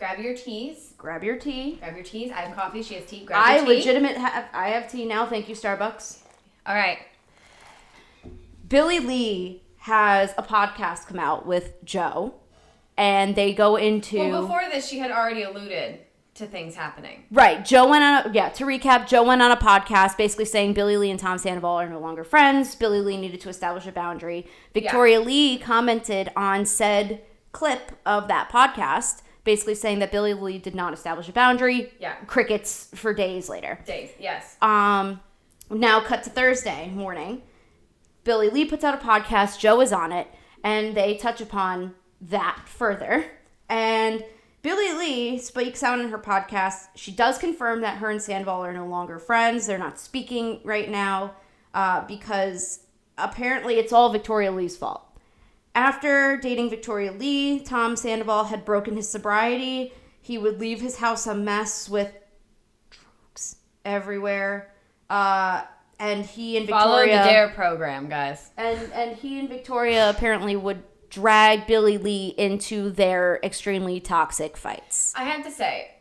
Grab your teas. Grab your tea. Grab your teas. I have coffee. She has tea. Grab your tea. I have tea now. Thank you, Starbucks. All right. Billie Lee has a podcast come out with Joe, and they go into... Well, before this, she had already alluded to things happening. Right. To recap, Joe went on a podcast basically saying Billie Lee and Tom Sandoval are no longer friends. Billie Lee needed to establish a boundary. Victoria Lee commented on said clip of that podcast, basically saying that Billie Lee did not establish a boundary. Yeah. Crickets for days later. Days, yes. Now cut to Thursday morning. Billie Lee puts out a podcast. Joe is on it. And they touch upon that further. And Billie Lee speaks out in her podcast. She does confirm that her and Sandoval are no longer friends. They're not speaking right now because apparently it's all Victoria Lee's fault. After dating Victoria Lee, Tom Sandoval had broken his sobriety. He would leave his house a mess with drugs everywhere. And he and Victoria... Follow the DARE program, guys. And he and Victoria apparently would drag Billie Lee into their extremely toxic fights. I have to say,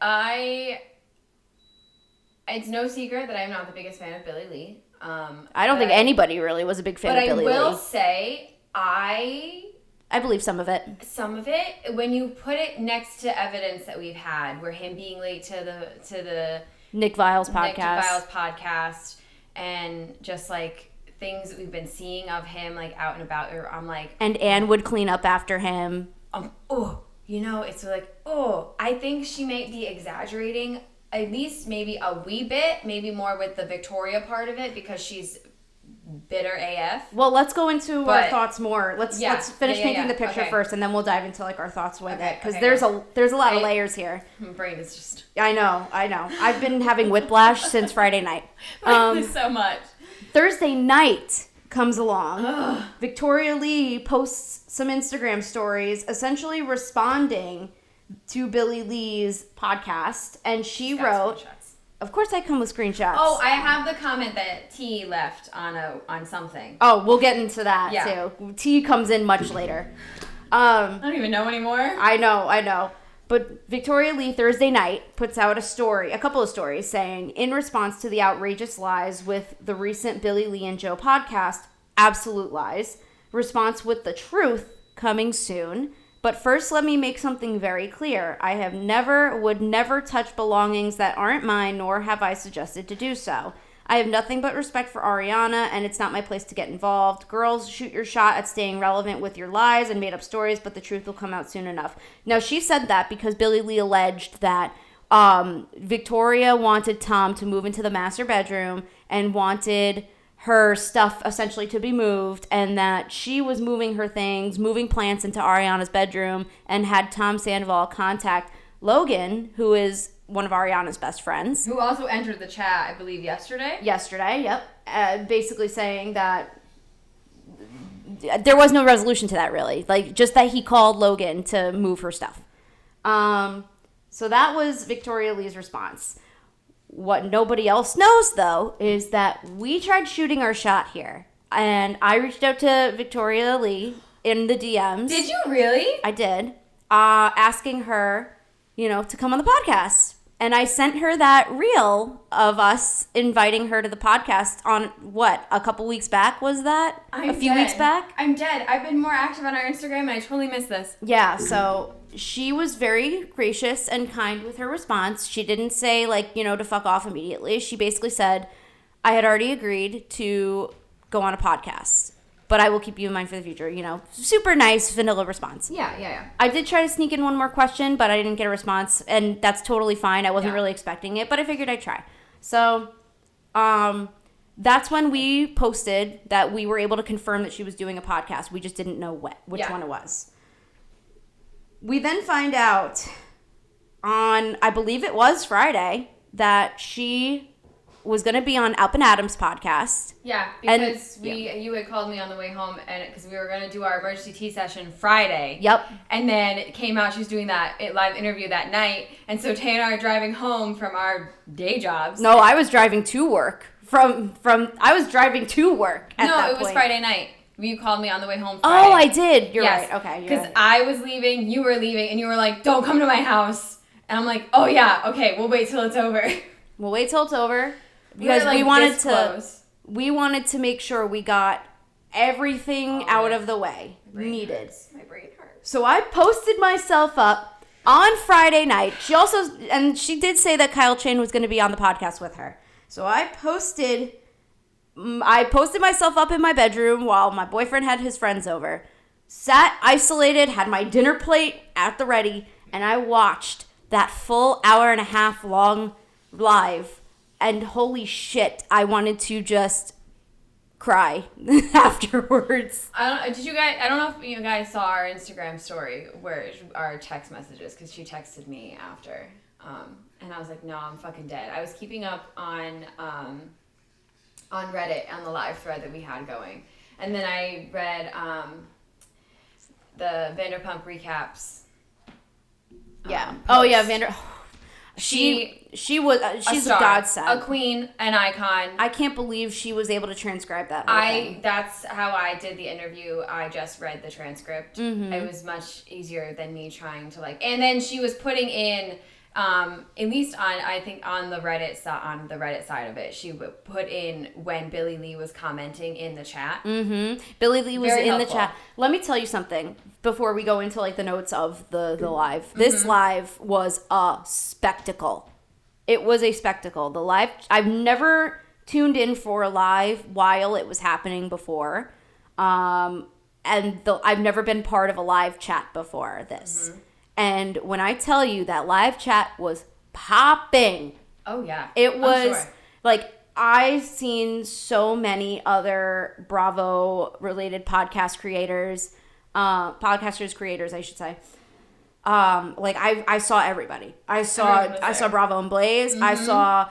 it's no secret that I'm not the biggest fan of Billie Lee. I don't think anybody really was a big fan of Billie Lee. But I will say, I believe some of it. Some of it, when you put it next to evidence that we've had, where him being late to the Nick Vile's podcast, and just like things that we've been seeing of him like out and about, I'm like, and Anne would clean up after him. It's like, I think she might be exaggerating at least maybe a wee bit, maybe more with the Victoria part of it because she's bitter AF. Well, let's go into our thoughts more. Let's finish painting the picture first, and then we'll dive into like our thoughts with it because there's a lot of layers here. My brain is just. I know. I've been having whiplash since Friday night. So much. Thursday night comes along. Victoria Lee posts some Instagram stories, essentially responding to Billie Lee's podcast, and she wrote. Of course I come with screenshots. Oh, I have the comment that T left on something. Oh, we'll get into that too. T comes in much later. I don't even know anymore. I know. But Victoria Lee Thursday night puts out a couple of stories saying, in response to the outrageous lies with the recent Billie Lee and Joe podcast, absolute lies, response with the truth coming soon. But first, let me make something very clear. I would never touch belongings that aren't mine, nor have I suggested to do so. I have nothing but respect for Ariana, and it's not my place to get involved. Girls, shoot your shot at staying relevant with your lies and made up stories, but the truth will come out soon enough. Now, she said that because Billie Lee alleged that Victoria wanted Tom to move into the master bedroom and wanted her stuff essentially to be moved, and that she was moving her things, moving plants into Ariana's bedroom, and had Tom Sandoval contact Logan, who is one of Ariana's best friends. Who also entered the chat, I believe, yesterday. Yep. Basically saying that there was no resolution to that, really. Like, just that he called Logan to move her stuff. So that was Victoria Lee's response. What nobody else knows, though, is that we tried shooting our shot here. And I reached out to Victoria Lee in the DMs. Did you really? I did. Asking her, to come on the podcast. And I sent her that reel of us inviting her to the podcast on, a couple weeks back was that? A few weeks back? I'm dead. I've been more active on our Instagram, and I totally missed this. Yeah, so she was very gracious and kind with her response. She didn't say, to fuck off immediately. She basically said, I had already agreed to go on a podcast, but I will keep you in mind for the future. Super nice, vanilla response. Yeah. I did try to sneak in one more question, but I didn't get a response, and that's totally fine. I wasn't really expecting it, but I figured I'd try. So, that's when we posted that we were able to confirm that she was doing a podcast. We just didn't know which one it was. We then find out on, I believe it was Friday, that she was going to be on Alp and Adam's podcast. Yeah, because you had called me on the way home, and because we were going to do our emergency tea session Friday. Yep. And then it came out she was doing that live interview that night, and so Tay and I are driving home from our day jobs. No, I was driving to work. I was driving to work at that point. No, it was Friday night. You called me on the way home Oh, Friday. I did. You're right. Okay. Because I was leaving, you were leaving, and you were like, don't come to my house. And I'm like, oh yeah, okay, we'll wait till it's over. We'll wait till it's over because we wanted to make sure we got everything out of the way needed. Hurts. My brain hurts. So I posted myself up on Friday night. She did say that Kyle Chan was going to be on the podcast with her. So I posted myself up in my bedroom while my boyfriend had his friends over. Sat isolated, had my dinner plate at the ready, and I watched that full hour and a half long live. And holy shit, I wanted to just cry afterwards. I don't know if you guys saw our Instagram story where our text messages, because she texted me after, and I was like, no, I'm fucking dead. I was keeping up on Reddit on the live thread that we had going, and then I read the Vanderpump recaps. Yeah. Post. She's a godsend, a queen, an icon. I can't believe she was able to transcribe that whole thing. That's how I did the interview. I just read the transcript. Mm-hmm. It was much easier than me trying to and then she was putting in at least on the Reddit side of it, she would put in when Billie Lee was commenting in the chat. Mm-hmm. Billie Lee was Very in helpful. the chat. Let me tell you something before we go into the notes of the live. This live was a spectacle. It was a spectacle. The live, I've never tuned in for a live while it was happening before. I've never been part of a live chat before this. Mm-hmm. And when I tell you that live chat was popping. Oh, yeah. It was I've seen so many other Bravo-related podcasters, I should say. I saw everybody. I saw Bravo and Blaze. Mm-hmm. I saw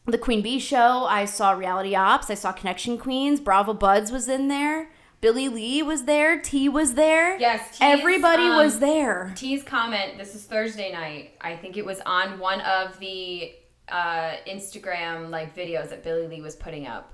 the Queen Bee Show. I saw Reality Ops. I saw Connection Queens. Bravo Buds was in there. Billie Lee was there. T was there. Yes, everybody was there. T's comment, this is Thursday night. I think it was on one of the Instagram videos that Billie Lee was putting up.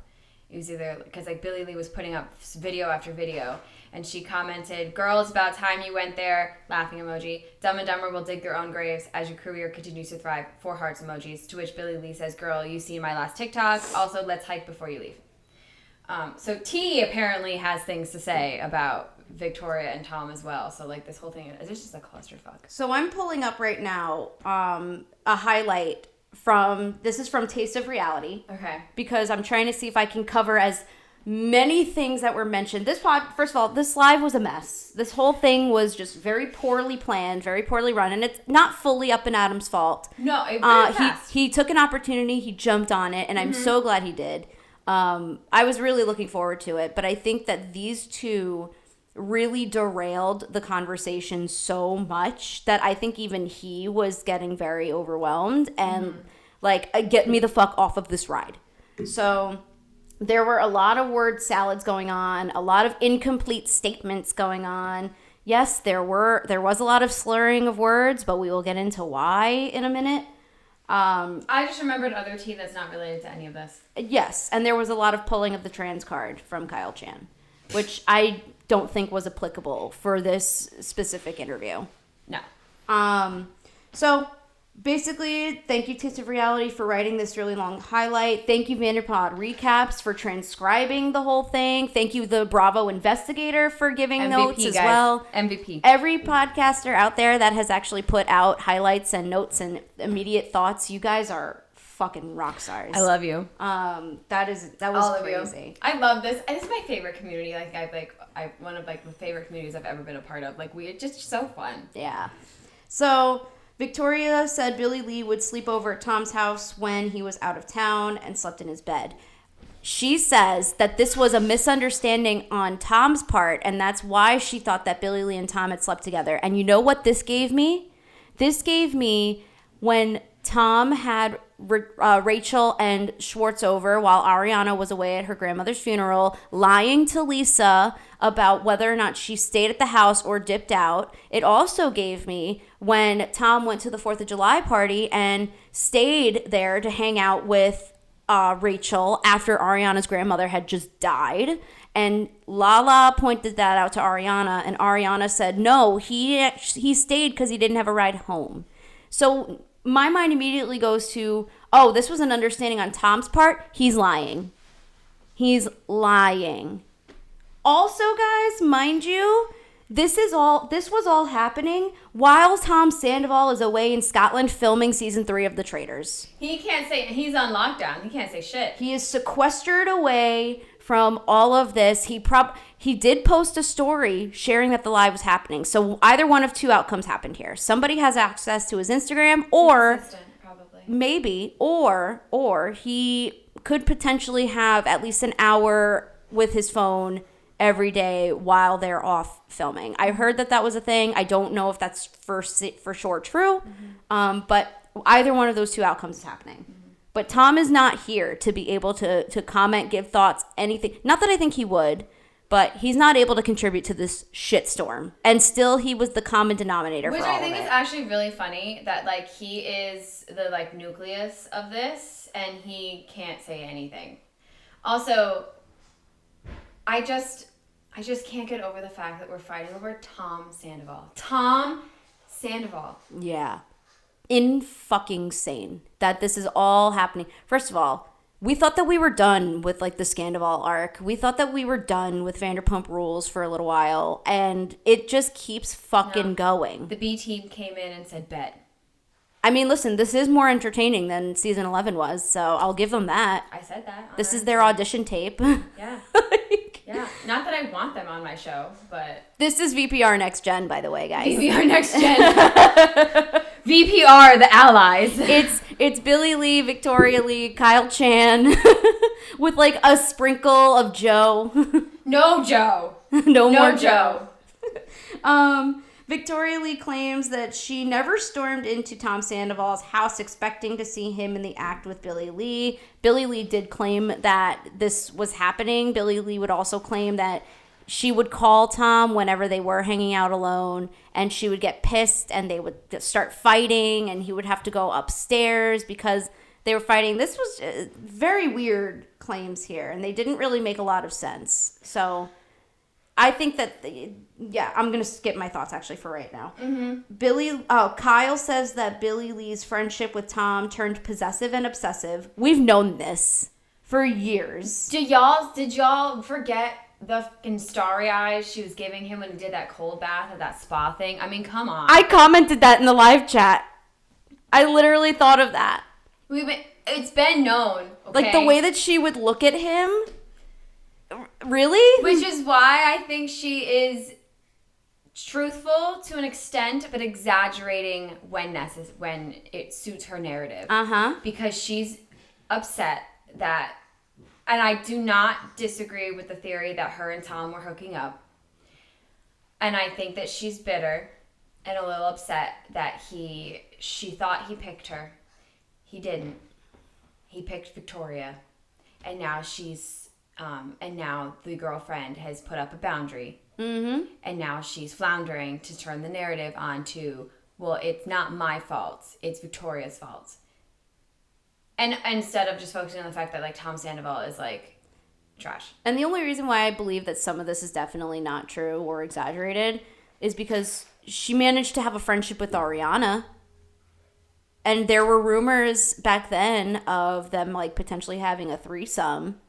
It was either because Billie Lee was putting up video after video, and she commented, "Girl, it's about time you went there." Laughing emoji. "Dumb and Dumber will dig their own graves as your career continues to thrive." 4 hearts emojis. To which Billie Lee says, "Girl, you seen my last TikTok. Also, let's hike before you leave." So T apparently has things to say about Victoria and Tom as well. So this whole thing is just a clusterfuck. So I'm pulling up right now a highlight from Taste of Reality. Okay. Because I'm trying to see if I can cover as many things that were mentioned. First of all, this live was a mess. This whole thing was just very poorly planned, very poorly run, and it's not fully up in Adam's fault. No, it was fast. He took an opportunity, he jumped on it, and I'm so glad he did. I was really looking forward to it, but I think that these two really derailed the conversation so much that I think even he was getting very overwhelmed and get me the fuck off of this ride. So there were a lot of word salads going on, a lot of incomplete statements going on. Yes, there was a lot of slurring of words, but we will get into why in a minute. I just remembered other tea that's not related to any of this. Yes, and there was a lot of pulling of the trans card from Kyle Chan, which I don't think was applicable for this specific interview. No. So basically, thank you, Taste of Reality, for writing this really long highlight. Thank you, Vanderpod Recaps, for transcribing the whole thing. Thank you, the Bravo investigator, for giving notes as well. MVP. Every podcaster out there that has actually put out highlights and notes and immediate thoughts, you guys are fucking rock stars. I love you. That was all crazy. I love this. This is my favorite community. One of the favorite communities I've ever been a part of. We're just so fun. Yeah. So Victoria said Billie Lee would sleep over at Tom's house when he was out of town and slept in his bed. She says that this was a misunderstanding on Tom's part, and that's why she thought that Billie Lee and Tom had slept together. And you know what this gave me? This gave me when Tom had Rachel and Schwartz over while Ariana was away at her grandmother's funeral, lying to Lisa about whether or not she stayed at the house or dipped out. It also gave me when Tom went to the 4th of July party and stayed there to hang out with Rachel after Ariana's grandmother had just died. And Lala pointed that out to Ariana, and Ariana said, no, he stayed because he didn't have a ride home. So my mind immediately goes to, oh, this was an understanding on Tom's part. He's lying. He's lying. Also, guys, mind you, this was all happening while Tom Sandoval is away in Scotland filming season 3 of The Traitors. He can't say, he's on lockdown. He can't say shit. He is sequestered away from all of this. He did post a story sharing that the live was happening. So either one of two outcomes happened here. Somebody has access to his Instagram, or probably. maybe, or he could potentially have at least an hour with his phone every day while they're off filming. I heard that was a thing. I don't know if that's for sure true, but either one of those two outcomes is happening. But Tom is not here to be able to comment, give thoughts, anything. Not that I think he would, but he's not able to contribute to this shitstorm. And still, he was the common denominator for all of it. Which I think is actually really funny that, like, he is the, like, nucleus of this, and he can't say anything. Also, I just can't get over the fact that we're fighting over Tom Sandoval. Tom Sandoval. Yeah. In-fucking-sane that this is all happening. First of all, we thought that we were done with, like, the Sandoval arc. We thought that we were done with Vanderpump Rules for a little while, and it just keeps fucking going. The B team came in and said, bet. I mean, listen, this is more entertaining than season 11 was, so I'll give them that. I said that. This is their audition tape. Yeah. Yeah. Not that I want them on my show, but... This is VPR Next Gen, by the way, guys. VPR Next Gen. VPR, the allies. It's Billie Lee, Victoria Lee, Kyle Chan, with, like, a sprinkle of Joe. No Joe. No more Joe. Victoria Lee claims that she never stormed into Tom Sandoval's house expecting to see him in the act with Billie Lee. Billie Lee did claim that this was happening. Billie Lee would also claim that she would call Tom whenever they were hanging out alone, and she would get pissed and they would start fighting, and he would have to go upstairs because they were fighting. This was very weird claims here, and they didn't really make a lot of sense. So I think that, I'm going to skip my thoughts actually for right now. Kyle says that Billie Lee's friendship with Tom turned possessive and obsessive. We've known this for years. Did y'all forget the fucking starry eyes she was giving him when he did that cold bath at that spa thing? I mean, come on. I commented that in the live chat. I literally thought of that. It's been known. Okay? Like the way that she would look at him. Really? Which is why I think she is truthful to an extent, but exaggerating when it suits her narrative. Because she's upset that, and I do not disagree with the theory that her and Tom were hooking up. And I think that she's bitter and a little upset that she thought he picked her. He didn't. He picked Victoria, and now and now the girlfriend has put up a boundary. And now she's floundering to turn the narrative on to, well, it's not my fault. It's Victoria's fault. And instead of just focusing on the fact that, like, Tom Sandoval is, like, trash. And the only reason why I believe that some of this is definitely not true or exaggerated is because she managed to have a friendship with Ariana. And there were rumors back then of them, like, potentially having a threesome.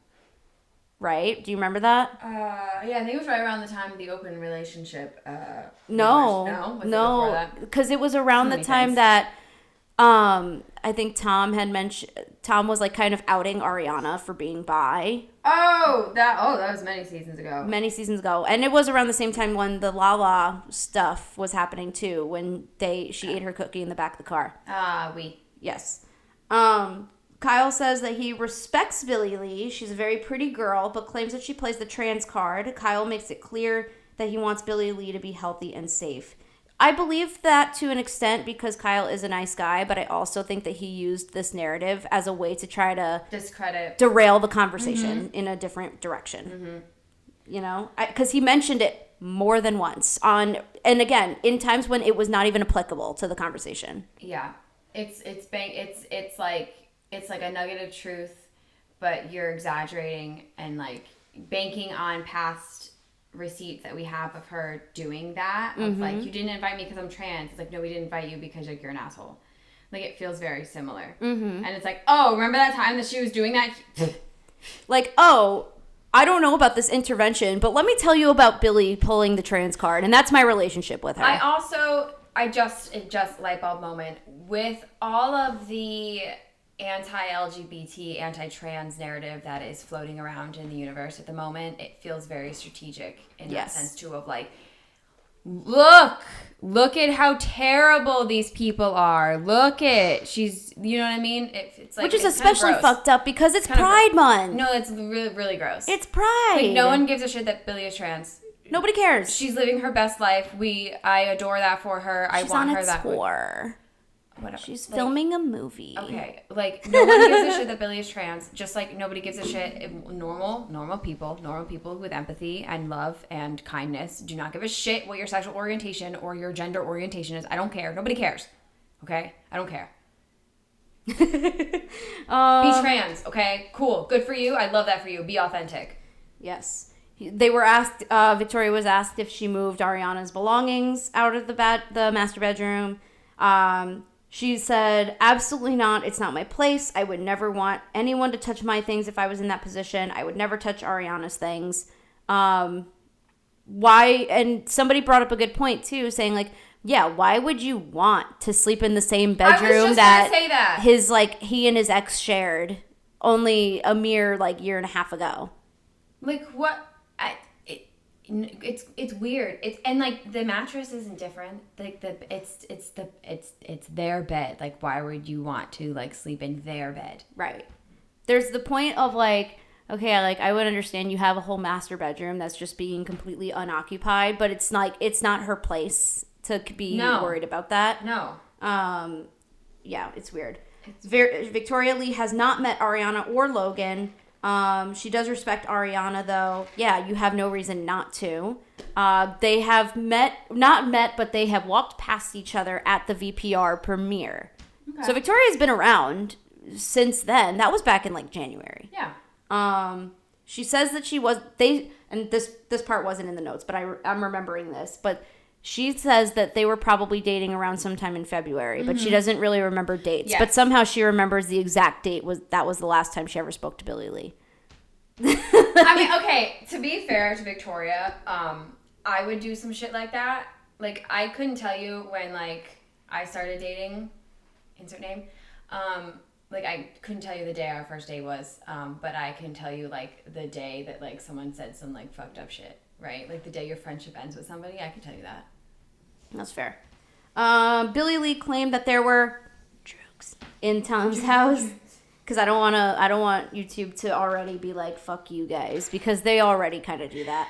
Right? Do you remember that? Yeah, I think it was right around the time of the open relationship. No, because it was around the time that I think Tom had mentioned, Tom was, like, kind of outing Ariana for being bi. That was many seasons ago. And it was around the same time when the Lala stuff was happening too, when she ate her cookie in the back of the car. Yes. Kyle says that he respects Billie Lee. She's a very pretty girl, but claims that she plays the trans card. Kyle makes it clear that he wants Billie Lee to be healthy and safe. I believe that to an extent because Kyle is a nice guy, but I also think that he used this narrative as a way to try to derail the conversation in a different direction. You know, because he mentioned it more than once and again, in times when it was not even applicable to the conversation. Yeah, it's like a nugget of truth, but you're exaggerating and, like, banking on past receipts that we have of her doing that. Of like, you didn't invite me because I'm trans. It's like, no, we didn't invite you because like you're an asshole. Like, it feels very similar. And it's like, oh, remember that time that she was doing that? Like, oh, I don't know about this intervention, but let me tell you about Billie pulling the trans card, and that's my relationship with her. It just light bulb moment with all of the anti-LGBT, anti-trans narrative that is floating around in the universe at the moment. It feels very strategic in that sense too, of like, look at how terrible these people are. She's, you know what I mean? It's like, which is especially fucked up because it's Pride Month. No, it's really, really gross. It's Pride. Like, no one gives a shit that Billie is trans. Nobody cares. She's living her best life. I adore that for her. I want her that way. Whatever. She's filming a movie. Okay, like, no one gives a shit that Billie is trans. Just like nobody gives a shit if normal people with empathy and love and kindness do not give a shit what your sexual orientation or your gender orientation is. I don't care. Nobody cares. Okay, I don't care. Be trans. Okay, cool, good for you. I love that for you. Be authentic. Yes. They were asked. Victoria was asked if she moved Ariana's belongings out of the master bedroom. She said, absolutely not. It's not my place. I would never want anyone to touch my things if I was in that position. I would never touch Ariana's things. Why? And somebody brought up a good point, too, saying, like, yeah, why would you want to sleep in the same bedroom that he and his ex shared only a mere, like, year and a half ago? Like, what? It's weird. And like the mattress isn't different. Like it's their bed. Like, why would you want to like sleep in their bed? Right. There's the point of like, okay, like I would understand you have a whole master bedroom that's just being completely unoccupied, but it's like it's not her place to be worried about that. No. Yeah, it's weird. Victoria Lee has not met Ariana or Logan. She does respect Ariana, though. Yeah, you have no reason not to. They have not met, but they have walked past each other at the VPR premiere. Okay. So Victoria's been around since then. That was back in like January. Yeah. She says that and this part wasn't in the notes, but I'm remembering this, but she says that they were probably dating around sometime in February, but she doesn't really remember dates. Yes. But somehow she remembers the exact date that was the last time she ever spoke to Billie Lee. I mean, okay, to be fair to Victoria, I would do some shit like that. Like, I couldn't tell you when, like, I started dating, insert name, like, I couldn't tell you the day our first date was, but I can tell you, like, the day that, like, someone said some, like, fucked up shit, right? Like, the day your friendship ends with somebody, I can tell you that. That's fair. Billie Lee claimed that there were drugs in Tom's house. Because I don't want YouTube to already be like, fuck you guys. Because they already kind of do that.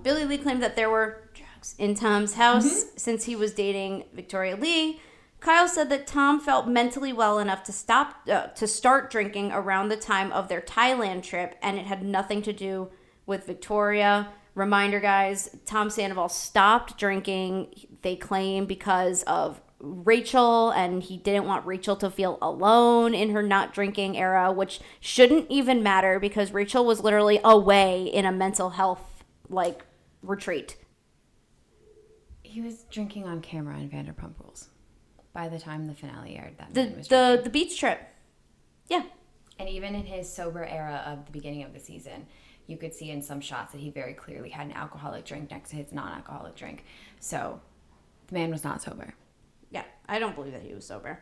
Billie Lee claimed that there were drugs in Tom's house since he was dating Victoria Lee. Kyle said that Tom felt mentally well enough to start drinking around the time of their Thailand trip. And it had nothing to do with Victoria. Reminder, guys, Tom Sandoval stopped drinking, they claim, because of Rachel, and he didn't want Rachel to feel alone in her not drinking era, which shouldn't even matter because Rachel was literally away in a mental health, like, retreat. He was drinking on camera in Vanderpump Rules by the time the finale aired. The beach trip. Yeah. And even in his sober era of the beginning of the season, you could see in some shots that he very clearly had an alcoholic drink next to his non-alcoholic drink. So the man was not sober. Yeah, I don't believe that he was sober.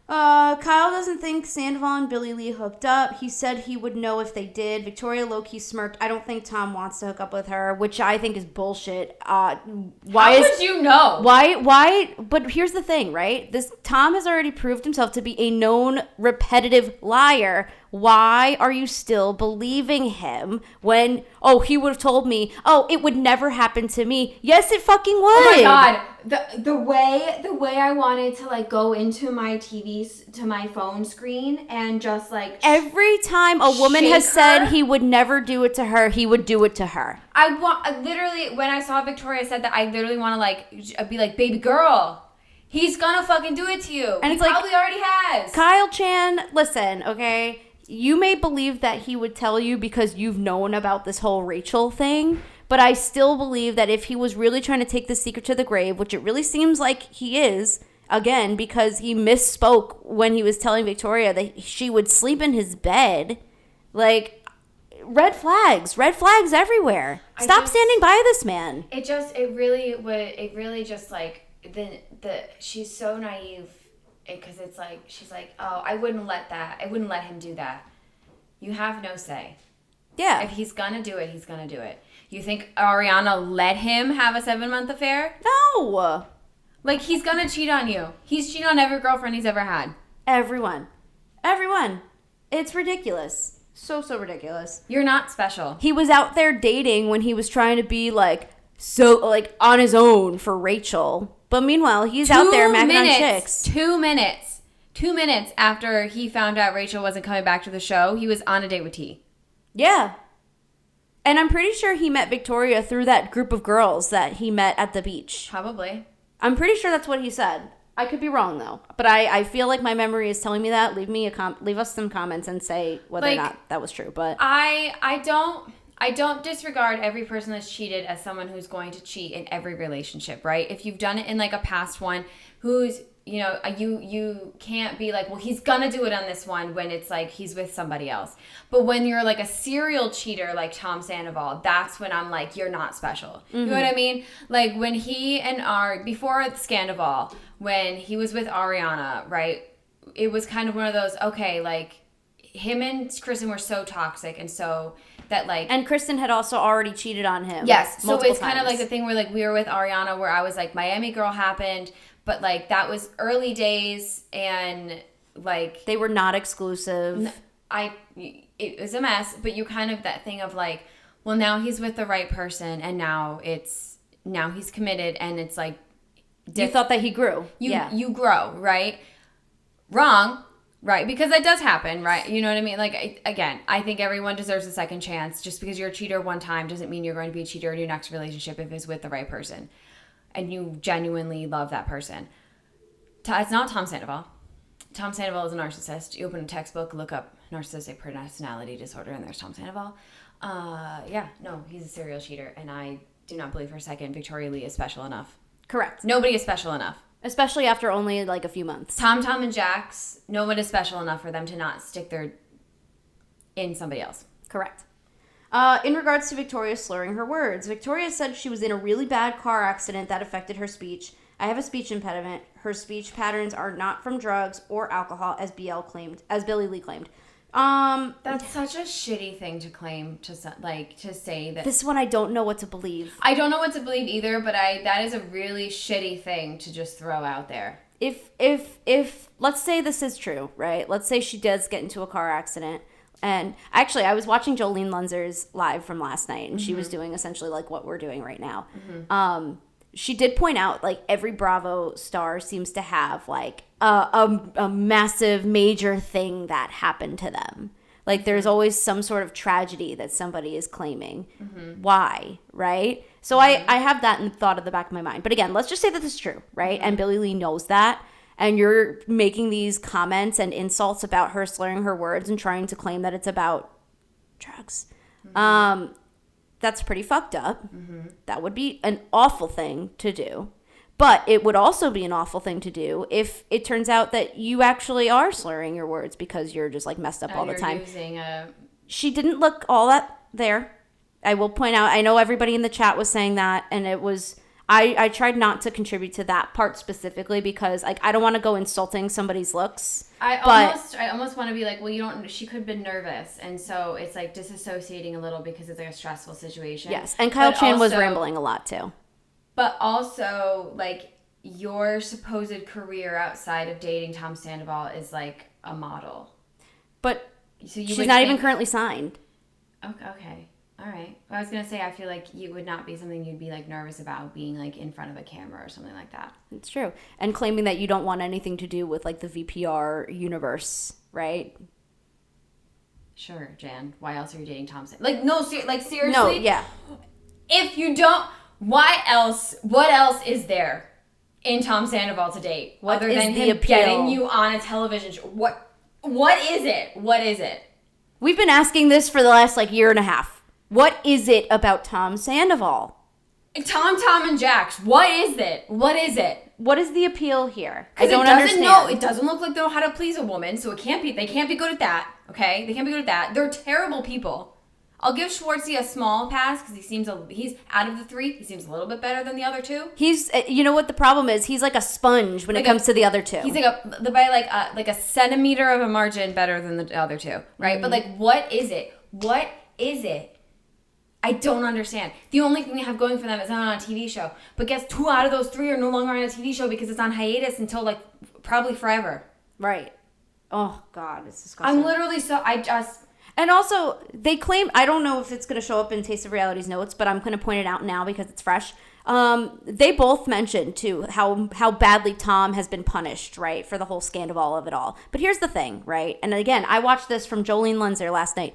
Kyle doesn't think Sandoval and Billie Lee hooked up. He said he would know if they did. Victoria low-key smirked. I don't think Tom wants to hook up with her, which I think is bullshit. How would you know? Why? But here's the thing, right? Tom has already proved himself to be a known repetitive liar. Why are you still believing him when, he would have told me, it would never happen to me. Yes, it fucking would. Oh my God. The way I wanted to like go into my to my phone screen and just like every time a woman has said he would never do it to her, he would do it to her. I literally, when I saw Victoria said that, I literally want to like be like, baby girl, he's gonna fucking do it to you. And he probably already has. Kyle Chan, listen, okay? you may believe that he would tell you because you've known about this whole Rachel thing, but I still believe that if he was really trying to take the secret to the grave, which it really seems like he is, again, because he misspoke when he was telling Victoria that she would sleep in his bed, like, red flags everywhere. Stop standing by this man. It really just like, she's so naive. Because it's like, she's like, oh, I wouldn't let him do that. You have no say. Yeah. If he's gonna do it, he's gonna do it. You think Ariana let him have a 7-month affair? No. Like, he's gonna cheat on you. He's cheated on every girlfriend he's ever had. Everyone. It's ridiculous. So ridiculous. You're not special. He was out there dating when he was trying to be on his own for Rachel. But meanwhile, he's out there macking on chicks. 2 minutes. 2 minutes after he found out Rachel wasn't coming back to the show, he was on a date with T. Yeah. And I'm pretty sure he met Victoria through that group of girls that he met at the beach. Probably. I'm pretty sure that's what he said. I could be wrong, though. But I feel like my memory is telling me that. Leave us some comments and say whether or not that was true. But I don't disregard every person that's cheated as someone who's going to cheat in every relationship, right? If you've done it in like a past one, who's, you know, you can't be like, well, he's gonna do it on this one when it's like he's with somebody else. But when you're like a serial cheater like Tom Sandoval, that's when I'm like, you're not special. Mm-hmm. You know what I mean? Like when he and before Scandoval, when he was with Ariana, right? It was kind of one of those, okay, like him and Kristen were so toxic and so that like, and Kristen had also already cheated on him. Yes. So it's kind of like the thing where like we were with Ariana where I was like, Miami Girl happened, but like that was early days and like they were not exclusive. It was a mess, but you kind of that thing of like, well, now he's with the right person and now he's committed and it's like you thought that he grew. You grow, right? Wrong. Right, because that does happen, right? You know what I mean? Like, again, I think everyone deserves a second chance. Just because you're a cheater one time doesn't mean you're going to be a cheater in your next relationship if it's with the right person. And you genuinely love that person. It's not Tom Sandoval. Tom Sandoval is a narcissist. You open a textbook, look up narcissistic personality disorder, and there's Tom Sandoval. He's a serial cheater. And I do not believe for a second Victoria Lee is special enough. Correct. Nobody is special enough. Especially after only like a few months. Tom and Jax, no one is special enough for them to not stick their in somebody else. Correct. In regards to Victoria slurring her words, Victoria said she was in a really bad car accident that affected her speech. I have a speech impediment. Her speech patterns are not from drugs or alcohol, as Billie Lee claimed. That's such a shitty thing to claim to say that. This one I don't know what to believe. I don't know what to believe either, but that is a really shitty thing to just throw out there. If let's say this is true, right? Let's say she does get into a car accident. And actually, I was watching Jolene Lunzer's live from last night, and she was doing essentially like what we're doing right now. Mm-hmm. She did point out like every Bravo star seems to have like a massive major thing that happened to them. Like there's always some sort of tragedy that somebody is claiming. Mm-hmm. Why, right? So I have that in thought at the back of my mind. But again, let's just say that this is true, right? Mm-hmm. And Billie Lee knows that. And you're making these comments and insults about her slurring her words and trying to claim that it's about drugs. Mm-hmm. That's pretty fucked up. Mm-hmm. That would be an awful thing to do. But it would also be an awful thing to do if it turns out that you actually are slurring your words because you're just like messed up all the time. She didn't look all that there. I will point out, I know everybody in the chat was saying that, and it was... I tried not to contribute to that part specifically because like I don't want to go insulting somebody's looks. I almost want to be like, well, she could have been nervous, and so it's like disassociating a little because it's like a stressful situation. Yes, and Kyle Chan was rambling a lot too. But also, like your supposed career outside of dating Tom Sandoval is like a model. But she's not even currently signed. Okay. All right. Well, I was going to say, I feel like it would not be something you'd be, like, nervous about being, like, in front of a camera or something like that. It's true. And claiming that you don't want anything to do with, like, the VPR universe, right? Sure, Jan. Why else are you dating Tom Sandoval? Like, no, seriously? No, yeah. If you don't, what else is there in Tom Sandoval to date? Other than him getting you on a television show? What is it? What is it? We've been asking this for the last year and a half. What is it about Tom Sandoval? Tom and Jax. What is it? What is it? What is the appeal here? I Because don't understand. it doesn't look like they know how to please a woman, so they can't be good at that. Okay, they can't be good at that. They're terrible people. I'll give Schwartzy a small pass because he's out of the three. He seems a little bit better than the other two. He's, you know what the problem is? He's like a sponge when it comes to the other two. He's by a centimeter of a margin better than the other two, right? Mm-hmm. But what is it? What is it? I don't understand. The only thing they have going for them is not on a TV show. But guess 2 out of those 3 are no longer on a TV show because it's on hiatus until probably forever. Right. Oh God, it's disgusting. I'm literally And also, they claim, I don't know if it's going to show up in Taste of Reality's notes, but I'm going to point it out now because it's fresh. They both mentioned, too, how badly Tom has been punished, right, for the whole scandal of it all. But here's the thing, right? And again, I watched this from Jolene Lenzer last night.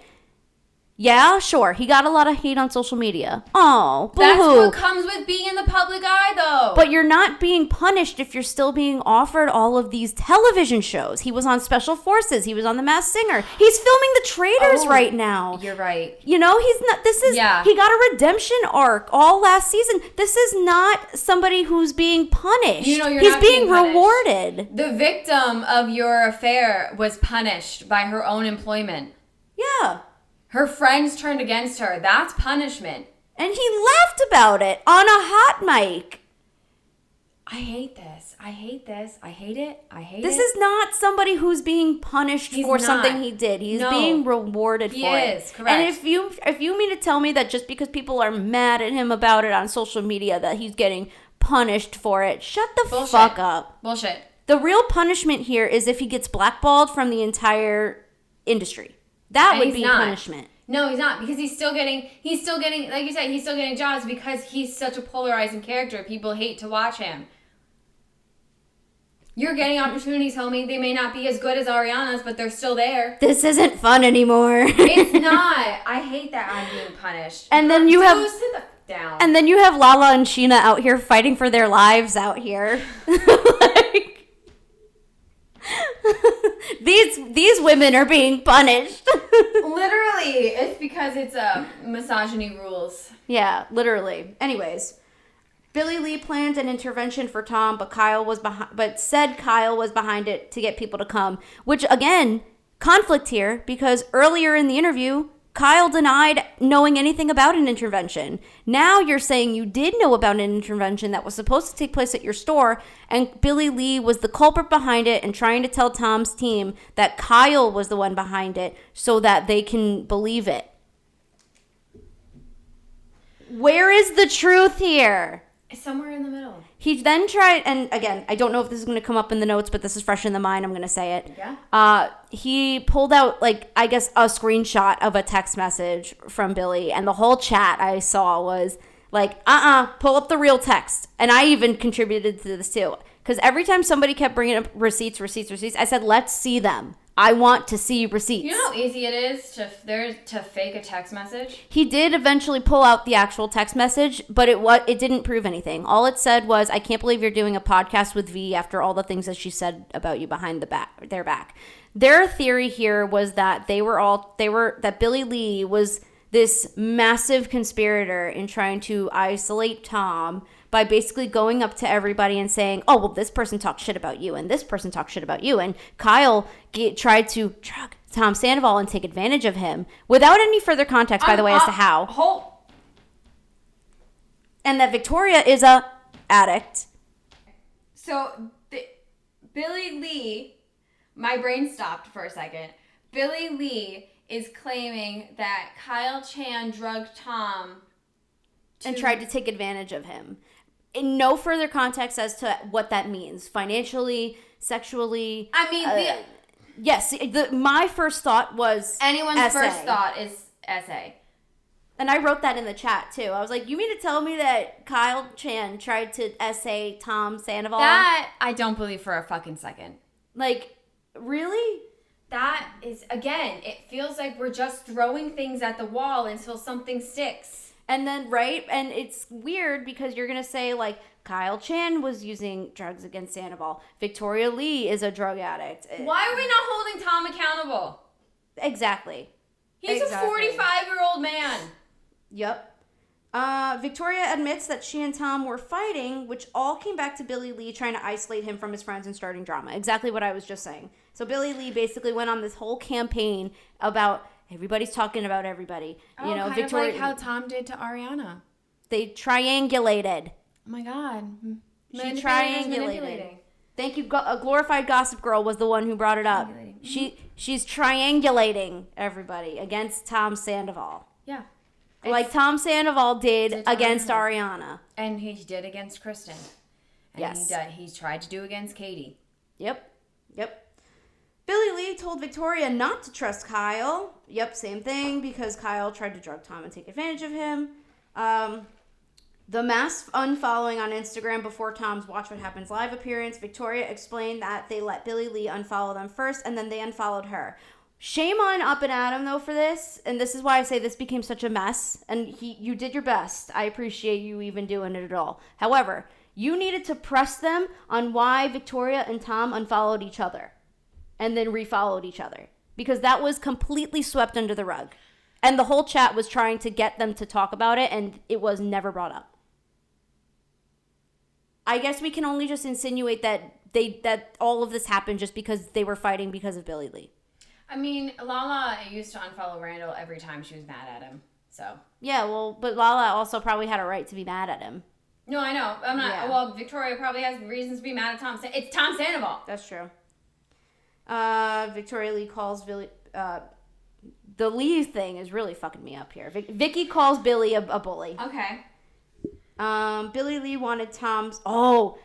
Yeah, sure. He got a lot of hate on social media. Oh, boo-hoo. That's what comes with being in the public eye, though. But you're not being punished if you're still being offered all of these television shows. He was on Special Forces. He was on The Masked Singer. He's filming The Traitors right now. You're right. You know, he's not, he got a redemption arc all last season. This is not somebody who's being punished. You know, he's being rewarded. The victim of your affair was punished by her own employment. Yeah. Her friends turned against her. That's punishment. And he laughed about it on a hot mic. I hate this. I hate this. I hate it. I hate this it. This is not somebody who's being punished for something he did. He's being rewarded for it. He is, correct. And if you mean to tell me that just because people are mad at him about it on social media that he's getting punished for it, shut the fuck up. Bullshit. The real punishment here is if he gets blackballed from the entire industry. That would be punishment. No, he's not, because he's still getting, like you said, he's still getting jobs because he's such a polarizing character. People hate to watch him. You're getting opportunities, homie. They may not be as good as Ariana's, but they're still there. This isn't fun anymore. It's not. I hate that I'm being punished. And then you have sit the down. And then you have Lala and Sheena out here fighting for their lives out here. These women are being punished. Literally, it's because it's misogyny rules. Yeah, literally. Anyways, Billie Lee planned an intervention for Tom, but said Kyle was behind it to get people to come. Which again, conflict here because earlier in the interview, Kyle denied knowing anything about an intervention. Now you're saying you did know about an intervention that was supposed to take place at your store, and Billie Lee was the culprit behind it and trying to tell Tom's team that Kyle was the one behind it so that they can believe it. Where is the truth here? It's somewhere in the middle. He then tried, and again, I don't know if this is going to come up in the notes, but this is fresh in the mind. I'm going to say it. Yeah. He pulled out, I guess, a screenshot of a text message from Billie, and the whole chat I saw was pull up the real text. And I even contributed to this too. Because every time somebody kept bringing up receipts, I said, let's see them. I want to see receipts. You know how easy it is to fake a text message? He did eventually pull out the actual text message, but it didn't prove anything. All it said was, I can't believe you're doing a podcast with V after all the things that she said about you behind their back. Their theory here was that that Billie Lee was this massive conspirator in trying to isolate Tom by basically going up to everybody and saying, oh, well, this person talked shit about you and this person talked shit about you. And Kyle tried to drug Tom Sandoval and take advantage of him without any further context, by the way, as to how. And that Victoria is a addict. So Billie Lee, my brain stopped for a second. Billie Lee is claiming that Kyle Chan drugged Tom and tried to take advantage of him. In no further context as to what that means, financially, sexually. I mean, yes. My first thought was anyone's essay. first thought is essay, and I wrote that in the chat too. I was like, "You mean to tell me that Kyle Chan tried to essay Tom Sandoval?" That I don't believe for a fucking second. Really? That is, again, it feels like we're just throwing things at the wall until something sticks. And then, right? And it's weird because you're going to say, Kyle Chan was using drugs against Sandoval. Victoria Lee is a drug addict. Why are we not holding Tom accountable? Exactly. He's a 45-year-old man. Yep. Victoria admits that she and Tom were fighting, which all came back to Billie Lee trying to isolate him from his friends and starting drama. Exactly what I was just saying. So Billie Lee basically went on this whole campaign about everybody's talking about everybody. Oh, kind Victoria, of like how Tom did to Ariana. They triangulated. Oh my God. She triangulated. Thank you. A glorified gossip girl was the one who brought it up. She's triangulating everybody against Tom Sandoval. Yeah. Like Tom Sandoval did against Ariana. And he did against Kristen. And yes. He tried to do against Katie. Yep. Billie Lee told Victoria not to trust Kyle. Yep, same thing, because Kyle tried to drug Tom and take advantage of him. The mass unfollowing on Instagram before Tom's Watch What Happens Live appearance, Victoria explained that they let Billie Lee unfollow them first, and then they unfollowed her. Shame on Up and Adam, though, for this. And this is why I say this became such a mess. And you did your best. I appreciate you even doing it at all. However, you needed to press them on why Victoria and Tom unfollowed each other. And then refollowed each other. Because that was completely swept under the rug. And the whole chat was trying to get them to talk about it. And it was never brought up. I guess we can only just insinuate that all of this happened just because they were fighting because of Billie Lee. I mean, Lala used to unfollow Randall every time she was mad at him. So. Yeah, well, but Lala also probably had a right to be mad at him. No, I know. I'm not. Yeah. Well, Victoria probably has reasons to be mad at Tom. It's Tom Sandoval. That's true. Victoria Lee calls Billy. The Lee thing is really fucking me up here. Vicky calls Billy a bully. Okay. Billie Lee wanted Tom's. Oh.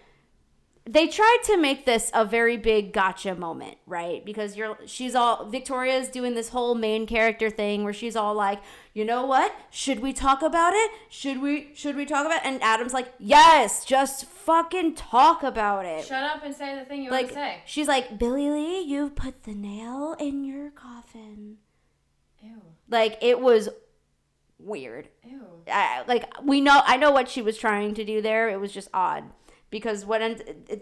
They tried to make this a very big gotcha moment, right? Because Victoria's doing this whole main character thing where she's all like, you know what? Should we talk about it? Should we talk about it? And Adam's like, yes, just fucking talk about it. Shut up and say the thing you want to say. She's like, Billie Lee, you put the nail in your coffin. Ew. Like, it was weird. Ew. I know what she was trying to do there. It was just odd. Because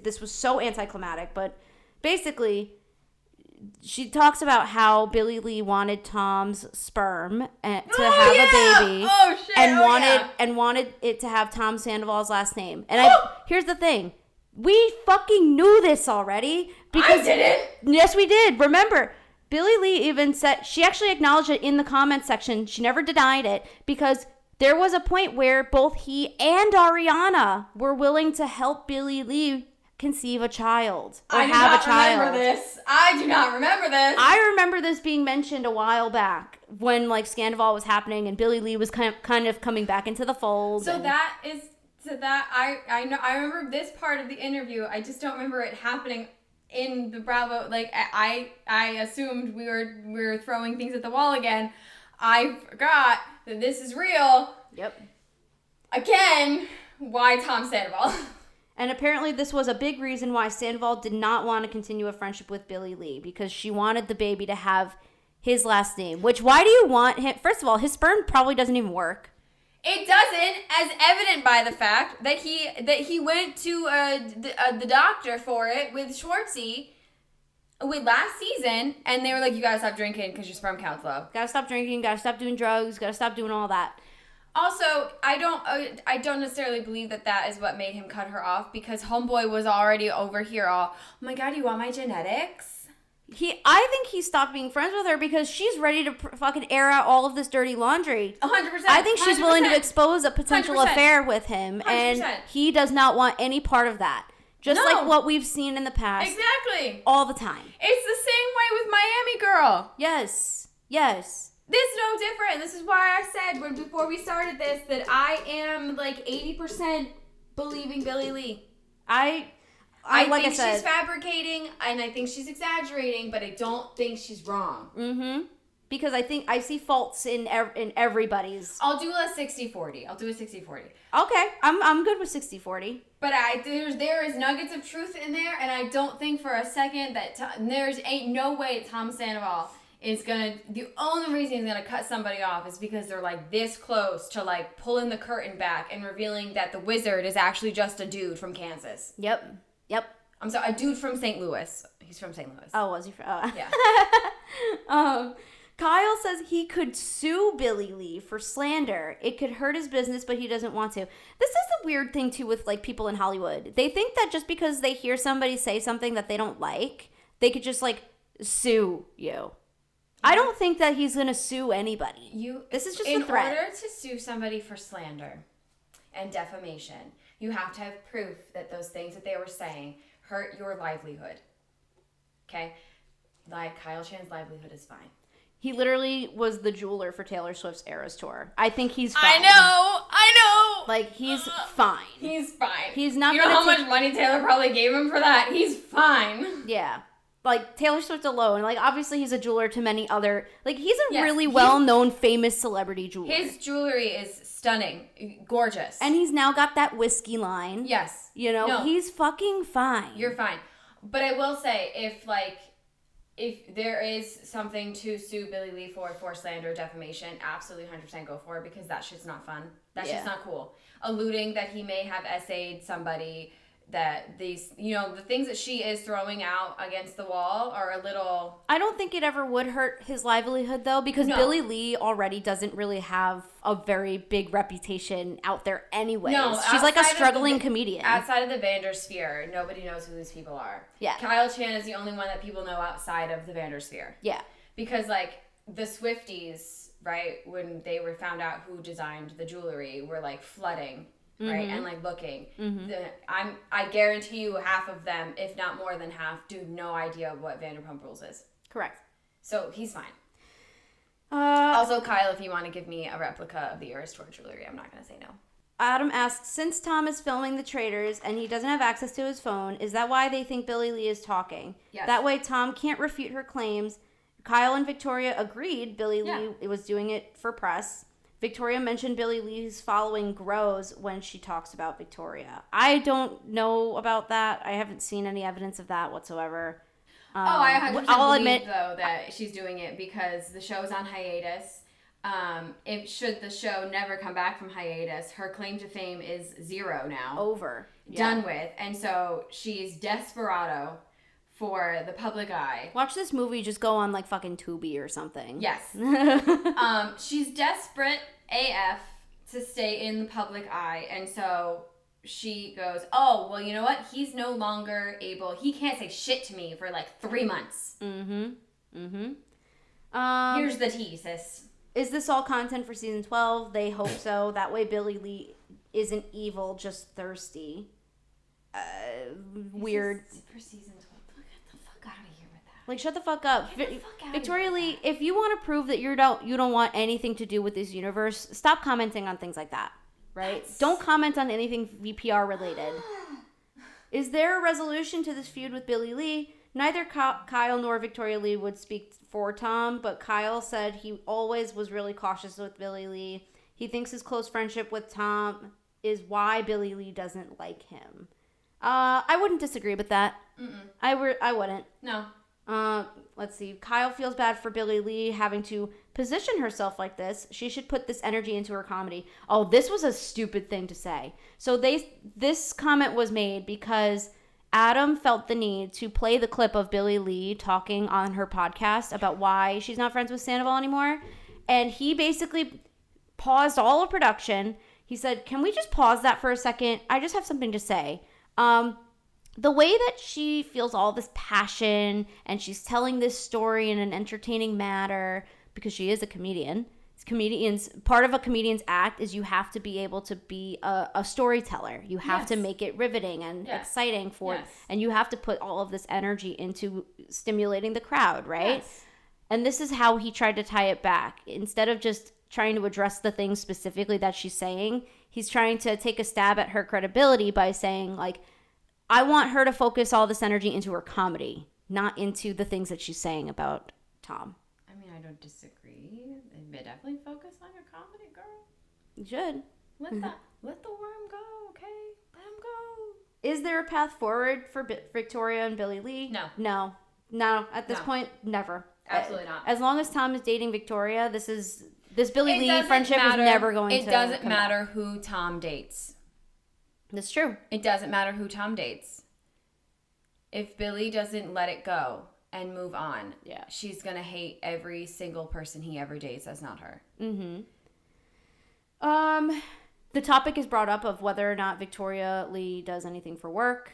this was so anticlimactic, but basically, she talks about how Billie Lee wanted Tom's sperm to have a baby, and wanted it to have Tom Sandoval's last name. And here's the thing: we fucking knew this already. Because, I didn't. Yes, we did. Remember, Billie Lee even said she actually acknowledged it in the comment section. She never denied it because. There was a point where both he and Ariana were willing to help Billie Lee conceive a child or have a child. I do not remember this. I remember this being mentioned a while back when Scandal was happening and Billie Lee was kind of coming back into the fold. I remember this part of the interview. I just don't remember it happening in the Bravo. I assumed we were throwing things at the wall again. I forgot that this is real. Yep. Again, why Tom Sandoval? And apparently this was a big reason why Sandoval did not want to continue a friendship with Billie Lee, because she wanted the baby to have his last name. Which, why do you want him? First of all, his sperm probably doesn't even work. It doesn't, as evident by the fact that he went to the doctor for it with Schwartzy. With last season, and they were like, you gotta stop drinking because your sperm count's low. Gotta stop drinking, gotta stop doing drugs, gotta stop doing all that. Also, I don't necessarily believe that is what made him cut her off, because homeboy was already over here all, oh my God, you want my genetics? I think he stopped being friends with her because she's ready to fucking air out all of this dirty laundry. 100%. I think she's willing to expose a potential 100%. affair with him, 100%. And he does not want any part of that. Just like what we've seen in the past. Exactly. All the time. It's the same way with Miami Girl. Yes. This is no different. This is why I said before we started this that I am 80% believing Billie Lee. I think she's fabricating and I think she's exaggerating, but I don't think she's wrong. Mm-hmm. Because I think I see faults in everybody's. I'll do a 60-40. Okay, I'm good with 60-40. But there is nuggets of truth in there, and I don't think for a second that ain't no way Tom Sandoval is gonna. The only reason he's gonna cut somebody off is because they're this close to pulling the curtain back and revealing that the wizard is actually just a dude from Kansas. Yep. I'm sorry, a dude from St. Louis. He's from St. Louis. Oh, was he from? Oh. Yeah. Kyle says he could sue Billie Lee for slander. It could hurt his business, but he doesn't want to. This is the weird thing, too, with, like, people in Hollywood. They think that just because they hear somebody say something that they don't like, they could just, like, sue you. I don't think that he's going to sue anybody. This is just a threat. In order to sue somebody for slander and defamation, you have to have proof that those things that they were saying hurt your livelihood. Okay? Like, Kyle Chan's livelihood is fine. He literally was the jeweler for Taylor Swift's Eras Tour. I think he's fine. I know! Like, he's fine. He's fine. He's not. You know how much money Taylor probably gave him for that? He's fine. Yeah. Like, Taylor Swift alone. Like, obviously he's a jeweler to many other... Like, he's a really well-known, famous celebrity jeweler. His jewelry is stunning. Gorgeous. And he's now got that whiskey line. Yes. You know, he's fucking fine. You're fine. But I will say, if there is something to sue Billie Lee for slander or defamation, absolutely 100% go for it, because that shit's not fun. That shit's not cool. Alluding that he may have essayed somebody, that these, you know, the things that she is throwing out against the wall are a little... I don't think it ever would hurt his livelihood, though, because Billie Lee already doesn't really have a very big reputation out there anyways. No, she's like a struggling comedian. Outside of the Vandersphere, nobody knows who these people are. Yeah. Kyle Chan is the only one that people know outside of the Vandersphere. Yeah. Because, like, the Swifties, right, when they were found out who designed the jewelry, were, like, flooding... right, and like looking. I guarantee you half of them, if not more than half, do no idea what Vanderpump Rules is. Correct. So he's fine. Also, Kyle, if you want to give me a replica of the Eras Tour jewelry, I'm not going to say no. Adam asks, since Tom is filming the Traitors and he doesn't have access to his phone, is that why they think Billie Lee is talking? Yes. That way Tom can't refute her claims. Kyle and Victoria agreed Billie Lee was doing it for press. Victoria mentioned Billie Lee's following grows when she talks about Victoria. I don't know about that. I haven't seen any evidence of that whatsoever. I 100% believe, though, that she's doing it because the show's on hiatus. If should the show never come back from hiatus, her claim to fame is zero now. Over. Done with. And so she's desperado for the public eye. Watch this movie just go on like fucking Tubi or something. Yes. She's desperate AF to stay in the public eye, and so she goes, oh, well, you know what? He's no longer able, he can't say shit to me for like 3 months. Here's the tea, sis. Is this all content for season 12? They hope so. That way Billie Lee isn't evil, just thirsty. Weird. For season 12. Out of here with that. Like, shut the fuck up. Victoria Lee, if you want to prove that you don't want anything to do with this universe, stop commenting on things like that, right? Don't comment on anything VPR related. Is there a resolution to this feud with Billie Lee? Neither Kyle nor Victoria Lee would speak for Tom, but Kyle said he always was really cautious with Billie Lee. He thinks his close friendship with Tom is why Billie Lee doesn't like him. I wouldn't disagree with that. I wouldn't. No. Let's see. Kyle feels bad for Billie Lee having to position herself like this. She should put this energy into her comedy. Oh, this was a stupid thing to say. So this comment was made because Adam felt the need to play the clip of Billie Lee talking on her podcast about why she's not friends with Sandoval anymore. And he basically paused all of production. He said, can we just pause that for a second? I just have something to say. The way that she feels all this passion and she's telling this story in an entertaining manner, because she is a comedian. Part of a comedian's act is you have to be able to be a storyteller. You have to make it riveting and exciting and you have to put all of this energy into stimulating the crowd, right? Yes. And this is how he tried to tie it back. Instead of just trying to address the things specifically that she's saying, he's trying to take a stab at her credibility by saying, like, I want her to focus all this energy into her comedy, not into the things that she's saying about Tom. I mean, I don't disagree. Definitely focus on your comedy, girl. You should. Let the worm go, okay? Let him go. Is there a path forward for Victoria and Billie Lee? No. No. At this point, never. Absolutely not. As long as Tom is dating Victoria, this Billie Lee friendship is never going to. It doesn't matter who Tom dates. That's true. It doesn't matter who Tom dates. If Billie doesn't let it go, and move on. Yeah. She's going to hate every single person he ever dates that's not her. The topic is brought up of whether or not Victoria Lee does anything for work.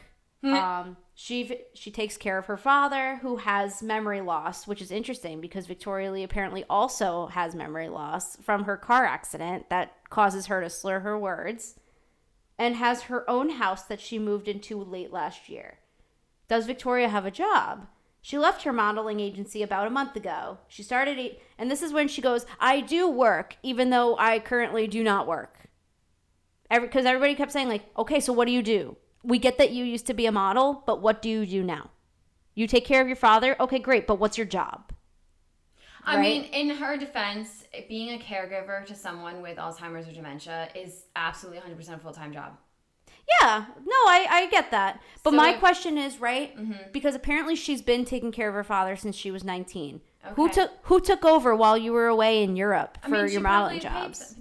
She takes care of her father, who has memory loss, which is interesting because Victoria Lee apparently also has memory loss from her car accident that causes her to slur her words, and has her own house that she moved into late last year. Does Victoria have a job? She left her modeling agency about a month ago. She started, and this is when she goes, I do work, even though I currently do not work. Because everybody kept saying, like, okay, so what do you do? We get that you used to be a model, but what do you do now? You take care of your father? Okay, great, but what's your job? I mean, in her defense, being a caregiver to someone with Alzheimer's or dementia is absolutely 100% a full-time job. Yeah, no, I get that. But So my question is, right, because apparently she's been taking care of her father since she was 19. Okay. Who took over while you were away in Europe for your modeling jobs?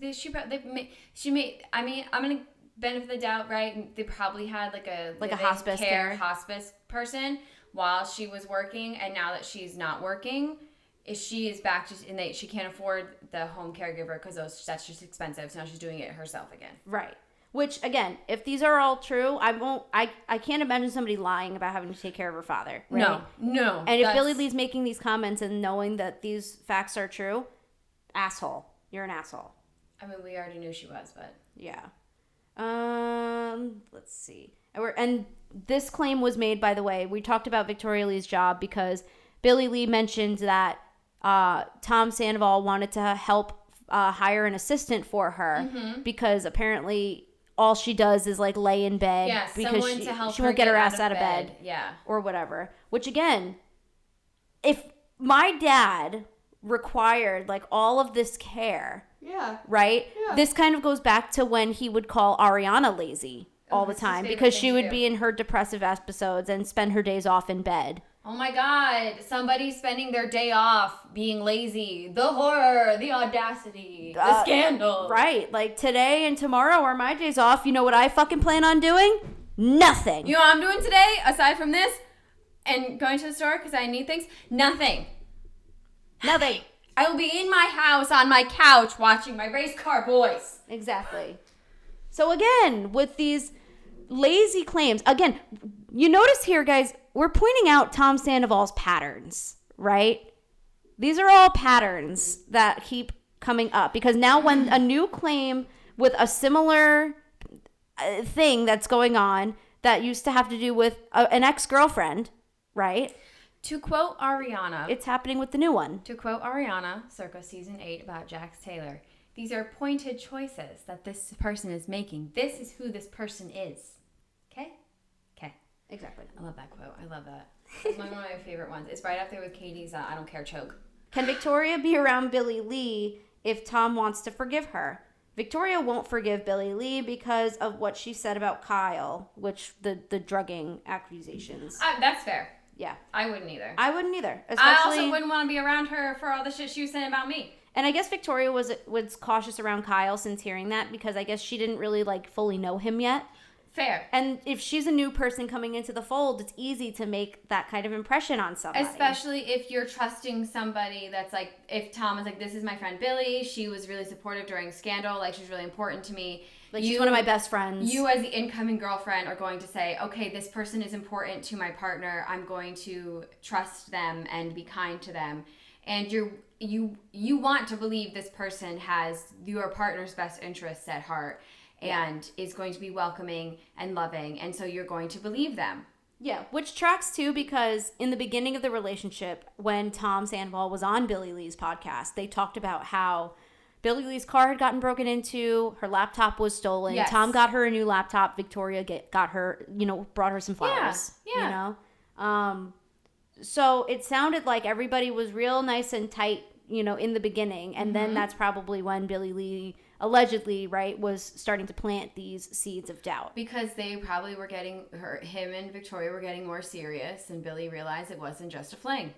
She made. I mean, I'm gonna benefit the doubt, right? They probably had like a hospice care hospice person while she was working, and now that she's not working, she is back to and she can't afford the home caregiver because that's just expensive. So now she's doing it herself again. Right. Which, again, if these are all true, I can't imagine somebody lying about having to take care of her father. Right? No. And if Billie Lee's making these comments and knowing that these facts are true, asshole. You're an asshole. I mean, we already knew she was, but yeah. Let's see. And this claim was made, by the way, we talked about Victoria Lee's job because Billie Lee mentioned that Tom Sandoval wanted to help hire an assistant for her because apparently all she does is like lay in bed because she won't get her ass out of bed. Yeah. Or whatever. Which again, if my dad required like all of this care, right? Yeah. This kind of goes back to when he would call Ariana lazy all the time because she would be in her depressive episodes and spend her days off in bed. Oh my God, somebody's spending their day off being lazy. The horror, the audacity, the scandal. Right, like today and tomorrow are my days off. You know what I fucking plan on doing? Nothing. You know what I'm doing today, aside from this and going to the store because I need things? Nothing. I will be in my house on my couch watching my race car boys. Exactly. So again, with these lazy claims, again, you notice here, guys, we're pointing out Tom Sandoval's patterns, right? These are all patterns that keep coming up because now when a new claim with a similar thing that's going on that used to have to do with an ex-girlfriend, right? To quote Ariana, it's happening with the new one. To quote Ariana, circa season 8 about Jax Taylor, these are pointed choices that this person is making. This is who this person is. Okay? Exactly. I love that quote. I love that. It's one of my favorite ones. It's right up there with Katie's I don't care choke. Can Victoria be around Billie Lee if Tom wants to forgive her? Victoria won't forgive Billie Lee because of what she said about Kyle, which the drugging accusations. That's fair. Yeah. I wouldn't either. Especially, I also wouldn't want to be around her for all the shit she was saying about me. And I guess Victoria was cautious around Kyle since hearing that because I guess she didn't really like fully know him yet. Fair. And if she's a new person coming into the fold, it's easy to make that kind of impression on somebody. Especially if you're trusting somebody that's like, if Tom is like, this is my friend Billie, she was really supportive during Scandal, like she's really important to me. Like she's one of my best friends. You as the incoming girlfriend are going to say, okay, this person is important to my partner. I'm going to trust them and be kind to them. And you want to believe this person has your partner's best interests at heart. And is going to be welcoming and loving. And so you're going to believe them. Yeah, which tracks too because in the beginning of the relationship, when Tom Sandoval was on Billie Lee's podcast, they talked about how Billie Lee's car had gotten broken into, her laptop was stolen. Yes. Tom got her a new laptop. Victoria got her, brought her some flowers. Yeah. So it sounded like everybody was real nice and tight, in the beginning. And then that's probably when Billie Lee allegedly, right, was starting to plant these seeds of doubt. Because they probably were him and Victoria were getting more serious, and Billie realized it wasn't just a fling.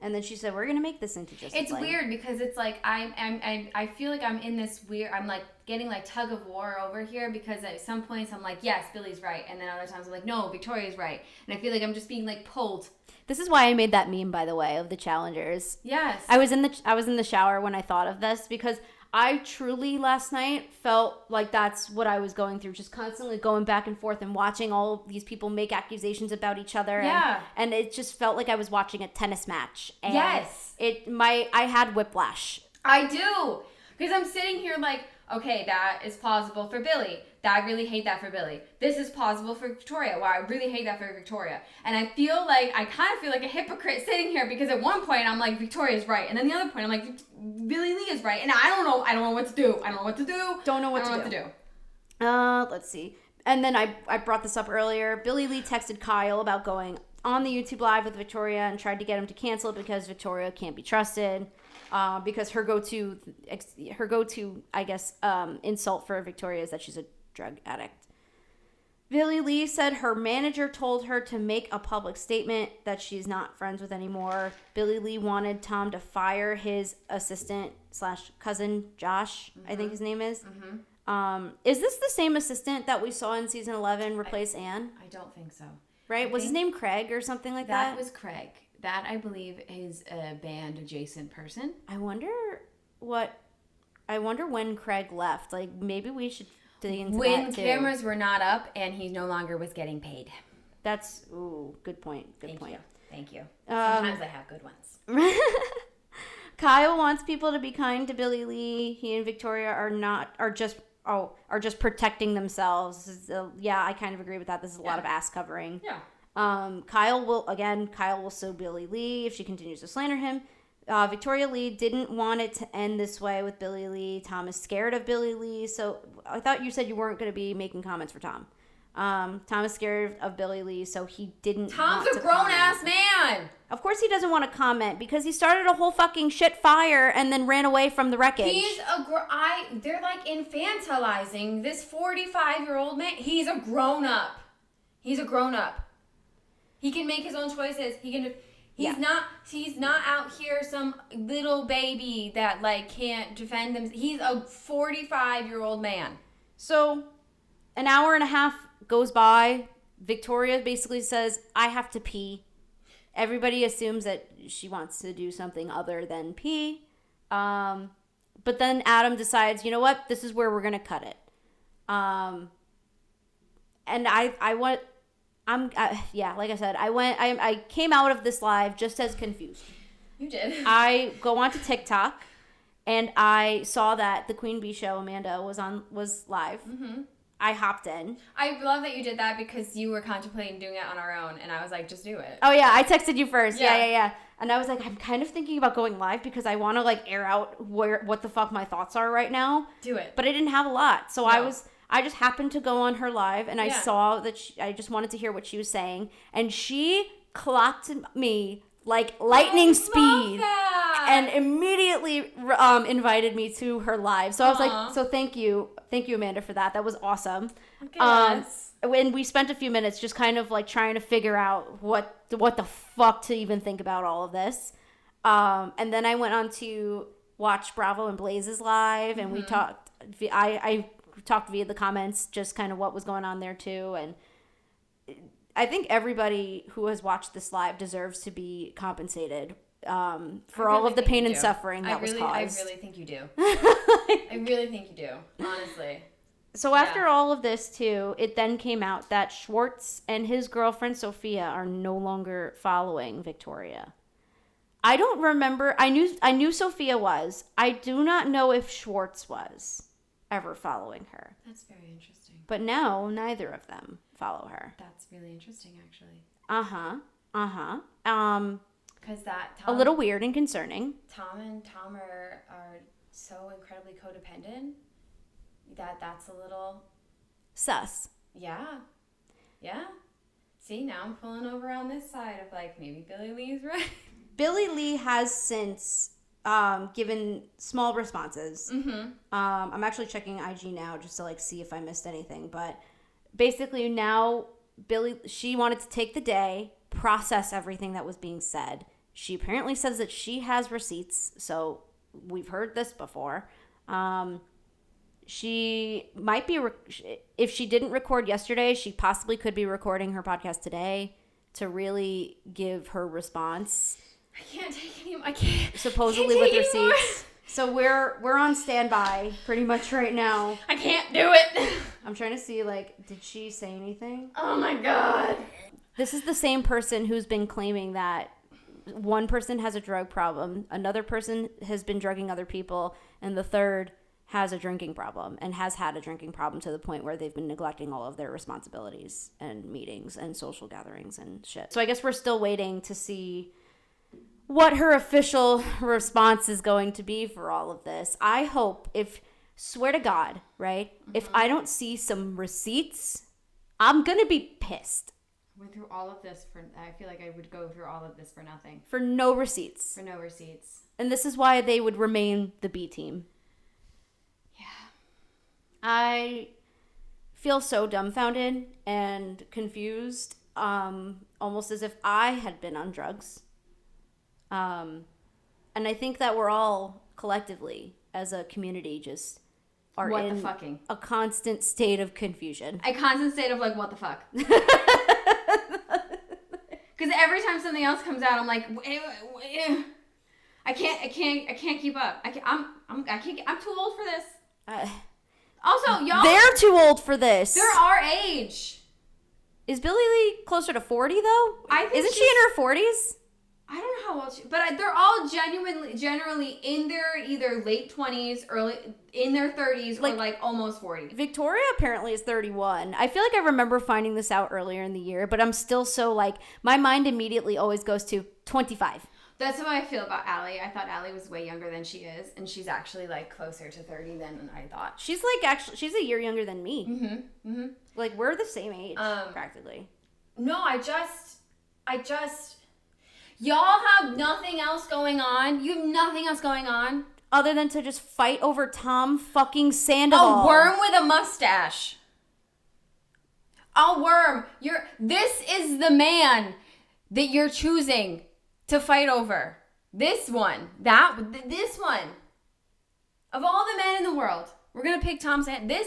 And then she said, we're going to make this into just It's a fling. weird because it's like I feel like I'm in this weird, I'm like getting like tug of war over here because at some points I'm like, yes, Billy's right. And then other times I'm like, no, Victoria's right. And I feel like I'm just being like pulled. This is why I made that meme, by the way, of the challengers. Yes. I was in the shower when I thought of this because I truly last night felt like that's what I was going through, just constantly going back and forth and watching all of these people make accusations about each other. Yeah. And it just felt like I was watching a tennis match. And yes. I had whiplash. I do. Because I'm sitting here like, okay, that is plausible for Billy. I really hate that for Billy. This is plausible for Victoria. Wow, I really hate that for Victoria. And I kind of feel like a hypocrite sitting here because at one point I'm like, Victoria's right. And then the other point I'm like, Billie Lee is right. And I don't know what to do. Don't know what to do. Let's see. And then I brought this up earlier. Billie Lee texted Kyle about going on the YouTube Live with Victoria and tried to get him to cancel it because Victoria can't be trusted. Because her go-to, I guess, insult for Victoria is that she's a drug addict. Billie Lee said her manager told her to make a public statement that she's not friends with anymore. Billie Lee wanted Tom to fire his assistant / cousin, Josh, I think his name is. Is this the same assistant that we saw in season 11 replace Anne? I don't think so. Right? Was his name Craig or something like that? That was Craig. That, I believe, is a band adjacent person. I wonder when Craig left. Like, maybe we should dig into that too. When cameras were not up and he no longer was getting paid. That's, good point. Thank you. Sometimes I have good ones. Kyle wants people to be kind to Billie Lee. He and Victoria are just protecting themselves. Yeah, I kind of agree with that. This is a lot of ass covering. Yeah. Kyle will sue Billie Lee if she continues to slander him. Victoria Lee didn't want it to end this way with Billie Lee. Tom is scared of Billie Lee. So I thought you said you weren't going to be making comments for Tom. Tom is scared of BillieLee, so he didn't. Tom's a grown-ass man. Of course he doesn't want to comment because he started a whole fucking shit fire and then ran away from the wreckage. They're like infantilizing this 45-year-old man. He's a grown-up. He can make his own choices. He's not out here some little baby that like can't defend him. He's a 45-year-old man. So an hour and a half goes by. Victoria basically says, I have to pee. Everybody assumes that she wants to do something other than pee. But then Adam decides, you know what? This is where we're going to cut it. And like I said, I came out of this live just as confused. You did. I go onto TikTok and I saw that the Queen Bee show, Amanda, was live. Mm-hmm. I hopped in. I love that you did that because you were contemplating doing it on our own, and I was like, just do it. Oh, yeah. I texted you first. Yeah. And I was like, I'm kind of thinking about going live because I want to, like, air out what the fuck my thoughts are right now. Do it. But I didn't have a lot. So no. I just happened to go on her live, and I saw that I just wanted to hear what she was saying. And she clocked me like lightning speed and immediately invited me to her live. So I was like, so thank you, Amanda, for that. That was awesome. When we spent a few minutes just kind of like trying to figure out what the fuck to even think about all of this. And then I went on to watch Bravo and Blaze's live, and we talked. I talked via the comments, just kind of what was going on there too, and I think everybody who has watched this live deserves to be compensated for all of the pain and suffering that was caused. I really think you do. I really think you do, honestly. So after all of this, too, it then came out that Schwartz and his girlfriend, Sophia, are no longer following Victoria. I don't remember. I knew Sophia was. I do not know if Schwartz was ever following her. That's very interesting. But now, neither of them follow her. That's really interesting, actually. Because a little weird and concerning. Tom and Tom are so incredibly codependent that's a little sus. Yeah. See, now I'm pulling over on this side of like maybe Billie Lee's right. Billie Lee has since given small responses. I'm actually checking IG now just to like see if I missed anything, but basically now she wanted to take the day, process everything that was being said, She apparently says that she has receipts, so we've heard this before. She might be, if she didn't record yesterday, she possibly could be recording her podcast today to really give her response. I can't take any more. I can't. Supposedly with receipts. So we're on standby pretty much right now. I can't do it. I'm trying to see, like, did she say anything? Oh my God. This is the same person who's been claiming that one person has a drug problem, another person has been drugging other people, and the third has a drinking problem and has had a drinking problem to the point where they've been neglecting all of their responsibilities and meetings and social gatherings and shit. So I guess we're still waiting to see what her official response is going to be for all of this. I hope, swear to God, right? Mm-hmm. If I don't see some receipts, I'm going to be pissed. Went through all of this I feel like I would go through all of this for nothing. For no receipts. For no receipts. And this is why they would remain the B team. Yeah. I feel so dumbfounded and confused, almost as if I had been on drugs. And I think that we're all collectively, as a community, just are what in the fucking? A constant state of confusion. A constant state of like, what the fuck? Because every time something else comes out, I'm like, I can't keep up. I'm too old for this. Also, y'all, they're too old for this. They're our age. Is Billie Lee closer to 40 though? I think Isn't she in her 40s? I don't know how old she, but they're all generally in their either late 20s, early in their 30s, or like almost 40. Victoria apparently is 31. I feel like I remember finding this out earlier in the year, but I'm still so like, my mind immediately always goes to 25. That's how I feel about Allie. I thought Allie was way younger than she is, and she's actually like closer to 30 than I thought. She's like she's a year younger than me. Mm-hmm. Mm-hmm. Like we're the same age practically. No, I just y'all have nothing else going on. You have nothing else going on other than to just fight over Tom fucking Sandoval. A worm with a mustache. A worm. This is the man that you're choosing to fight over. This one. This one. Of all the men in the world, we're going to pick Tom Sandoval.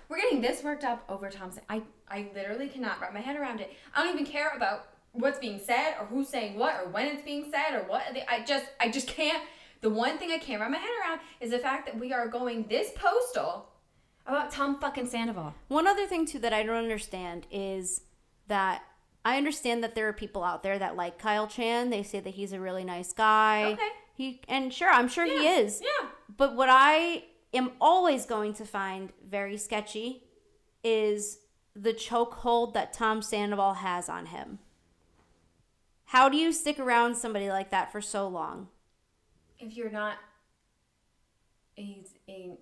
We're getting this worked up over Tom Sandoval. I literally cannot wrap my head around it. I don't even care about what's being said or who's saying what or when it's being said or what. I just can't. The one thing I can't wrap my head around is the fact that we are going this postal about Tom fucking Sandoval. One other thing too that I don't understand is that I understand that there are people out there that like Kyle Chan. They say that he's a really nice guy. Okay. I'm sure he is. Yeah. But what I am always going to find very sketchy is the chokehold that Tom Sandoval has on him. How do you stick around somebody like that for so long? If you're not, he's a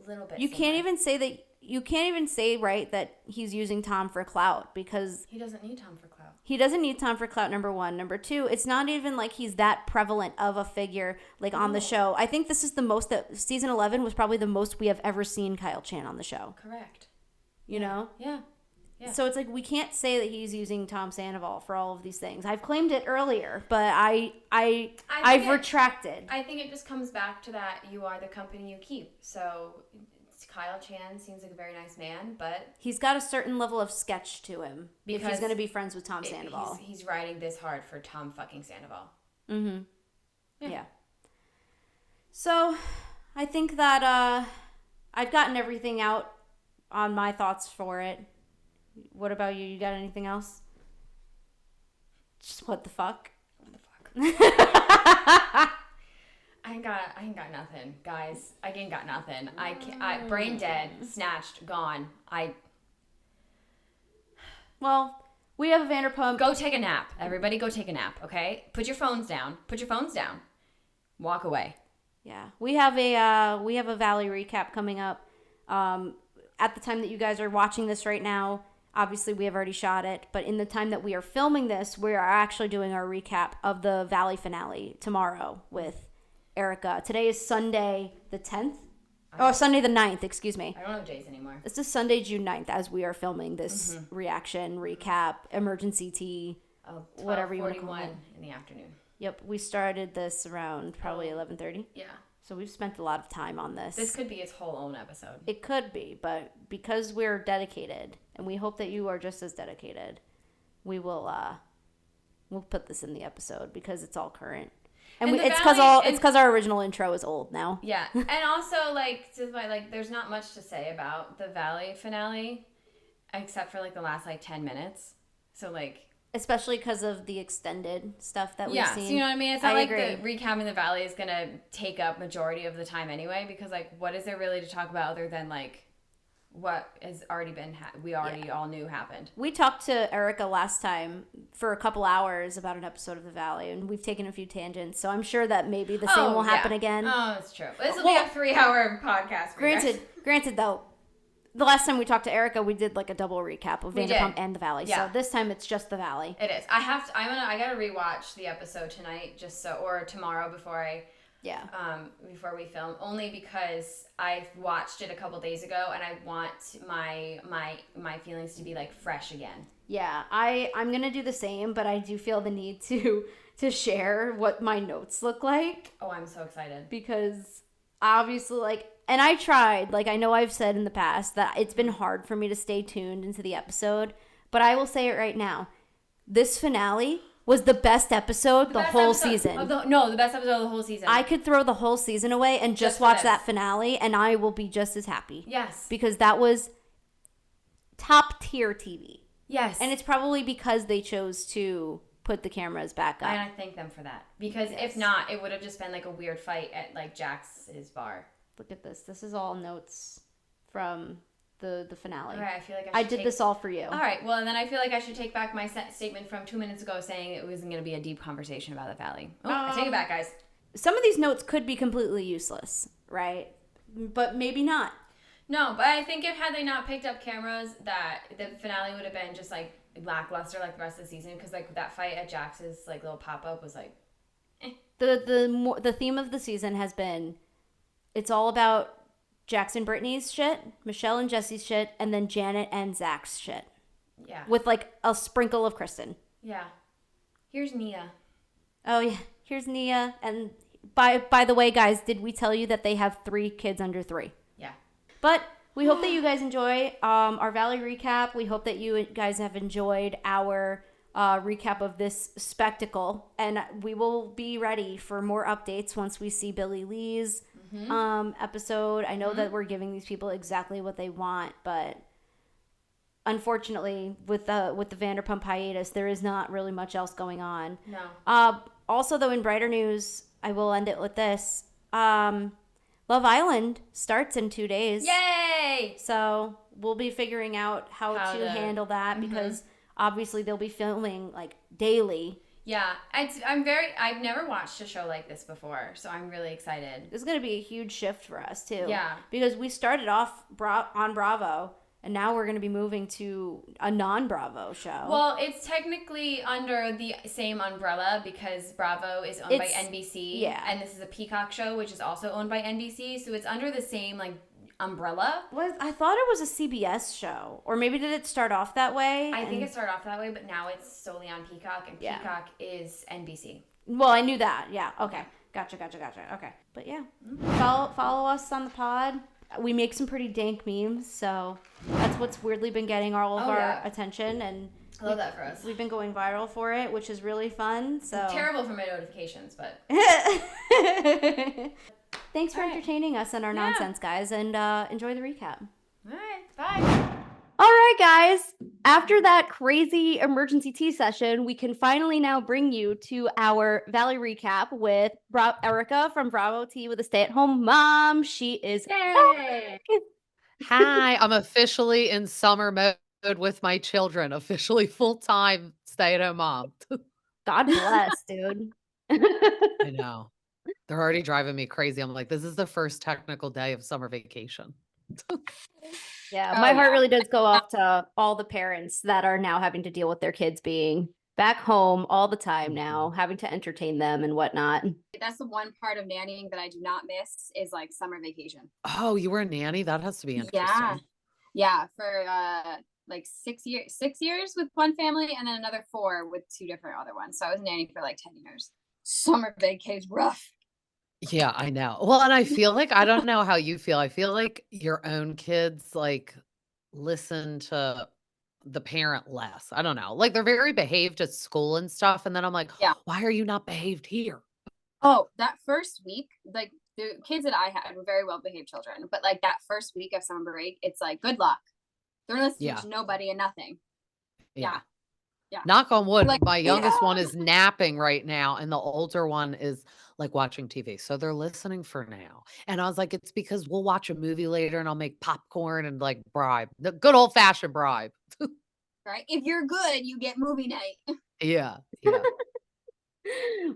little bit. You can't even say that. You can't even say, right, that he's using Tom for clout because he doesn't need Tom for clout. He doesn't need Tom for clout, number one. Number two, it's not even like he's that prevalent of a figure like on the show. I think this is the most that season 11 was probably the most we have ever seen Kyle Chan on the show. Correct. You know? Yeah. Yeah. So it's like we can't say that he's using Tom Sandoval for all of these things. I've claimed it earlier, but I've retracted. I think it just comes back to that you are the company you keep. So Kyle Chan seems like a very nice man, but he's got a certain level of sketch to him because if he's going to be friends with Tom Sandoval. He's riding this hard for Tom fucking Sandoval. Mm-hmm. Yeah. So I think that I've gotten everything out on my thoughts for it. What about you? You got anything else? Just what the fuck? What the fuck? I ain't got nothing, guys. I ain't got nothing. Brain dead, snatched, gone. Well, we have a Vanderpump. Go take a nap. Everybody go take a nap, okay? Put your phones down. Walk away. Yeah. We have a Valley recap coming up. At the time that you guys are watching this right now, obviously we have already shot it, but in the time that we are filming this, we are actually doing our recap of the Valley finale tomorrow with Erika. Today is Sunday the 10th. Sunday the 9th, excuse me. I don't know days anymore. This is Sunday, June 9th, as we are filming this reaction, recap, emergency tea, whatever you want to call it. in the afternoon. Yep, we started this around probably 11:30. Yeah. So we've spent a lot of time on this. This could be its whole own episode. It could be, but because we're dedicated, and we hope that you are just as dedicated, we will we'll put this in the episode because it's all current. And it's because our original intro is old now. Yeah. And also like there's not much to say about the Valley finale except for like the last like 10 minutes. So like especially because of the extended stuff that we've seen. So you know what I mean? It's not like the recapping the Valley is going to take up majority of the time anyway, because like what is there really to talk about other than like what has already been we already all knew happened. We talked to Erika last time for a couple hours about an episode of the Valley, and we've taken a few tangents, so I'm sure that maybe the same will happen again. Oh, it's true. This will be a 3-hour podcast. Granted though, the last time we talked to Erika, we did like a double recap of Vanderpump and the Valley. Yeah. So this time it's just the Valley. It is. I gotta rewatch the episode tonight, or tomorrow before we film. Only because I watched it a couple days ago and I want my feelings to be like fresh again. Yeah, I'm gonna do the same, but I do feel the need to share what my notes look like. Oh, I'm so excited because obviously like. And I tried, like I know I've said in the past that it's been hard for me to stay tuned into the episode, but I will say it right now. This finale was the best episode the whole season. The best episode of the whole season. I could throw the whole season away and just watch that finale and I will be just as happy. Yes. Because that was top tier TV. Yes. And it's probably because they chose to put the cameras back up. And I thank them for that. Because if not, it would have just been like a weird fight at like Jax's bar. Look at this. This is all notes from the finale. Okay, I feel like I did this all for you. All right. Well, and then I feel like I should take back my statement from 2 minutes ago saying it wasn't going to be a deep conversation about the Valley. I take it back, guys. Some of these notes could be completely useless, right? But maybe not. No, but I think had they not picked up cameras, that the finale would have been just like lackluster like the rest of the season, because like that fight at Jax's like little pop-up was like The theme of the season has been it's all about Jax and Brittany's shit, Michelle and Jesse's shit, and then Janet and Zach's shit. Yeah. With like a sprinkle of Kristen. Yeah. Here's Nia. Oh yeah, here's Nia. And by the way, guys, did we tell you that they have 3 kids under 3? Yeah. But we hope that you guys enjoy our Valley recap. We hope that you guys have enjoyed our recap of this spectacle, and we will be ready for more updates once we see Billie Lee's episode. I know that we're giving these people exactly what they want, but unfortunately with the Vanderpump hiatus, there is not really much else going on. No. Also though, in brighter news, I will end it with this. Love Island starts in 2 days. Yay! So we'll be figuring out how to handle that, because obviously they'll be filming like daily. Yeah, I've never watched a show like this before, so I'm really excited. This is going to be a huge shift for us too. Yeah. Because we started off on Bravo, and now we're going to be moving to a non-Bravo show. Well, it's technically under the same umbrella because Bravo is owned by NBC. Yeah. And this is a Peacock show, which is also owned by NBC, so it's under the same like umbrella. I thought it was a CBS show, or maybe did it start off that way? I think it started off that way, but now it's solely on Peacock, and Peacock is NBC. Well, I knew that. Yeah. Okay. Gotcha. Okay. But yeah, follow us on the pod. We make some pretty dank memes, so that's what's weirdly been getting all of our attention, and I love that for us. We've been going viral for it, which is really fun. So it's terrible for my notifications, but thanks for entertaining us and our nonsense, guys, and enjoy the recap. All right, bye. All right, guys. After that crazy emergency tea session, we can finally now bring you to our Valley recap with Erika from Bravo Tea with a stay-at-home mom. She is Yay! Hi, I'm officially in summer mode with my children. Officially full-time stay-at-home mom. God bless, dude. I know. They're already driving me crazy. I'm like, this is the first technical day of summer vacation. Yeah, my heart really does go off to all the parents that are now having to deal with their kids being back home all the time now, having to entertain them and whatnot. That's the one part of nannying that I do not miss is like summer vacation. Oh, you were a nanny? That has to be interesting. Yeah, for like 6 years with one family and then another 4 with 2 different other ones. So I was a nanny for like 10 years. Summer vacation's rough. Yeah, I know. Well, and I feel like I don't know how you feel. I feel like your own kids, like, listen to the parent less. I don't know. Like, they're very behaved at school and stuff, and then I'm like, Yeah. "Why are you not behaved here?" Oh, that first week, like the kids that I had were very well behaved children, but like that first week of summer break, it's like good luck. They're listening Yeah, to nobody and nothing. yeah. Yeah, yeah. Knock on They're wood, like, my yeah. youngest one is napping right now, and the older one is, like, watching TV, so they're listening for now, and I was like, "It's because we'll watch a movie later, and I'll make popcorn and, like, bribe." The good old-fashioned bribe. Right. If you're good, you get movie night. Yeah, yeah.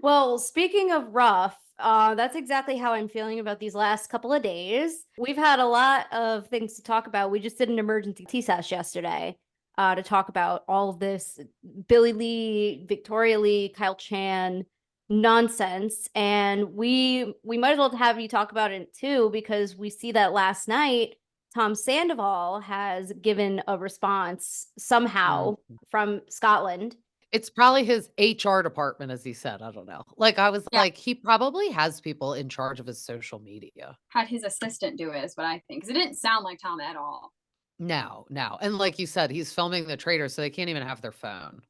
Well, speaking of rough, that's exactly how I'm feeling about these last couple of days. We've had a lot of things to talk about. We just did an emergency T-sesh yesterday to talk about all of this Billie Lee, Victoria Lee, Kyle Chan nonsense, and we might as well have you talk about it too because we see that last night Tom Sandoval has given a response Mm. somehow from Scotland. It's probably his HR department, as he said, I don't know. Like, I was Yeah. like, he probably has people in charge of his social media. Had his assistant do it, is what I think. Because it didn't sound like Tom at all. No, no, and like you said, he's filming the Traitors, so they can't even have their phone.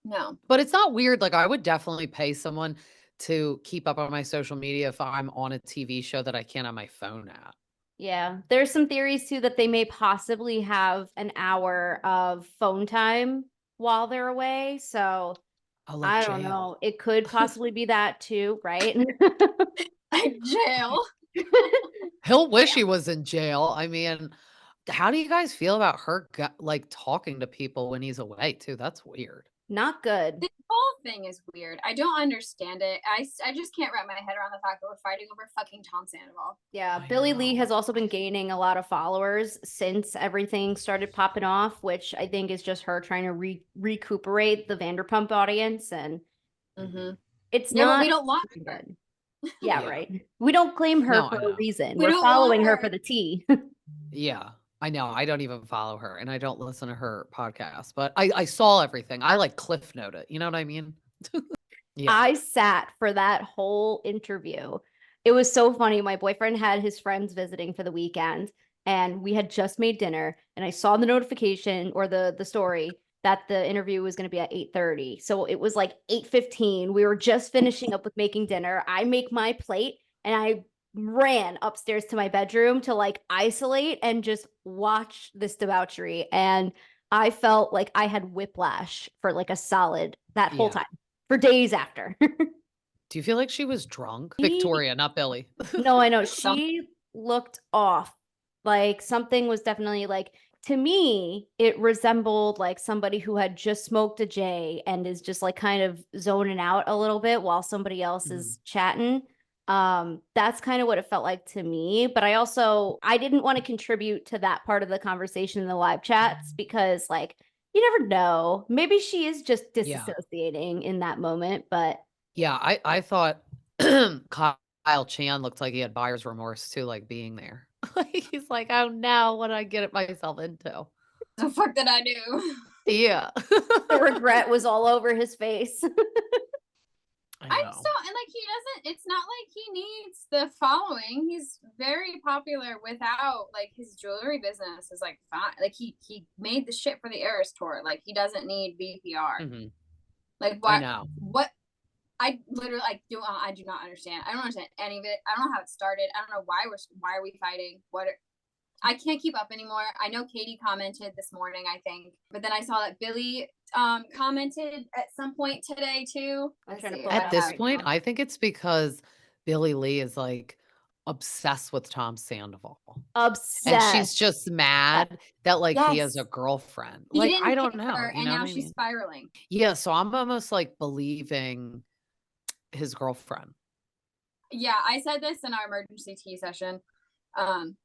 No. But it's not weird, like, I would definitely pay someone to keep up on my social media if I'm on a TV show that I can't have my phone at. Yeah, there's some theories too that they may possibly have an hour of phone time while they're away. So Oh, like I don't jail. know. It could possibly be that too, right? Like jail. He'll wish he was in jail. I mean, how do you guys feel about her like, talking to people when he's away too? That's weird. Not good. This whole thing is weird. I don't understand it. I just can't wrap my head around the fact that we're fighting over fucking Tom Sandoval. Yeah, I Billie Lee know. has also been gaining a lot of followers since everything started popping off, which I think is just her trying to recuperate the Vanderpump audience, and Mm-hmm. it's Yeah, but not we don't want her. good. Yeah, Yeah. right. We don't claim her No, for I a know. reason. We We're don't want following her her. for the tea. Yeah, I know. I don't even follow her, and I don't listen to her podcast, but I saw everything. I, like, cliff note it, you know what I mean? Yeah. I sat for that whole interview. It was so funny. My boyfriend had his friends visiting for the weekend, and we had just made dinner, and I saw the notification or the story that the interview was going to be at 8:30. So it was like 8:15. We were just finishing up with making dinner. I make my plate and I ran upstairs to my bedroom to like isolate and just watch this debauchery, and I felt like I had whiplash for like a solid that whole Yeah. time for days after. Do you feel like she was drunk? She Victoria, not Billy. No, I know. So She looked off. Like something was definitely like to me, it resembled like somebody who had just smoked a J and is just like kind of zoning out a little bit while somebody else Mhm. is chatting. That's kind of what it felt like to me. But I didn't want to contribute to that part of the conversation in the live chats because like you never know. Maybe she is just Yeah. disassociating in that moment, but Yeah, I thought Kyle Chan looked like he had buyer's remorse too, like, being there. Like, he's like, "Oh, no, what did I get myself into?" the fuck did I do? Yeah. the regret was all over his face. I I know. just don't, and like he doesn't. It's not like he needs the following. He's very popular without like his jewelry business is like fine. Like he made the shit for the Eras tour. Like he doesn't need VPR. Mhm. Like I what? know. What? I literally like do. I do not understand. I don't understand any of it. I don't know how it started. I don't know why are we fighting? I can't keep up anymore. I know Katie commented this morning, I think, but then I saw that Billy commented at some point today too. I'm Let's trying to see pull if it I At up this have right point, now. I think it's because Billie Lee is, like, obsessed with Tom Sandoval, and she's Obsessed. just that. mad that, like, he has Yes, a girlfriend. he Like, didn't I pick don't know, her, you and know what now I she's mean? spiraling. Yeah, so I'm almost, like, believing his girlfriend. Yeah, I said this in our emergency tea session, um,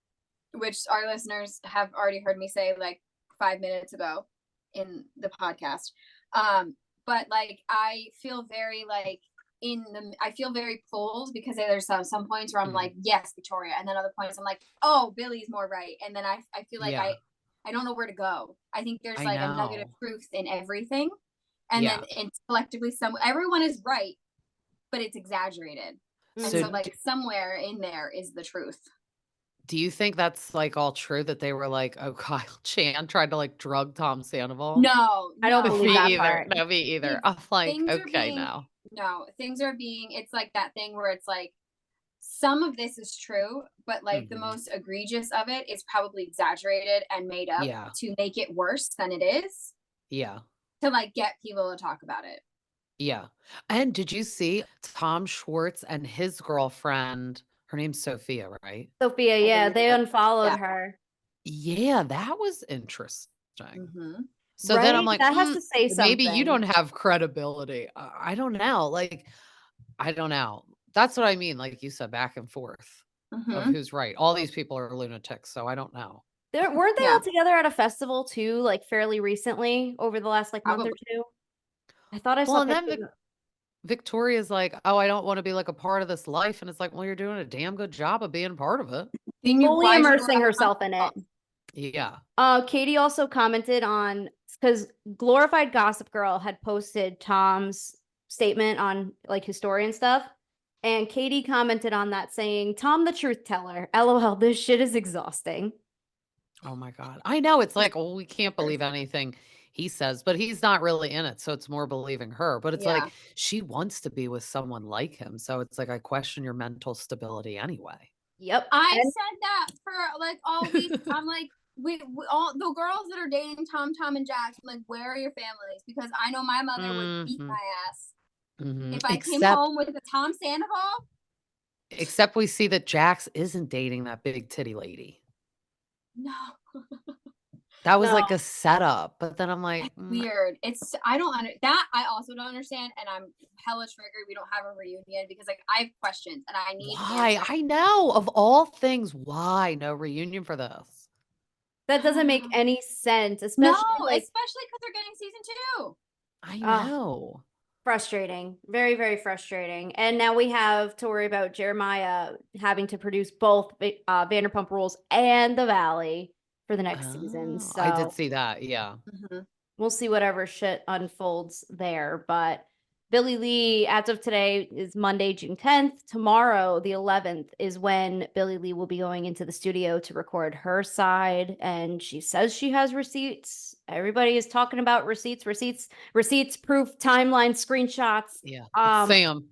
which our listeners have already heard me say like 5 minutes ago in the podcast. But like I feel very like I feel very pulled because there's some points where I'm Mhm. like, yes, Victoria, and then other points I'm like, oh, Billy's more right, and then I feel like Yeah, I don't know where to go. I think there's I like a nugget of know. truth in everything, and then Yeah. and collectively everyone is right, but it's exaggerated. And So so like somewhere in there is the truth. do you think that's like all true that they were like, oh, Kyle Chan tried to like drug Tom Sandoval? No, I don't believe Me that either. part. No, me either. It's- I'm like, things are okay, being- now. No, things are being, it's like that thing where it's like, some of this is true, but like the Mhm. most egregious of it is probably exaggerated and made up Yeah. to make it worse than it is, Yeah. to like get people to talk about it. Yeah. And did you see Tom Schwartz and his girlfriend? Her name's Sophia, right? Sophia, yeah, they believe it. unfollowed Yeah. her. Yeah, that was interesting. Mm-hmm. So then I'm Right? like, That has to say maybe you something. don't have credibility. I don't know. Like, I don't know. That's what I mean. Like you said, back and forth of Mm-hmm. who's right. All these people are lunatics, so I don't know. Weren't they Yeah. all together at a festival too, like fairly recently over the last like month or Probably. two? I thought I Well, saw and then pictures. Victoria's like, oh, I don't want to be like a part of this life. And it's like, well, you're doing a damn good job of being part of it. Then you Fully why should you immersing have herself in it. Yeah. Katie also commented on, because Glorified Gossip Girl had posted Tom's statement on like his story and stuff, and Katie commented on that saying, "Tom the truth teller. LOL, this shit is exhausting." Oh my God. I know. It's like, well, we can't believe anything he says, but he's not really in it. So it's more believing her. But it's Yeah. like she wants to be with someone like him. So it's like, I question your mental stability anyway. Yep. I And said that for like all week. I'm like, we all the girls that are dating Tom and Jax, I'm like, where are your families? Because I know my mother would beat Mhm. my ass Mhm. if I came Except, home with a Tom Sandoval. except we see that Jax isn't dating that big titty lady. No, That was No. like a setup. But then I'm like, weird. It's I don't under that. I also don't understand, and I'm hella triggered. We don't have a reunion because like I have questions and I need why? answers. I know. Of all things, why no reunion for this? that doesn't make any sense, No, especially like especially because they're getting season 2. I Ugh. know. frustrating. Very, very frustrating. And now we have to worry about Jeremiah having to produce both Vanderpump Rules and The Valley for the next season. Oh, I did So see that. Yeah. Mm-hmm. we'll see whatever shit unfolds there. But Billie Lee, as of today, is Monday, June 10th. Tomorrow, the 11th, is when Billie Lee will be going into the studio to record her side. And she says she has receipts. Everybody is talking about receipts, proof, timeline, screenshots. Yeah. Um, Sam.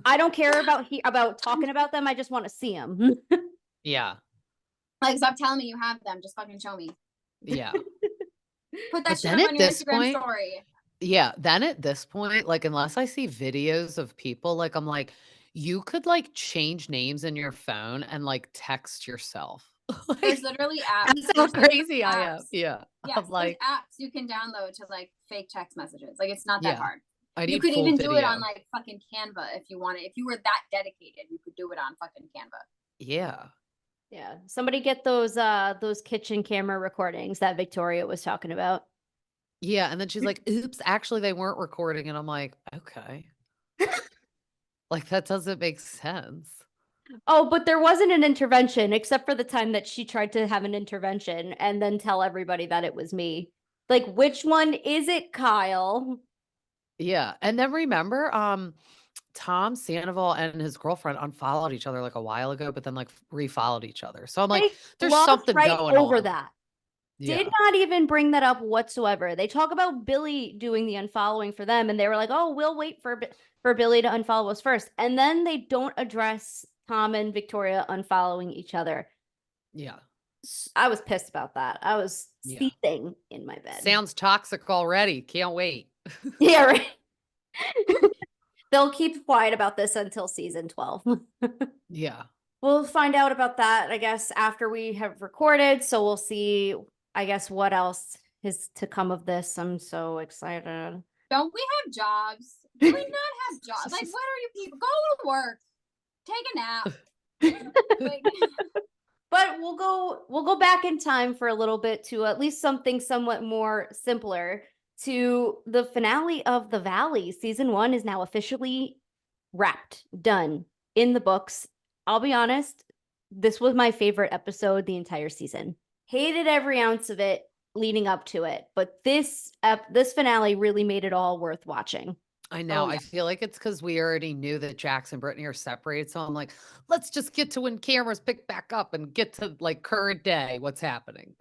I don't care about talking about them. I just want to see them. Yeah. Like, stop telling me you have them. Just fucking show me. Yeah. Put that But shit then up at on your this Instagram point, story. yeah, then at this point, like, unless I see videos of people, like, I'm like, you could like change names in your phone and like text yourself. There's Like, literally apps. that's how There's literally crazy I am. apps. Yeah. Yes, I'm like, there's apps you can download to like fake text messages. Like it's not that yeah, hard. I You need could full even video. do it on like fucking Canva if you wanted. If you were that dedicated, you could do it on fucking Canva. Yeah. Yeah, somebody get those kitchen camera recordings that Victoria was talking about. Yeah. And then she's like, oops, actually, they weren't recording. And I'm like, okay. Like, that doesn't make sense. Oh, but there wasn't an intervention except for the time that she tried to have an intervention and then tell everybody that it was me. Like, which one is it, Kyle? Yeah. And then remember, Tom Sandoval and his girlfriend unfollowed each other like a while ago, but then like refollowed each other. So I'm like, They there's glossed something right going over on. that. Yeah. Did not even bring that up whatsoever. They talk about Billy doing the unfollowing for them, and they were like, "Oh, we'll wait for Billy to unfollow us first." And then they don't address Tom and Victoria unfollowing each other. Yeah. I was pissed about that. I was Yeah. seething in my bed. Sounds toxic already. Can't wait. Yeah, right. They'll keep quiet about this until season 12. Yeah. We'll find out about that, I guess, after we have recorded. So we'll see, I guess, what else is to come of this. I'm so excited. Don't we have jobs? Do we not have jobs? Like, what are you people? Go to work. Take a nap. Like, But we'll go back in time for a little bit to at least something somewhat more simpler, to the finale of The Valley. Season 1 is now officially wrapped, done, in the books. I'll be honest, this was my favorite episode the entire season. Hated every ounce of it leading up to it, but this finale really made it all worth watching. I know. Oh I yeah. feel like it's because we already knew that Jax and Brittany are separated. So I'm like, let's just get to when cameras pick back up and get to like current day, what's happening.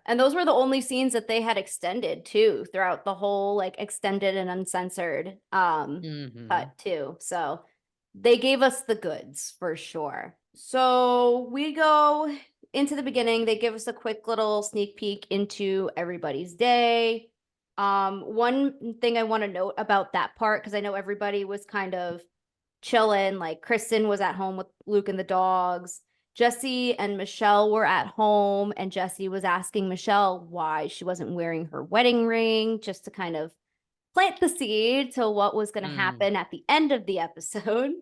And those were the only scenes that they had extended too throughout the whole like extended and uncensored Hmm. cut too. So they gave us the goods for sure. So we go into the beginning. They give us a quick little sneak peek into everybody's day. One thing I want to note about that part, because I know everybody was kind of chilling, like Kristen was at home with Luke and the dogs. Jesse and Michelle were at home, and Jesse was asking Michelle why she wasn't wearing her wedding ring, just to kind of plant the seed to what was going to Mm. happen at the end of the episode.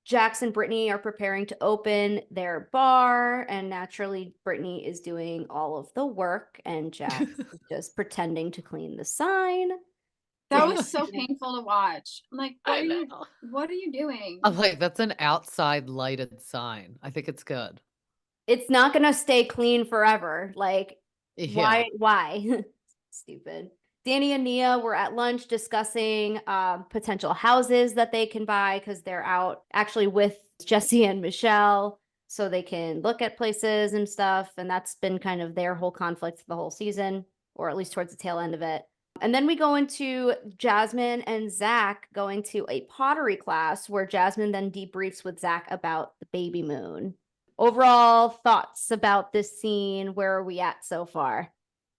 Jax and Brittany are preparing to open their bar, and naturally, Brittany is doing all of the work, and Jax is just pretending to clean the sign. That And was so painful to watch. I'm like, I know. what are you doing? I'm like, that's an outside lighted sign. I think it's good. it's not going to stay clean forever. Like, Yeah. why? Stupid. Danny and Nia were at lunch discussing potential houses that they can buy because they're out actually with Jesse and Michelle, so they can look at places and stuff. And that's been kind of their whole conflict the whole season, or at least towards the tail end of it. And then we go into Jasmine and Zach going to a pottery class where Jasmine then debriefs with Zach about the baby moon. Overall thoughts about this scene. Where are we at so far?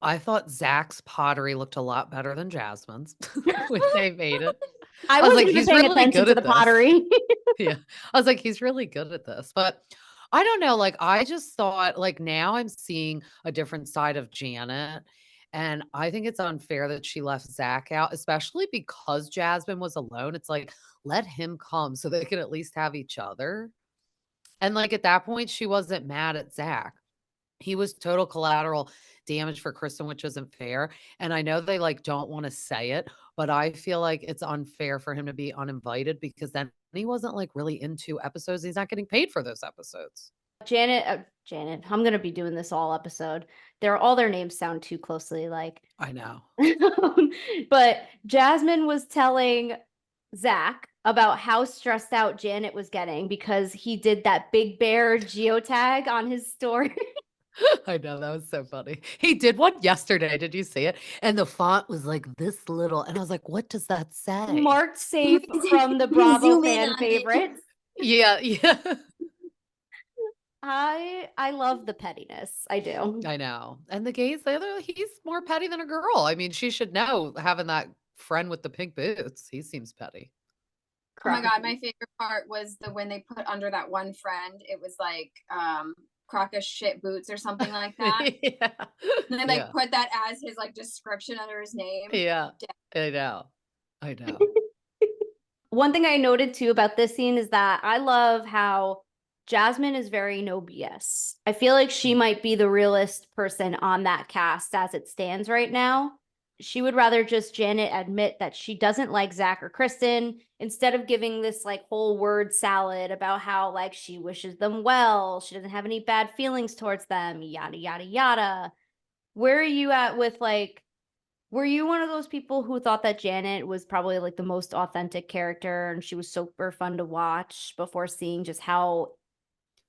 I thought Zach's pottery looked a lot better than Jasmine's when they made it. I I was wasn't like, even he's paying really attention good to the at this. pottery. Yeah. I was like, he's really good at this. But I don't know. Like, I just thought, like, now I'm seeing a different side of Janet. And I think it's unfair that she left Zach out, especially because Jasmine was alone. It's like, let him come so they can at least have each other. And like at that point, she wasn't mad at Zach. He was total collateral damage for Kristen, which isn't fair. And I know they like don't want to say it, but I feel like it's unfair for him to be uninvited because then he wasn't like really into episodes. He's not getting paid for those episodes. Janet, I'm gonna be doing this all episode. All their names sound too closely like. I know. But Jasmine was telling Zach about how stressed out Janet was getting because he did that big bear geotag on his story. I know. That was so funny. He did one yesterday. Did you see it? And the font was like this little. And I was like, what does that say? Marked safe from the Bravo Zoom in fan on it. favorites. Yeah. Yeah. I love the pettiness. I do. I know. And the gays, he's more petty than a girl. I mean, she should know having that friend with the pink boots. He seems petty. Oh my god, my favorite part was when they put under that one friend, it was like crock of shit boots or something like that. Yeah. And they like put that as his like description under his name. Yeah. I know. I know. One thing I noted too about this scene is that I love how Jasmine is very no BS. I feel like she might be the realest person on that cast as it stands right now. She would rather just Janet admit that she doesn't like Zach or Kristen instead of giving this like whole word salad about how like she wishes them well, she doesn't have any bad feelings towards them, yada yada yada. Where are you at with like, were you one of those people who thought that Janet was probably like the most authentic character and she was super fun to watch before seeing just how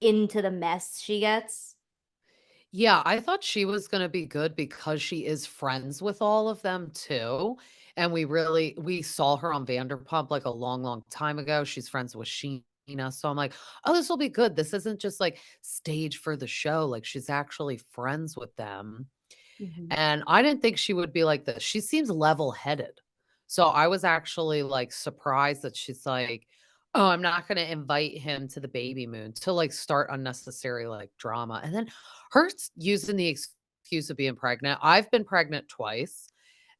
into the mess she gets? Yeah, I thought she was gonna be good because she is friends with all of them too. And we saw her on Vanderpump like a long, long time ago. She's friends with Sheena. So I'm like, oh, this will be good. This isn't just like stage for the show. Like she's actually friends with them. Mhm. And I didn't think she would be like this. She seems level-headed. So I was actually like surprised that she's like, "Oh, I'm not going to invite him to the baby moon to like start unnecessary like drama." And then using the excuse of being pregnant. I've been pregnant twice.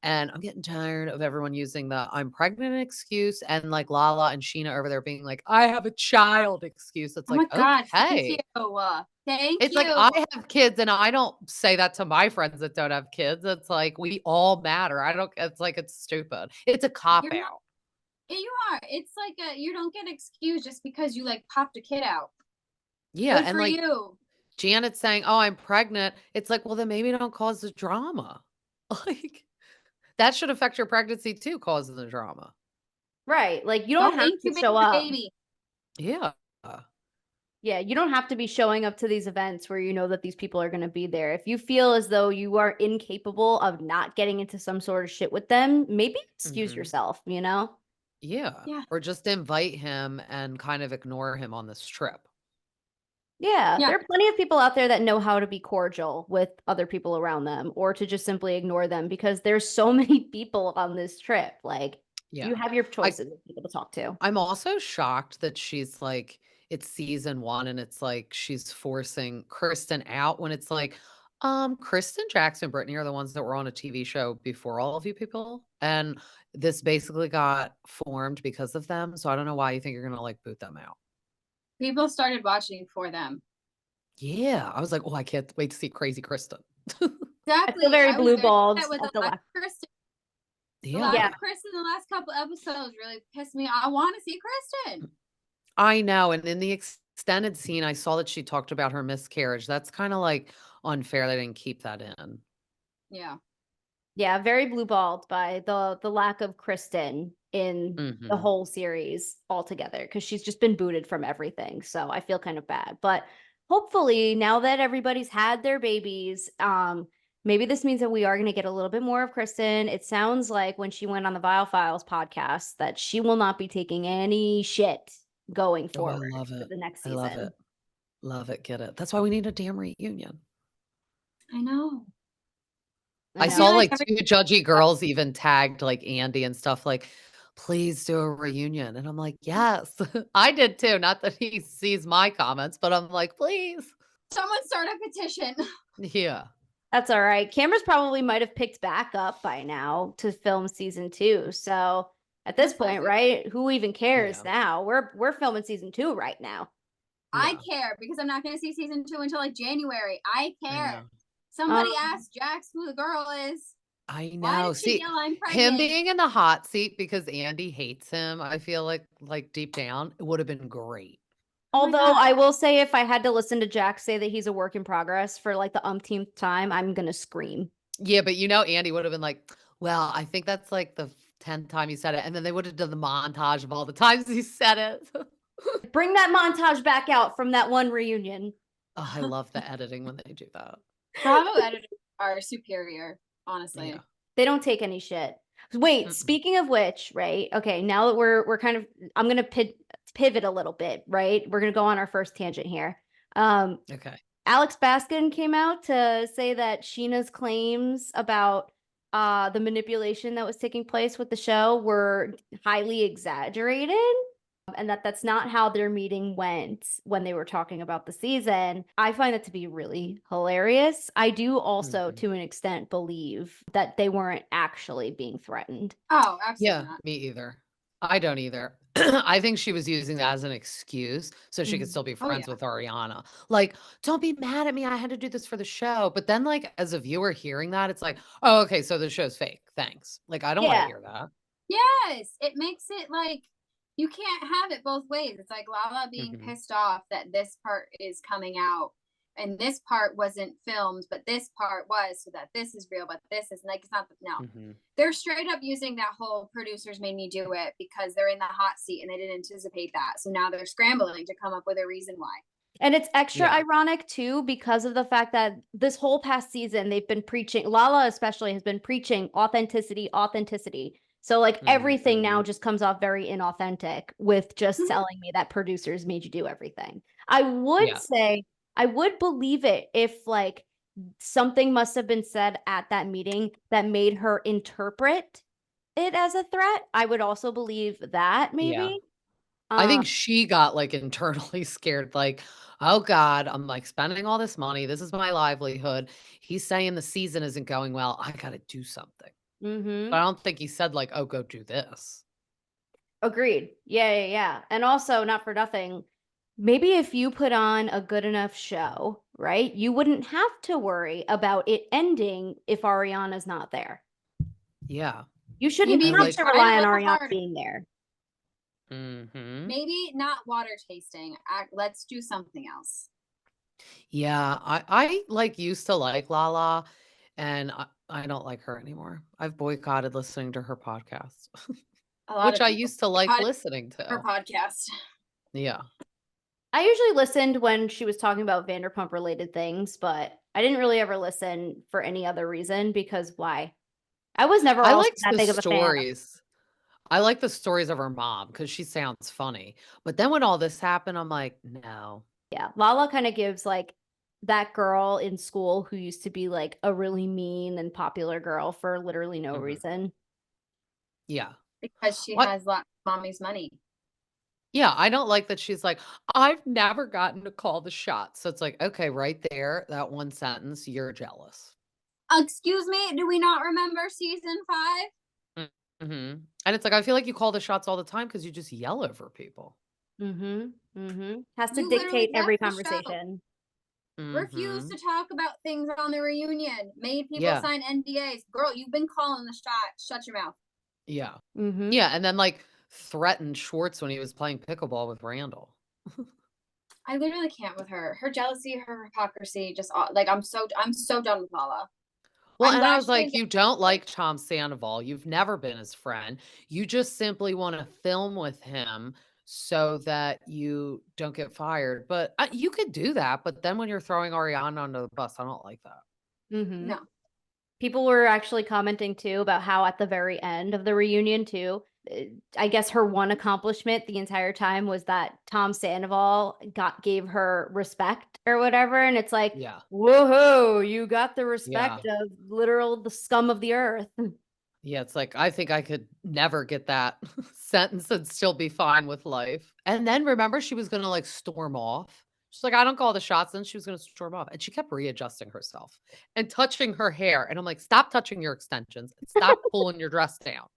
And I'm getting tired of everyone using the I'm pregnant excuse and like Lala and Sheena over there being like, I have a child excuse. It's Oh my like, god, thank okay. you. Thank It's like you. I have kids and I don't say that to my friends that don't have kids. It's like we all matter. I don't it's like it's stupid. It's a cop You're not, out. you are. It's like you don't get excused just because you like popped a kid out. Yeah, Good and for like you. Janet's saying, "Oh, I'm pregnant." It's like, "Well, then maybe don't cause the drama." Like that should affect your pregnancy too, causing the drama. Right. Like, you don't have to incubate show the up. baby. Yeah. Yeah, you don't have to be showing up to these events where you know that these people are going to be there. If you feel as though you are incapable of not getting into some sort of shit with them, maybe excuse Mhm. yourself, you know? Yeah. Yeah. Or just invite him and kind of ignore him on this trip. Yeah, Yeah. there are plenty of people out there that know how to be cordial with other people around them or to just simply ignore them because there's so many people on this trip. Like, you Yeah. have your I choices of people to talk to. I'm also shocked that she's like, it's season 1 and it's like she's forcing Kristen out when it's like, Kristen, Jackson, Brittany are the ones that were on a TV show before all of you people. And this basically got formed because of them. So I don't know why you think you're gonna like boot them out. People started watching for them. Yeah. I was like, oh, I can't wait to see crazy Kristen. Exactly. I feel very I was blue very balled upset with at the the last last. Kristen. The Yeah. last Yeah. Kristen, the last couple episodes really pissed me off. I want to see Kristen. I know. And in the extended scene, I saw that she talked about her miscarriage. That's kind of like unfair. They didn't keep that in. Yeah. Yeah, very blue balled by the lack of Kristen in the Mhm. whole series altogether because she's just been booted from everything. So I feel kind of bad. But hopefully now that everybody's had their babies, maybe this means that we are going to get a little bit more of Kristen. It sounds like when she went on the Vial Files podcast that she will not be taking any shit going Oh, I forward love for it. the next I love season. it. Love it. Get it. That's why we need a damn reunion. I know. I I saw know. like like 2 judgy girls even tagged like Andy and stuff like, please do a reunion. And I'm like, yes, I did too. Not that he sees my comments, but I'm like, please. Someone start a petition. Yeah. That's all right. Cameras probably might have picked back up by now to film season 2. So at this Most point, likely. right? Who even cares Yeah. now? We're filming season 2 right now. I Yeah. care because I'm not going to see season 2 until like January. I I care. know. Somebody Um, ask Jax who the girl is. I Why know. did she See, yell I'm him pregnant? being in the hot seat because Andy hates him, I feel like deep down, it would have been great. Oh my Although God. I will say, if I had to listen to Jack say that he's a work in progress for like the umpteenth time, I'm gonna scream. Yeah, but Andy would have been like, well, I think that's like the 10th time you said it. And then they would have done the montage of all the times he said it. Bring that montage back out from that one reunion. Oh, I love the editing when they do that. Bravo editors are superior, honestly. Yeah. They don't take any shit. Wait, Mm-mm. speaking of which, right? Okay, now that we're kind of, I'm gonna pivot a little bit, right? We're gonna go on our first tangent here. Okay. Alex Baskin came out to say that Sheena's claims about the manipulation that was taking place with the show were highly exaggerated and that that's not how their meeting went when they were talking about the season. I find that to be really hilarious. I do also, Mhm. to an extent, believe that they weren't actually being threatened. Oh, absolutely Yeah, not. me either. I don't either. I think she was using that as an excuse so she could still be Oh, friends yeah. with Ariana. Like, don't be mad at me. I had to do this for the show. But then, like, as a viewer hearing that, it's like, oh, okay, so the show's fake. Thanks. Like, I don't want to Yeah. hear that. Yes, it makes it like you can't have it both ways. It's like Lala being Mhm. pissed off that this part is coming out and this part wasn't filmed, but this part was, so that this is real, but this is like, it's not, no. Mhm. They're straight up using that whole producers made me do it because they're in the hot seat and they didn't anticipate that. So now they're scrambling to come up with a reason why. And it's extra Yeah. ironic too because of the fact that this whole past season they've been preaching, Lala especially has been preaching authenticity, authenticity. So like everything now Mhm. just comes off very inauthentic with just Mhm. telling me that producers made you do everything. I would Yeah. say I would believe it if like something must have been said at that meeting that made her interpret it as a threat. I would also believe that Yeah. maybe. I Um, think she got, like, internally scared, like, "Oh god, I'm, like, spending all this money, this is my livelihood. He's saying the season isn't going well, I gotta do something." But I mhm. don't think he said, like, "Oh, go do this." Agreed. Yeah. And also, not for nothing, maybe if you put on a good enough show, right, you wouldn't have to worry about it ending if Ariana's not there. Yeah. You shouldn't Maybe And, if have you like to tried rely a on little Ariana harder. being there. Mhm. Maybe not water tasting. Let's do something else. Yeah, I, like, used to like Lala, and I don't like her anymore. I've boycotted listening to her podcast. A lot which of I people. used to like listening Her to. podcast. Yeah. I usually listened when she was talking about Vanderpump related things, but I didn't really ever listen for any other reason because why? I was never I also liked that the big of a fan of. stories. I like the stories of her mom because she sounds funny. But then when all this happened, I'm like, no. Yeah, Lala kind of gives like that girl in school who used to be like a really mean and popular girl for literally no Mhm. reason. Yeah. Because she What? has lots of mommy's money. Yeah, I don't like that she's like, I've never gotten to call the shots. So it's like, okay, right there, that one sentence, you're jealous. Excuse me, do we not remember season 5? Mm-hmm. And it's like, I feel like you call the shots all the time because you just yell over people. Has to You literally dictate every left the show. conversation. Refused Mm-hmm. to talk about things on the reunion. Made people Yeah. sign NDAs. Girl, you've been calling the shot. Shut your mouth. Yeah. Mm-hmm. Yeah. And then like threatened Schwartz when he was playing pickleball with Randall. I literally can't with her. Her jealousy, her hypocrisy, just like I'm so done with Lala. Well, I'm and I glad was she didn't like, get you don't like Tom Sandoval. You've never been his friend. You just simply want to film with him so that you don't get fired. But you could do that. But then when you're throwing Ariana under the bus, I don't like that. no. People were actually commenting too about how at the very end of the reunion too, I guess her one accomplishment the entire time was that Tom Sandoval gave her respect or whatever, and it's like, Yeah. whoa, you got the Yeah. respect of the scum of the earth. Yeah. It's like, I think I could never get that sentence and still be fine with life. And then remember, she was going to like storm off. She's like, I don't call the shots. And she was going to storm off. And she kept readjusting herself and touching her hair. And I'm like, stop touching your extensions. Stop pulling your dress down.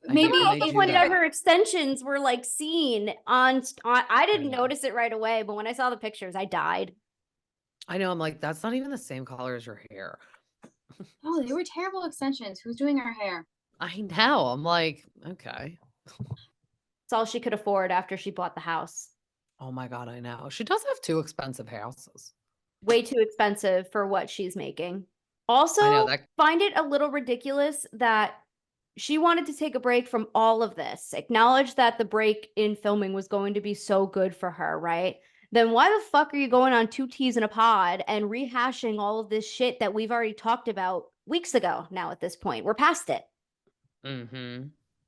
I hate Maybe when they Also if do pointed that. out her extensions were like seen on I didn't know. notice it right away, but when I saw the pictures, I died. I know. I'm like, that's not even the same color as your hair. oh, they were terrible extensions. Who's doing her hair? I know. I'm like, okay. It's all she could afford after she bought the house. Oh my God, I know. She does have 2 expensive houses. Way too expensive for what she's making. I know Also, that. find it a little ridiculous that she wanted to take a break from all of this. Acknowledge that the break in filming was going to be so good for her, right? Then why the fuck are you going on 2 teas in a pod and rehashing all of this shit that we've already talked about weeks ago now at this point? We're past it. Mm-hmm.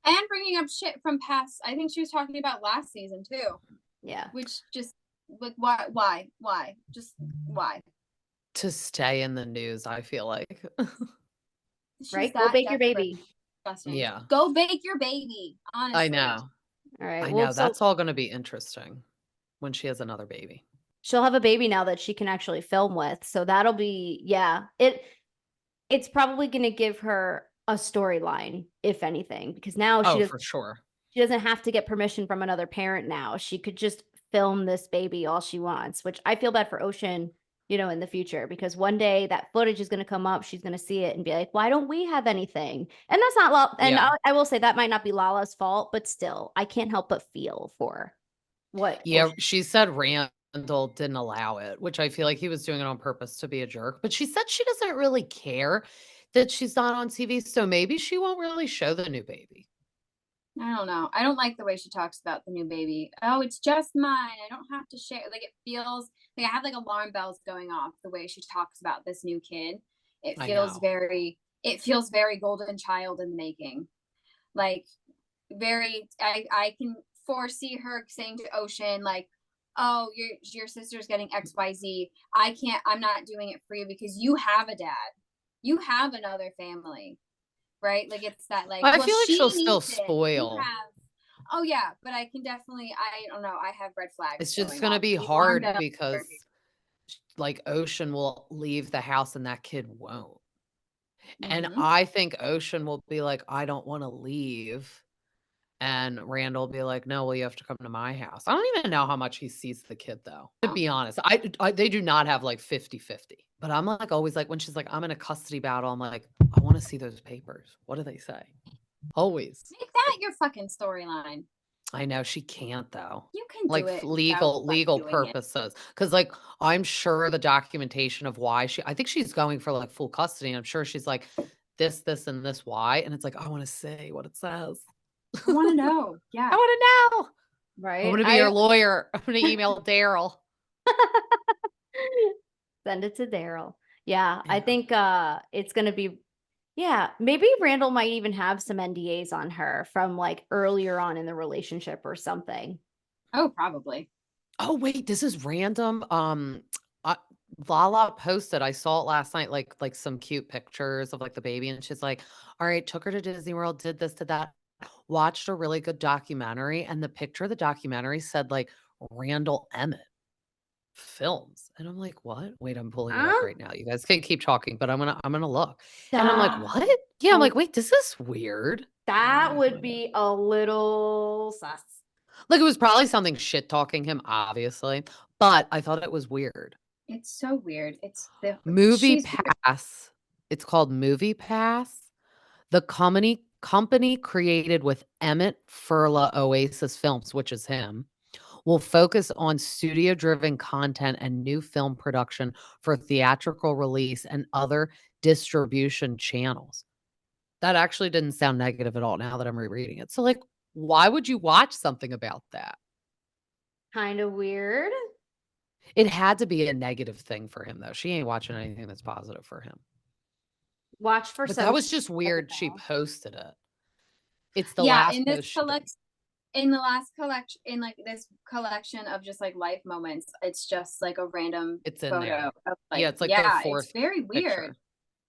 And bringing up shit from past. I think she was talking about last season too. Yeah. Which just like why? Just why? To stay in the news, I feel like. She's Right? Go that bake your desperate. baby. Disgusting. Yeah. Go bake your baby. Honestly. I know. All right. I Well, know. so That's all going to be interesting when she has another baby. she'll have a baby now that she can actually film with. So that'll be, yeah. It's probably going to give her a storyline, if anything, because now Oh, for sure. she doesn't have to get permission from another parent now. She could just film this baby all she wants, which I feel bad for Ocean, in the future, because one day that footage is going to come up. She's going to see it and be like, why don't we have anything? And that's not Lala. And Yeah. I will say that might not be Lala's fault, but still, I can't help but feel for what. Yeah. Ocean. She said Randall didn't allow it, which I feel like he was doing it on purpose to be a jerk. But she said she doesn't really care that she's not on TV. So maybe she won't really show the new baby. I don't know. I don't like the way she talks about the new baby. Oh, it's just mine. I don't have to share. Like it feels like I have like alarm bells going off the way she talks about this new kid. It I feels know. it feels very golden child in the making. Like very I can foresee her saying to Ocean like, "Oh, your sister's getting XYZ. I'm not doing it for you because you have a dad. You have another family." Right? Like it's that like I feel like she'll still needs it. You spoil. oh yeah, but I can definitely I don't know, I have red flags. It's just going going to off. be The alarm hard bells because like Ocean will leave the house and that kid won't. And Mhm. I think Ocean will be like, I don't want to leave. And Randall will be like, no, well, you have to come to my house. I don't even know how much he sees the kid, though. To be honest, they do not have like 50-50. But I'm like always like, when she's like, I'm in a custody battle, I'm like, I want to see those papers. What do they say? Always. Make that your fucking storyline. I know she can't though. You can Like do it legal without, like, doing it. purposes. Because like I'm sure the documentation of why I think she's going for like full custody. And I'm sure she's like this, and this why. And it's like, I want to see what it says. I want to know. Yeah. I want to know. Right? I'm going to be your lawyer. I'm going to email Daryl. Send it to Daryl. Yeah, I Yeah. think it's gonna be. Yeah, maybe Randall might even have some NDAs on her from like earlier on in the relationship or something. Oh, probably. Oh, wait, this is random. Lala posted, I saw it last night, like some cute pictures of like the baby, and she's like, all right, took her to Disney World, did this, did that, watched a really good documentary, and the picture of the documentary said like Randall Emmett Films. And I'm like, what? Wait, I'm pulling it up Huh? right now. You guys can keep talking, but I'm gonna look. And I'm like, Ah, what? Yeah, I'm oh, like, wait, this is weird. that would be a little sus. Like it was probably something shit talking him, obviously, but I thought it was weird. It's so weird. Movie She's weird. Pass. It's called Movie Pass. The company created with Emmett Furla Oasis Films, which is him, will focus on studio-driven content and new film production for theatrical release and other distribution channels. That actually didn't sound negative at all now that I'm rereading it. So, like, why would you watch something about that? Kind of weird. It had to be a negative thing for him, though. She ain't watching anything that's positive for him. Watch for But some. that was just weird she posted it. It's the Yeah, last post she did. in the last collection, in like this collection of just like life moments, it's just like a random It's in photo there. of like, Yeah, it's like the it's fourth very weird. picture.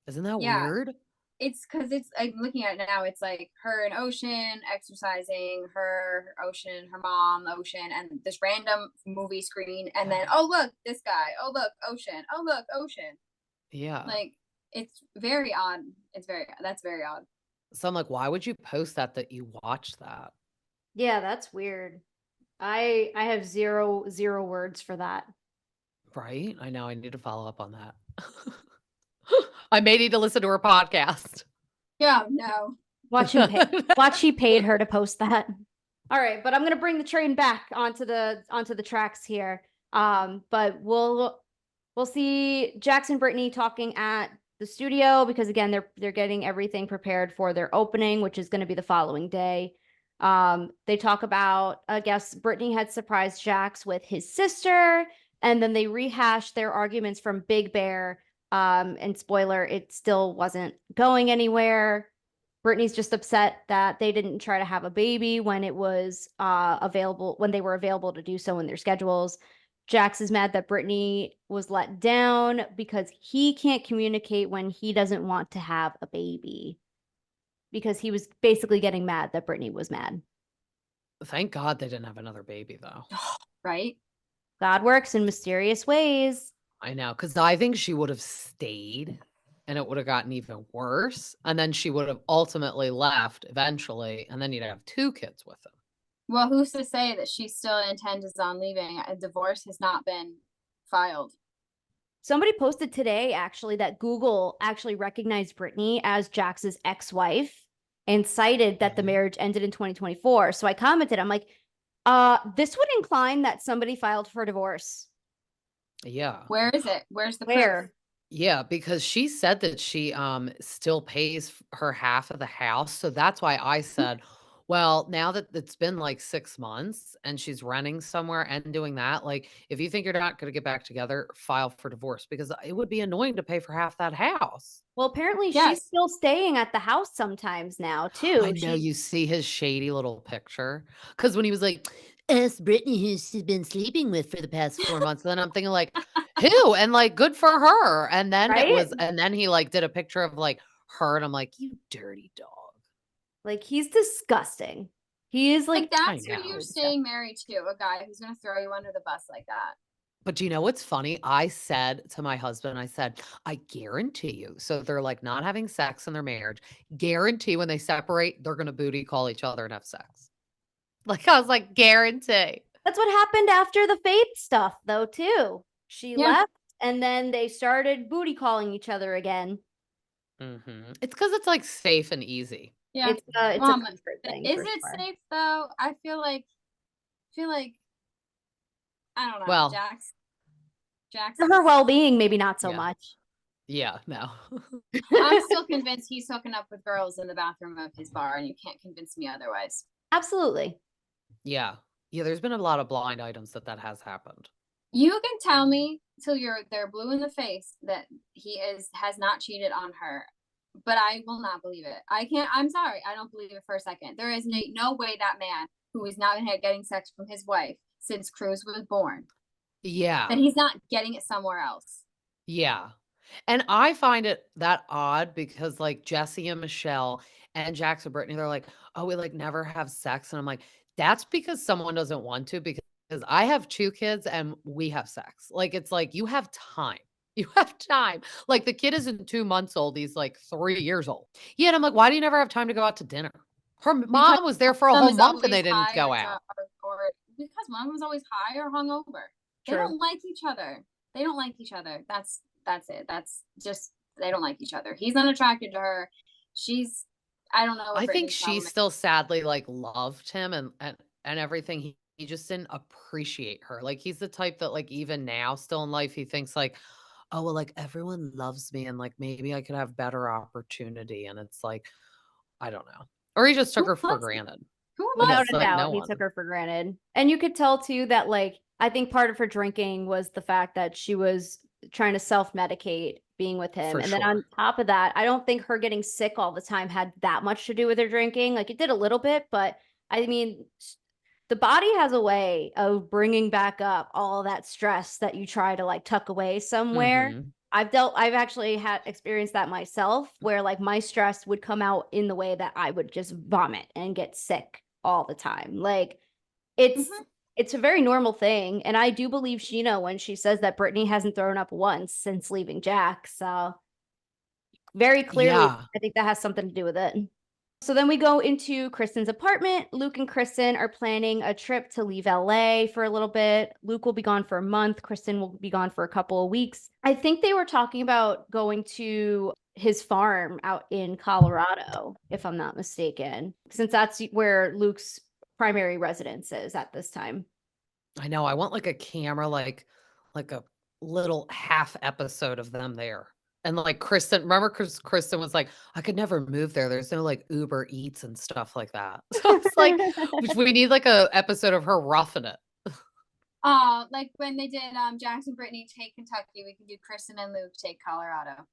Isn't that Yeah. weird? It's because it's, I'm looking at it now, it's like her in ocean exercising, her ocean, her mom ocean, and this random movie screen, and then oh look, this guy, oh look, ocean, oh look, ocean. Yeah. Like it's very odd. That's very odd. So I'm like, why would you post that you watched that? Yeah, that's weird. I have zero words for that. Right? I know I need to follow up on that. I may need to listen to her podcast. Yeah, no. Watch he paid her to post that. All right, but I'm gonna bring the train back onto the tracks here. But we'll see Jax and Brittany talking at the studio because again they're getting everything prepared for their opening, which is going to be the following day. They talk about, I guess Brittany had surprised Jax with his sister, and then they rehash their arguments from Big Bear. And spoiler, it still wasn't going anywhere. Brittany's just upset that they didn't try to have a baby when it was available, when they were available to do so in their schedules. Jax is mad that Brittany was let down because he can't communicate when he doesn't want to have a baby. Because he was basically getting mad that Brittany was mad. Thank God they didn't have another baby, though. Right? God works in mysterious ways. I know, because I think she would have stayed and it would have gotten even worse. And then she would have ultimately left eventually. And then you'd have 2 kids with him. Well, who's to say that she still intends on leaving? A divorce has not been filed. Somebody posted today, actually, that Google actually recognized Brittany as Jax's ex-wife and cited that the marriage ended in 2024. So I commented, I'm like, this would incline that somebody filed for divorce. Yeah. Where is it? Where's the Where? proof? Yeah, because she said that she still pays her half of the house. So that's why I said, well, now that it's been like 6 months and she's renting somewhere and doing that, like if you think you're not going to get back together, file for divorce because it would be annoying to pay for half that house. Well, apparently Yes. she's still staying at the house sometimes now, too. I know you see his shady little picture because when he was like, ask Brittany who she's been sleeping with for the past 4 months. And then I'm thinking like, who? And like, good for her. And then Right? it was, and then he like did a picture of like her, and I'm like, you dirty dog. Like, he's disgusting. He is like, that's I who know. you're staying married to, a guy who's going to throw you under the bus like that. But do you know what's funny? I said to my husband, I said, I guarantee you. So they're like not having sex in their marriage. Guarantee when they separate, they're going to booty call each other and have sex. Like, I was like, guarantee. that's what happened after the Faith stuff, though, too. She left, and then they started booty calling each other again. It's because it's like safe and easy. Yeah. It's a comfort thing. Is it safe though? I feel like I don't know. Well, Jax. For her well-being, maybe not so Yeah. much. Yeah, no. I'm still convinced he's hooking up with girls in the bathroom of his bar, and you can't convince me otherwise. Absolutely. Yeah. Yeah, there's been a lot of blind items that has happened. You can tell me till they're blue in the face that has not cheated on her, but I will not believe it. I'm sorry, I don't believe it for a second. There is no way that man who is not getting sex from his wife since Cruz was born, Yeah. that he's not getting it somewhere else. Yeah. And I find it that odd because like Jesse and Michelle and Jackson Brittany, they're like, oh, we like never have sex. And I'm like, that's because someone doesn't want to, because I have 2 kids and we have sex. Like, it's like you have time. You have time. Like the kid isn't 2 months old. He's like 3 years old. Yeah. And I'm like, why do you never have time to go out to dinner? Her Because mom was there for a one whole is month and always they didn't high go out. or because one was always high or hungover. They True. don't like each other. They don't like each other. That's it. That's just, they don't like each other. He's unattracted to her. I don't know what I think Brittany's she problem is. still sadly like loved him and everything. He just didn't appreciate her. Like he's the type that like even now still in life he thinks like, oh well, like everyone loves me and like maybe I could have better opportunity. And it's like, I don't know. Or he just took Who her for loves me? granted. Who But loves Without it's a like doubt, no he one. took her for granted. And you could tell too that like I think part of her drinking was the fact that she was trying to self-medicate being with him. For And then on sure. top of that, I don't think her getting sick all the time had that much to do with her drinking. Like it did a little bit, but I mean, the body has a way of bringing back up all that stress that you try to like tuck away somewhere. Mhm. I've actually had experienced that myself where like my stress would come out in the way that I would just vomit and get sick all the time. Like it's Mhm. it's a very normal thing. And I do believe Sheena when she says that Brittany hasn't thrown up once since leaving Jack. So very clearly, Yeah. I think that has something to do with it. So then we go into Kristen's apartment. Luke and Kristen are planning a trip to leave LA for a little bit. Luke will be gone for a month. Kristen will be gone for a couple of weeks. I think they were talking about going to his farm out in Colorado, if I'm not mistaken, since that's where Luke's primary residence is at this time. I know. I want like a camera, like a little half episode of them there. And like Kristen, remember Kristen was like, I could never move there. There's no like Uber Eats and stuff like that. So it's like, we need like a episode of her roughing it. Like when they did Jackson Brittany take Kentucky, we could do Kristen and Luke take Colorado.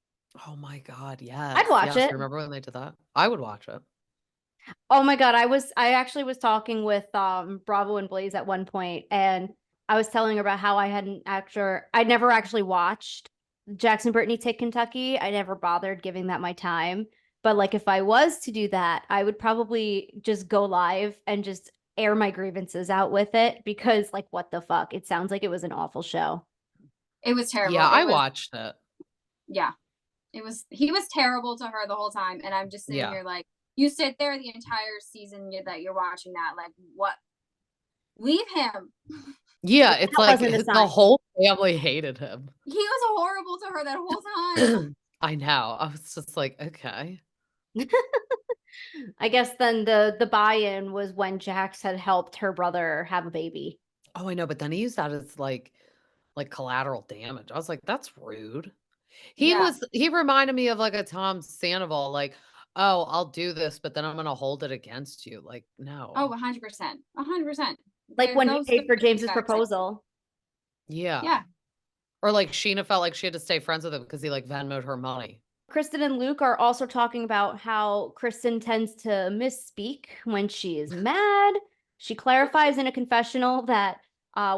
Oh my God. I'd Yes. watch Yes. it. Remember when they did that? I would watch it. Oh my God. I actually was talking with Bravo and Blaze at one point, and I was telling her about how I'd never actually watched Jackson Brittany take Kentucky. I never bothered giving that my time. But like if I was to do that, I would probably just go live and just air my grievances out with it because like what the fuck? It sounds like it was an awful show. It was terrible. Yeah. I was, watched it. yeah. He was terrible to her the whole time. And I'm just sitting Yeah. here like, you sit there the entire season that you're watching that, like, what? Leave him. Yeah. It's That like wasn't a the sign. whole family hated him. He was horrible to her that whole time. I know. I was just like, okay. I guess then the buy-in was when Jax had helped her brother have a baby. Oh, I know. But then he used that as like collateral damage. I was like, that's rude. Yeah. He reminded me of like a Tom Sandoval, like, oh, I'll do this, but then I'm gonna hold it against you. Like, Oh, no. 100%. 100%. Like when he paid for James's proposal. Yeah. Yeah. Or like Sheena felt like she had to stay friends with him because he like Venmoed her money. Kristen and Luke are also talking about how Kristen tends to misspeak when she is mad. She clarifies in a confessional that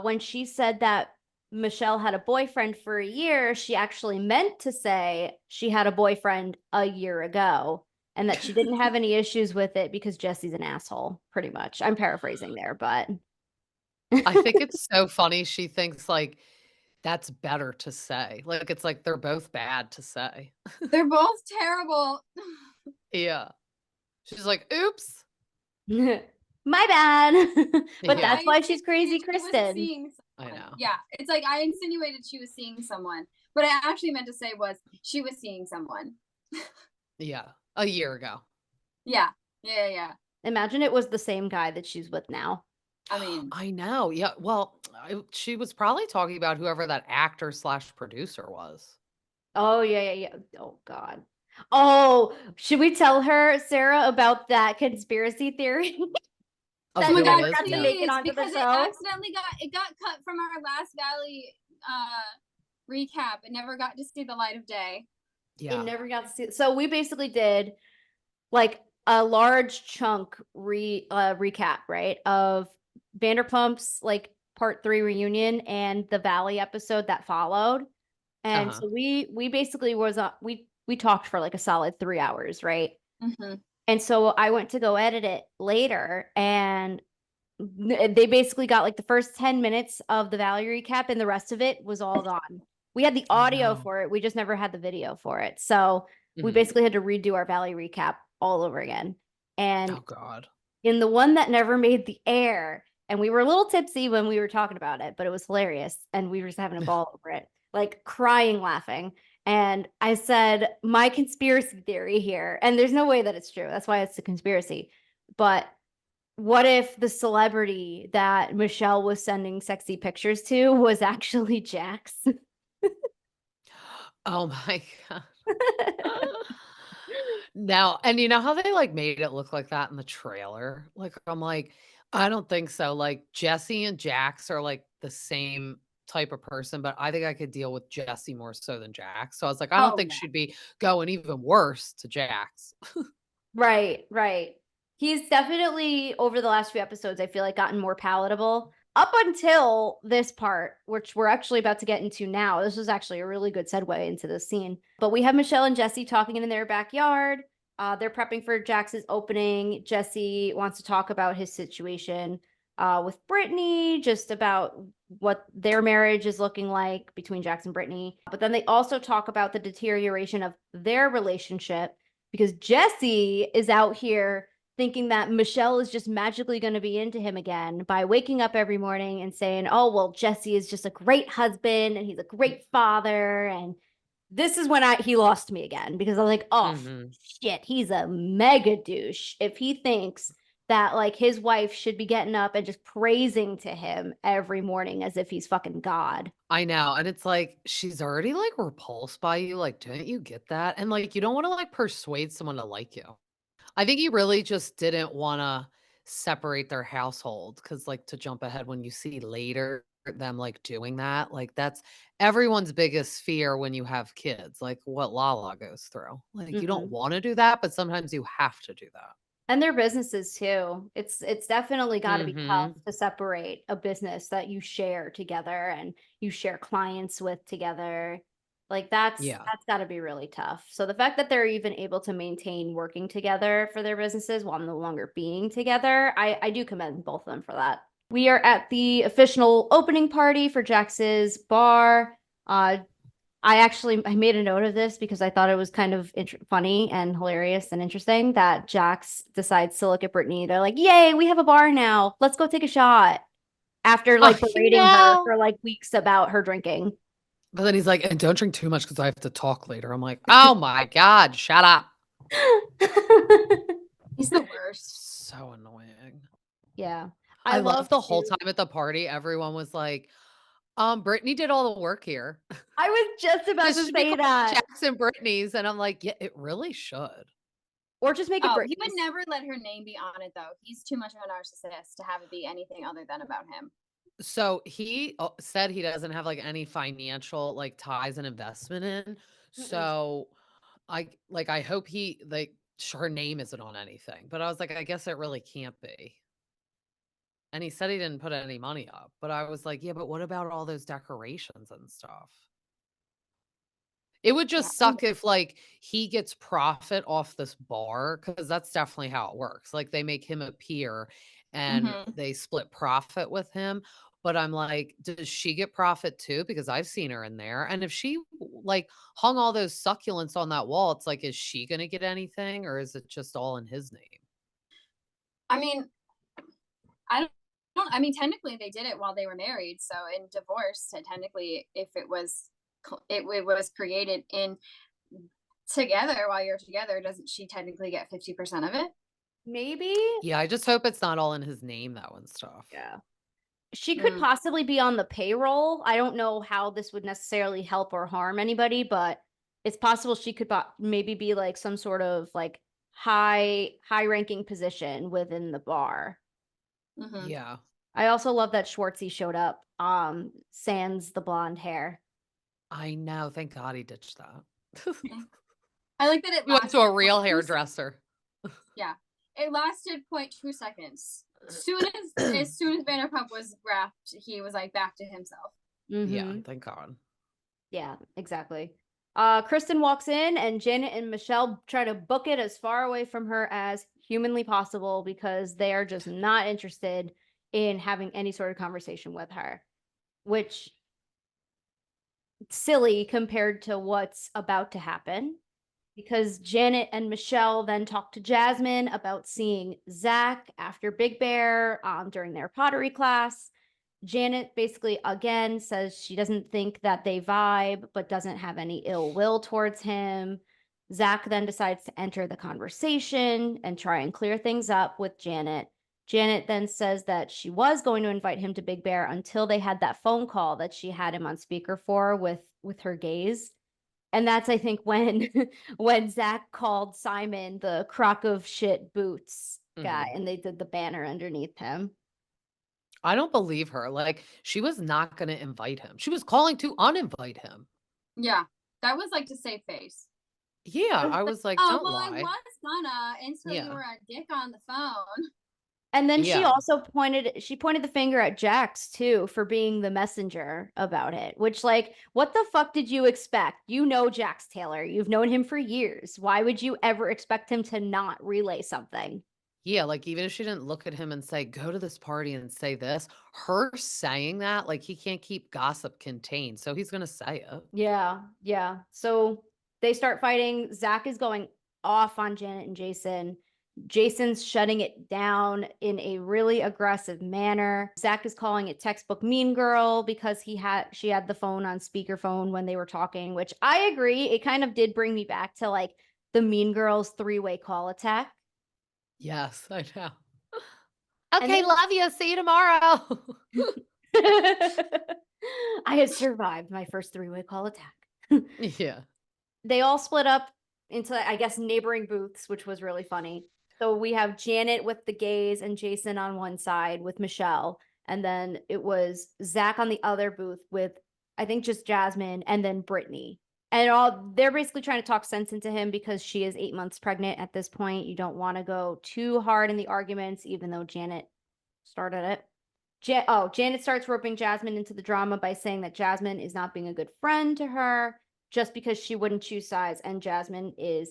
when she said that Michelle had a boyfriend for a year, she actually meant to say she had a boyfriend a year ago and that she didn't have any issues with it because Jesse's an asshole, pretty much. I'm paraphrasing there, but I think it's so funny. She thinks like that's better to say. Like it's like they're both bad to say. They're both terrible. Yeah. She's like, oops. my bad. But Yeah. that's why she's crazy, She was Kristen. seeing I someone. know. Yeah. It's like I insinuated she was seeing someone. What I actually meant to say was she was seeing someone. Yeah. A year ago. Yeah. Yeah. Imagine it was the same guy that she's with now. I mean, I know. Yeah. Well, she was probably talking about whoever that actor slash producer was. Oh, yeah. Oh, God. Oh, should we tell her, Sarah, about that conspiracy theory? Of That who never it is? got to Yeah. make it onto the because show? it accidentally got cut from our last Valley recap. It never got to see the light of day. It never got to see. So we basically did like a large chunk recap, right, of Vanderpump's like part 3 reunion and the Valley episode that followed. And so we basically we talked for like a solid 3 hours, right? Mm-hmm. And so I went to go edit it later, and they basically got like the first 10 minutes of the Valley recap, and the rest of it was all gone. We had the audio for it. We just never had the video for it. So we basically had to redo our Valley recap all over again. And oh God. in the one that never made the air, and we were a little tipsy when we were talking about it, but it was hilarious. And we were just having a ball over it, like crying, laughing. And I said, my conspiracy theory here, and there's no way that it's true. That's why it's a conspiracy. But what if the celebrity that Michelle was sending sexy pictures to was actually Jax? Oh my God. Now, and you know how they like made it look like that in the trailer? Like, I'm like, I don't think so. Like, Jesse and Jax are like the same type of person, but I think I could deal with Jesse more so than Jax. So I was like, I don't Oh, think yeah. she'd be going even worse to Jax. Right, right. He's definitely, over the last few episodes, I feel like gotten more palatable. Up until this part, which we're actually about to get into now. This was actually a really good segue into this scene. But we have Michelle and Jesse talking in their backyard. They're prepping for Jax's opening. Jesse wants to talk about his situation with Brittany, just about what their marriage is looking like between Jax and Brittany. But then they also talk about the deterioration of their relationship, because Jesse is out here thinking that Michelle is just magically going to be into him again by waking up every morning and saying, oh, well, Jesse is just a great husband and he's a great father. And this is when he lost me again, because I'm like, oh, shit, he's a mega douche if he thinks that like his wife should be getting up and just praising to him every morning as if he's fucking God. I know. And it's like, she's already like repulsed by you. Like, don't you get that? And like, you don't want to like persuade someone to like you. I think he really just didn't want to separate their household because, like, to jump ahead, when you see later them like doing that, like, that's everyone's biggest fear when you have kids, like what Lala goes through. Like, you don't want to do that, but sometimes you have to do that. And their businesses too. It's definitely got to be tough Mhm. to separate a business that you share together and you share clients with together. Like Yeah. that's got to be really tough. So the fact that they're even able to maintain working together for their businesses while no longer being together, I do commend both of them for that. We are at the official opening party for Jax's bar. I made a note of this because I thought it was kind of funny and hilarious and interesting that Jax decides to look at Brittany. They're like, "Yay, we have a bar now. Let's go take a shot." After like I berating her know. for like weeks about her drinking. But then he's like, and don't drink too much because I have to talk later. I'm like, oh my God, shut up. He's the worst. So annoying. Yeah. I love the whole too- time at the party, everyone was like, Brittany did all the work here. I was just about This to should be say called that. Jackson Brittany's, and I'm like, yeah, it really should. Or just make it Oh, Brittany's. he would never let her name be on it though. He's too much of a narcissist to have it be anything other than about him. So he said he doesn't have like any financial like ties and investment in. So I hope he like her name isn't on anything. But I was like, I guess it really can't be. And he said he didn't put any money up. But I was like, yeah, but what about all those decorations and stuff? It would Yeah. just suck if like he gets profit off this bar, because that's definitely how it works. Like they make him appear and they split profit with him. But I'm like, does she get profit too? Because I've seen her in there. And if she like hung all those succulents on that wall, it's like, is she gonna get anything, or is it just all in his name? I mean, I mean, technically they did it while they were married. So in divorce, technically, if it was created in together while you're together, doesn't she technically get 50% of it? Maybe. Yeah, I just hope it's not all in his name though and stuff. Yeah. She could possibly be on the payroll. I don't know how this would necessarily help or harm anybody, but it's possible she could maybe be like some sort of like high ranking position within the bar. Mhm. Yeah. I also love that Schwartzy showed up. Sans the blonde hair. I know. Thank God he ditched that. I like that it We went to a lasted real 0.2 hairdresser. Yeah, it lasted 0.2 seconds. As soon as Vanderpump was wrapped, he was like back to himself. Yeah, Mhm. thank God. Yeah, exactly. Kristen walks in, and Janet and Michelle try to book it as far away from her as humanly possible because they are just not interested in having any sort of conversation with her, which silly compared to what's about to happen. Because Janet and Michelle then talk to Jasmine about seeing Zach after Big Bear during their pottery class. Janet basically again says she doesn't think that they vibe, but doesn't have any ill will towards him. Zach then decides to enter the conversation and try and clear things up with Janet. Janet then says that she was going to invite him to Big Bear until they had that phone call that she had him on speaker for with her gaze. And that's, I think, when when Zach called Simon the crock of shit boots guy, and they did the banner underneath him. I don't believe her. Like, she was not going to invite him. She was calling to uninvite him. Yeah, that was like to save face. Yeah, I was like, Oh don't well, I lie. was gonna until you Yeah. were a dick on the phone. And then she Yeah. also pointed the finger at Jax too for being the messenger about it, which, like, what the fuck did you expect? You know Jax Taylor. You've known him for years. Why would you ever expect him to not relay something? Yeah, like, even if she didn't look at him and say, "Go to this party and say this," her saying that, like, he can't keep gossip contained, so he's gonna say it. Yeah, yeah. So they start fighting. Zach is going off on Janet and Jason. Jason's shutting it down in a really aggressive manner. Zach is calling it textbook mean girl because she had the phone on speakerphone when they were talking, which I agree. It kind of did bring me back to like the Mean Girls three-way call attack. Yes, I know. And Okay, then love you. See you tomorrow. I have survived my first three-way call attack. Yeah. They all split up into, I guess, neighboring booths, which was really funny. So we have Janet with the gays and Jason on one side with Michelle. And then it was Zach on the other booth with, I think, just Jasmine and then Brittany. And they're basically trying to talk sense into him because she is 8 months pregnant at this point. You don't want to go too hard in the arguments, even though Janet started it. Janet starts roping Jasmine into the drama by saying that Jasmine is not being a good friend to her just because she wouldn't choose sides, and Jasmine is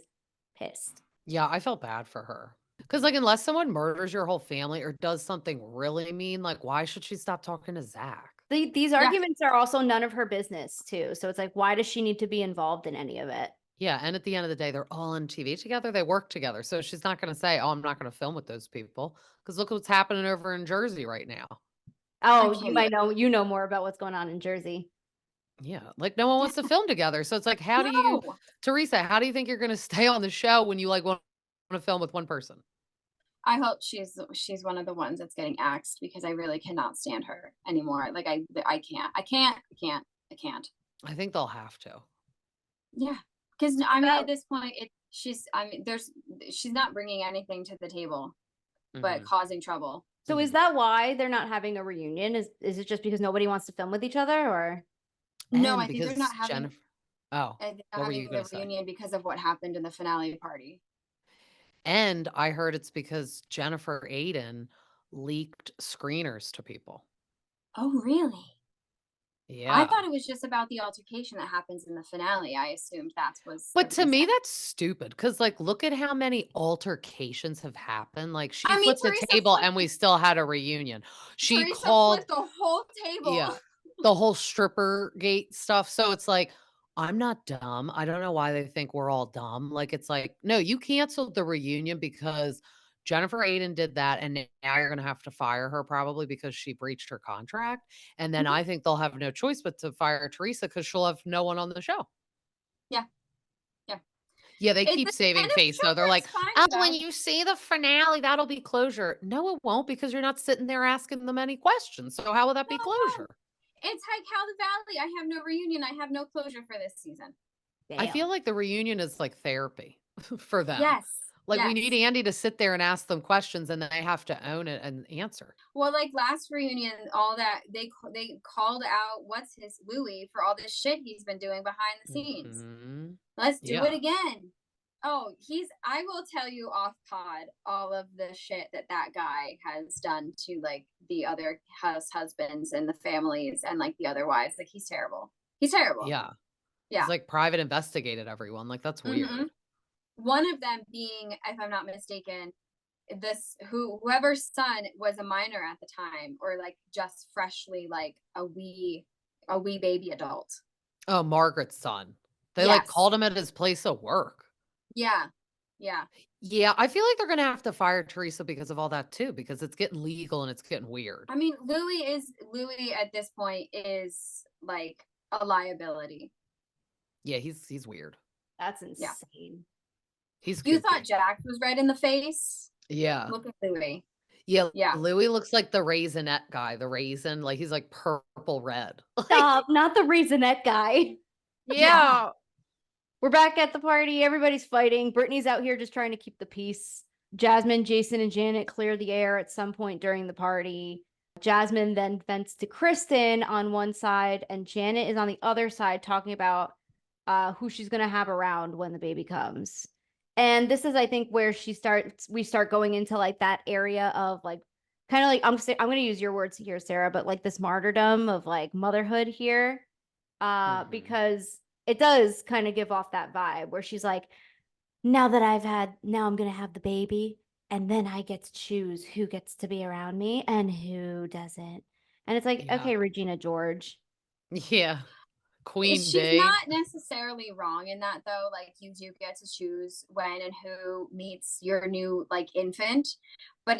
pissed. Yeah, I felt bad for her. Because, like, unless someone murders your whole family or does something really mean, like, why should she stop talking to Zach? These Yeah. arguments are also none of her business, too. So it's like, why does she need to be involved in any of it? Yeah, and at the end of the day, they're all on TV together. They work together. So she's not going to say, "Oh, I'm not going to film with those people." Because look what's happening over in Jersey right now. Oh, can't you might know more about what's going on in Jersey. Yeah, like, no one wants to film together. So it's like, how do you No. Teresa, how do you think you're gonna stay on the show when you, like, wanna film with one person? I hope she's one of the ones that's getting axed because I really cannot stand her anymore. Like I can't. I think they'll have to. Yeah, because I mean at this point she's not bringing anything to the table but Mhm, causing trouble. So is mhm. that why they're not having a reunion? Is it just because nobody wants to film with each other, or? No, And I think they're not because having Jennifer Oh, they're not what were you having the gonna say? reunion because of what happened in the finale party. And I heard it's because Jennifer Aiden leaked screeners to people. Oh, really? I Yeah. thought it was just about the altercation that happens in the finale. I assumed that was the But to me, reason. that's stupid because, like, look at how many altercations have happened. Like, she I mean, flipped a table and we still had a reunion. She Teresa called flipped the whole table. Yeah, the whole stripper gate stuff. So it's like, I'm not dumb. I don't know why they think we're all dumb. Like, it's like, no, you canceled the reunion because Jennifer Aiden did that. And now you're going to have to fire her probably because she breached her contract. And then Mhm. I think they'll have no choice but to fire Teresa because she'll have no one on the show. Yeah, yeah. Yeah, they It's keep saving kind of face though. They're like, Schwartz fine oh, when about. you see the finale, that'll be closure. No, it won't because you're not sitting there asking them any questions. So how will that be No. closure? It's like How the Valley. I have no reunion. I have no closure for this season. I Damn. feel like the reunion is like therapy for them. Yes. Like, we need Yes. Andy to sit there and ask them questions, and they have to own it and answer. Well, like last reunion, all that they called out what's his Louis for all this shit he's been doing behind the scenes. Mhm. Let's do it Yeah. again. Oh, I will tell you off pod all of the shit that guy has done to like the other husbands and the families and like the other wives. Like he's terrible. He's terrible. Yeah. He's, Yeah. like, private investigated everyone, like, that's weird. One of them being, if I'm not mistaken, whoever's son was a minor at the time, or like just freshly like a wee baby adult. Oh, Margaret's son. They, like, Yes. called him at his place of work. Yeah. Yeah. Yeah, I feel like they're gonna have to fire Teresa because of all that too, because it's getting legal and it's getting weird. I mean, Louis at this point is like a liability. Yeah, he's weird. That's Yeah. insane. He's You kooky. thought Jax was red in the face? Yeah. Look at Louis. Yeah, Yeah. Louis looks like the raisinette guy, the raisin, like, he's, like, purple red. Stop, not the Raisinette guy. Yeah. We're back at the party. Everybody's fighting. Brittany's out here just trying to keep the peace. Jasmine, Jason, and Janet clear the air at some point during the party. Jasmine then vents to Kristen on one side, and Janet is on the other side talking about who she's going to have around when the baby comes. And this is, I think, where we start going into like that area of like, kind of like, I'm going to use your words here, Sarah, but like this martyrdom of like motherhood here. Because it does kind of give off that vibe where she's like, now I'm going to have the baby, and then I get to choose who gets to be around me and who doesn't. And it's like, Yeah. okay, Regina George. Yeah. Queen She's bee. not necessarily wrong in that though. Like you do get to choose when and who meets your new like infant, but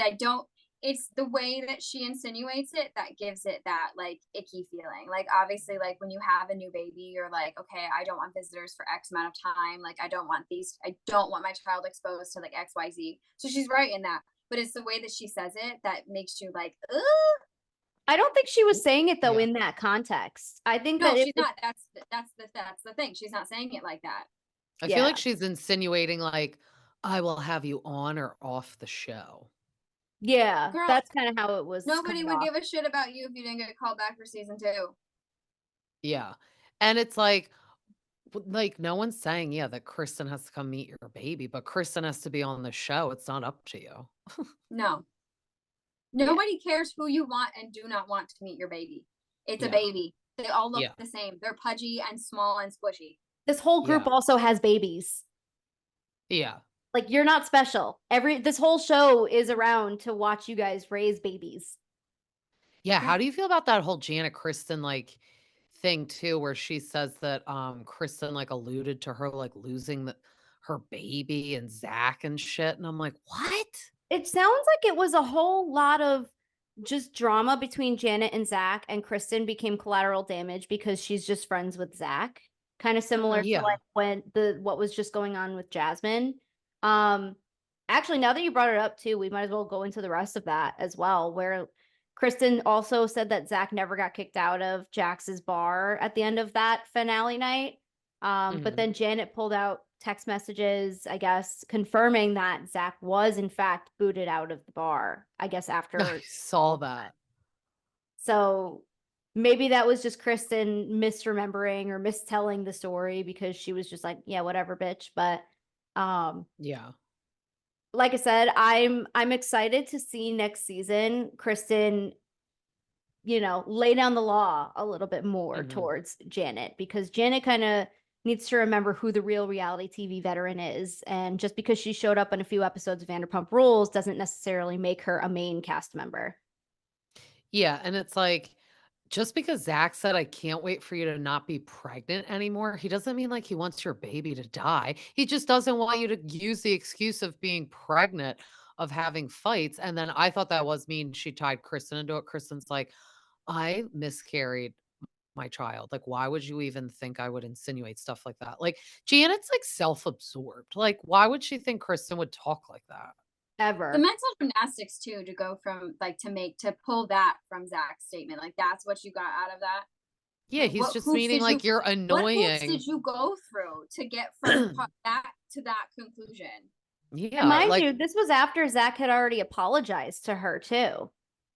it's the way that she insinuates it that gives it that like icky feeling. Like obviously like when you have a new baby, you're like, okay, I don't want visitors for X amount of time. Like I don't want my child exposed to like XYZ. So she's right in that. But it's the way that she says it that makes you like, ugh. I don't think she was saying it though Yeah. in that context. I think No, that she's not. That's the thing. She's not saying it like that. I feel like she's insinuating, like, I will have you on or off the show. Yeah, Girl, that's kind of how it was. Nobody coming would off. give a shit about you if you didn't get called back for season 2. Yeah. And it's like no one's saying, yeah, that Kristen has to come meet your baby, but Kristen has to be on the show. It's not up to you. No. Nobody cares who you want and do not want to meet your baby. It's a Yeah. baby. They all look Yeah. the same. They're pudgy and small and squishy. This whole group Yeah. also has babies. Yeah. Like you're not special. This whole show is around to watch you guys raise babies. Yeah. How do you feel about that whole Janet Kristen like thing too, where she says that Kristen like alluded to her like losing her baby and Zach and shit. And I'm like, what? It sounds like it was a whole lot of just drama between Janet and Zach, and Kristen became collateral damage because she's just friends with Zach. Kind of similar Yeah. to like when what was just going on with Jasmine. Actually, now that you brought it up too, we might as well go into the rest of that as well, where Kristen also said that Zach never got kicked out of Jax's bar at the end of that finale night. But then Janet pulled out text messages, I guess, confirming that Zach was in fact booted out of the bar, I guess, after. I saw that. So maybe that was just Kristen misremembering or mistelling the story because she was just like, yeah, whatever, bitch. But yeah. Like I said, I'm excited to see next season Kristen, lay down the law a little bit more towards Janet, because Janet kind of needs to remember who the real reality TV veteran is. And just because she showed up in a few episodes of Vanderpump Rules doesn't necessarily make her a main cast member. Yeah. And it's like, just because Zach said, I can't wait for you to not be pregnant anymore, he doesn't mean like he wants your baby to die. He just doesn't want you to use the excuse of being pregnant, of having fights. And then I thought that was mean. She tied Kristen into it. Kristen's like, I miscarried my child. Like, why would you even think I would insinuate stuff like that? Like, Janet's like self-absorbed. Like, why would she think Kristen would talk like that? Ever. The mental gymnastics too, to go from like to pull that from Zach's statement. Like that's what you got out of that. Yeah, he's just meaning like you're annoying. What hoops did you go through to get from that to that conclusion? Yeah, And mind like, you, this was after Zach had already apologized to her too.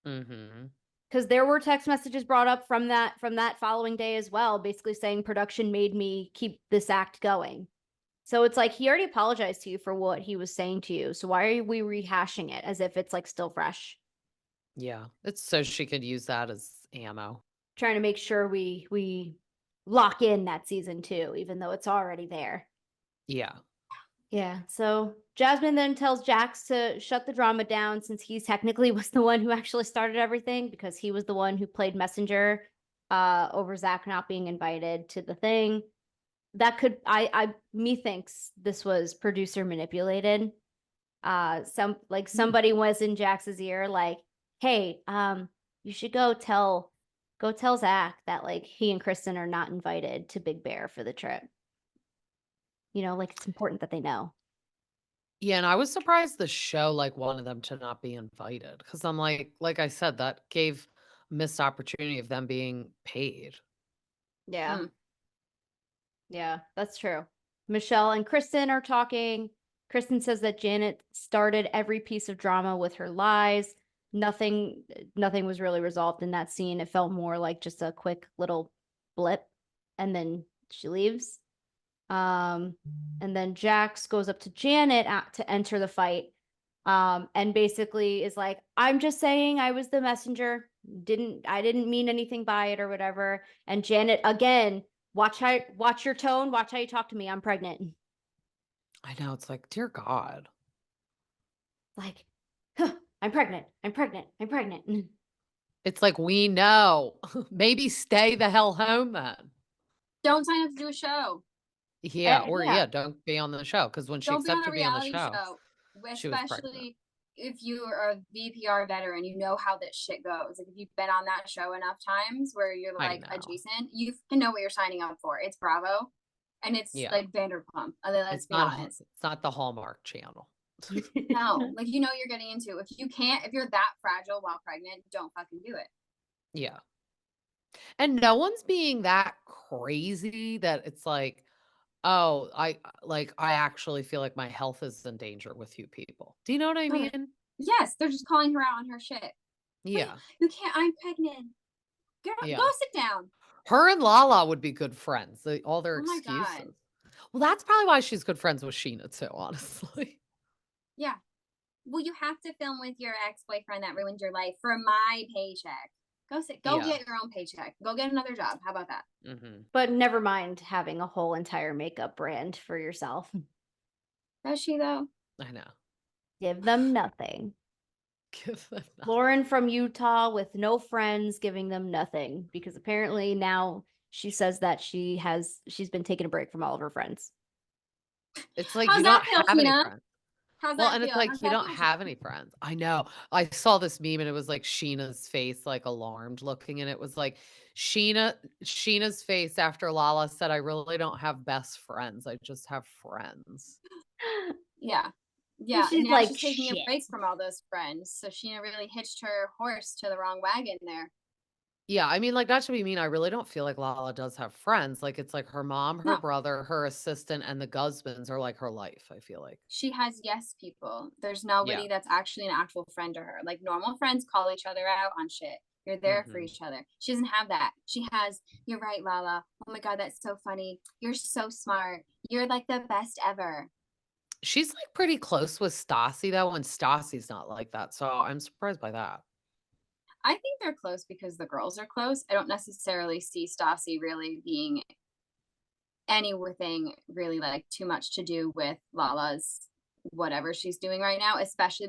mm-hmm. Because there were text messages brought up from that following day as well, basically saying production made me keep this act going. So it's like he already apologized to you for what he was saying to you. So why are we rehashing it as if it's like still fresh? Yeah, it's so she could use that as ammo. Trying to make sure we lock in that season 2, even though it's already there. Yeah. Yeah. So Jasmine then tells Jax to shut the drama down since he technically was the one who actually started everything because he was the one who played messenger over Zach not being invited to the thing. That could methinks this was producer manipulated. Somebody was in Jax's ear like, hey, you should go tell Zach that like he and Kristen are not invited to Big Bear for the trip. You know, like it's important that they know. Yeah, and I was surprised the show like wanted them to not be invited because I'm like I said, that gave missed opportunity of them being paid. Yeah. Yeah, that's true. Michelle and Kristen are talking. Kristen says that Janet started every piece of drama with her lies. Nothing was really resolved in that scene. It felt more like just a quick little blip and then she leaves. And then Jax goes up to Janet to enter the fight. And basically is like, I'm just saying I was the messenger. I didn't mean anything by it or whatever. And Janet again, watch your tone, watch how you talk to me. I'm pregnant. I know, it's like, dear God. Like, huh, I'm pregnant. I'm pregnant. I'm pregnant. It's like, we know. Maybe stay the hell home then. Don't sign up to do a show. Yeah, or Yeah. don't be on the show because when she Don't be on accepted a to be on the reality show, she was pregnant. especially if you are a VPR veteran, you know how this shit goes. Like if you've been on that show enough times where you're I like know. adjacent, you can know what you're signing up for. It's Bravo, and it's Yeah. like Vanderpump. Let's be honest. It's not the Hallmark Channel. No, like you know what you're getting into. If you're that fragile while pregnant, don't fucking do it. Yeah. And no one's being that crazy that it's like, oh, I actually feel like my health is in danger with you people. Do you know what I Right. mean? Yes, they're just calling her out on her shit. Yeah. You can't. I'm pregnant. Girl, Yeah. go sit down. Her and Lala would be good friends. All their Oh my excuses. God. Well, that's probably why she's good friends with Sheena too, honestly. Yeah. Well, you have to film with your ex-boyfriend that ruined your life for my paycheck. Go Yeah. get your own paycheck. Go get another job. How about that? Mm-hmm. But never mind having a whole entire makeup brand for yourself. Does she though? I know. Give them nothing. Give them nothing. Lauren from Utah with no friends giving them nothing because apparently now she says that she's been taking a break from all of her friends. It's like How's you that don't feel, have any Sheena? friends. How's Well, that and feel? it's like How's you that don't feel, have Sheena? any friends. I know. I saw this meme and it was like Sheena's face, like alarmed looking, and it was like Sheena's face after Lala said, "I really don't have best friends. I just have friends." Yeah. Yeah. She's Now like, she's taking a shit. break from all those friends. So Sheena really hitched her horse to the wrong wagon there. Yeah, I mean, like, not to be mean, I really don't feel like Lala does have friends. Like, it's like her mom, her No. brother, her assistant, and the Guzmans are like her life, I feel like. She has yes people. There's nobody that's actually an actual friend to her. Like normal friends call each other out on shit. You're there for each other. She doesn't have that. She has, you're right, Lala. Oh my God, that's so funny. You're so smart. You're like the best ever. She's like pretty close with Stassi though, and Stassi's not like that. So I'm surprised by that. I think they're close because the girls are close. I don't necessarily see Stassi really being anything really like too much to do with Lala's whatever she's doing right now, especially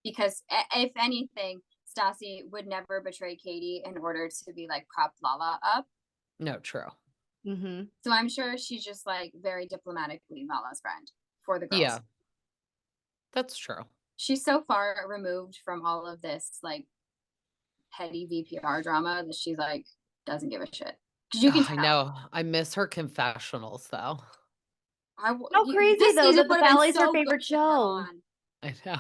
because if anything, Stassi would never betray Katie in order to be like prop Lala up. No, true. Mm-hmm. So I'm sure she's just like very diplomatically Lala's friend for the girls. Yeah, that's true. She's so far removed from all of this like petty VPR drama that she's like doesn't give a shit. Because you can tell. I know. I miss her confessionals though. Crazy though that the ballet's her favorite show. I know.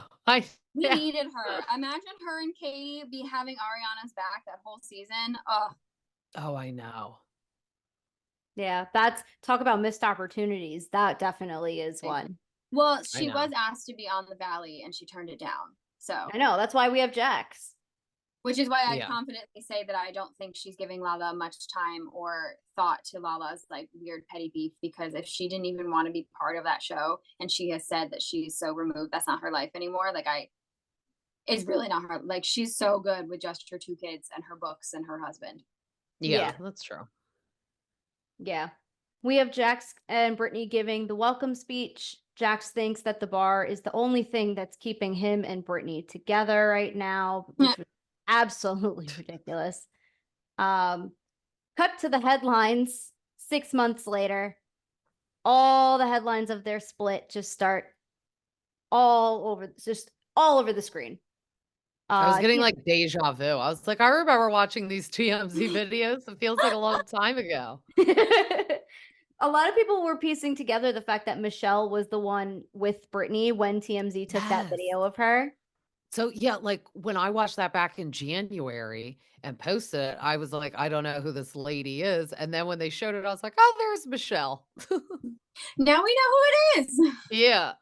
We needed her. Imagine her and Katie be having Ariana's back that whole season. Oh, I know. Yeah, talk about missed opportunities. That definitely is one. Well, I she know. was asked to be on the Valley and she turned it down. So, I know. That's why we have Jax. which is why I Yeah. confidently say that I don't think she's giving Lala much time or thought to Lala's like weird petty beef, because if she didn't even want to be part of that show and she has said that she's so removed, that's not her life anymore. Like it's really not her. Like she's so good with just her 2 kids and her books and her husband. Yeah, Yeah. that's true. Yeah. We have Jax and Brittany giving the welcome speech. Jax thinks that the bar is the only thing that's keeping him and Brittany together right now, which was absolutely ridiculous. Cut to the headlines 6 months later. All the headlines of their split just start all over the screen. I was getting like deja vu. I was like, I remember watching these TMZ videos. It feels like a long time ago. A lot of people were piecing together the fact that Michelle was the one with Brittany when TMZ took that Yes. video of her. So yeah, like when I watched that back in January and posted it, I was like, I don't know who this lady is. And then when they showed it, I was like, oh, there's Michelle. Now we know who it is. Yeah.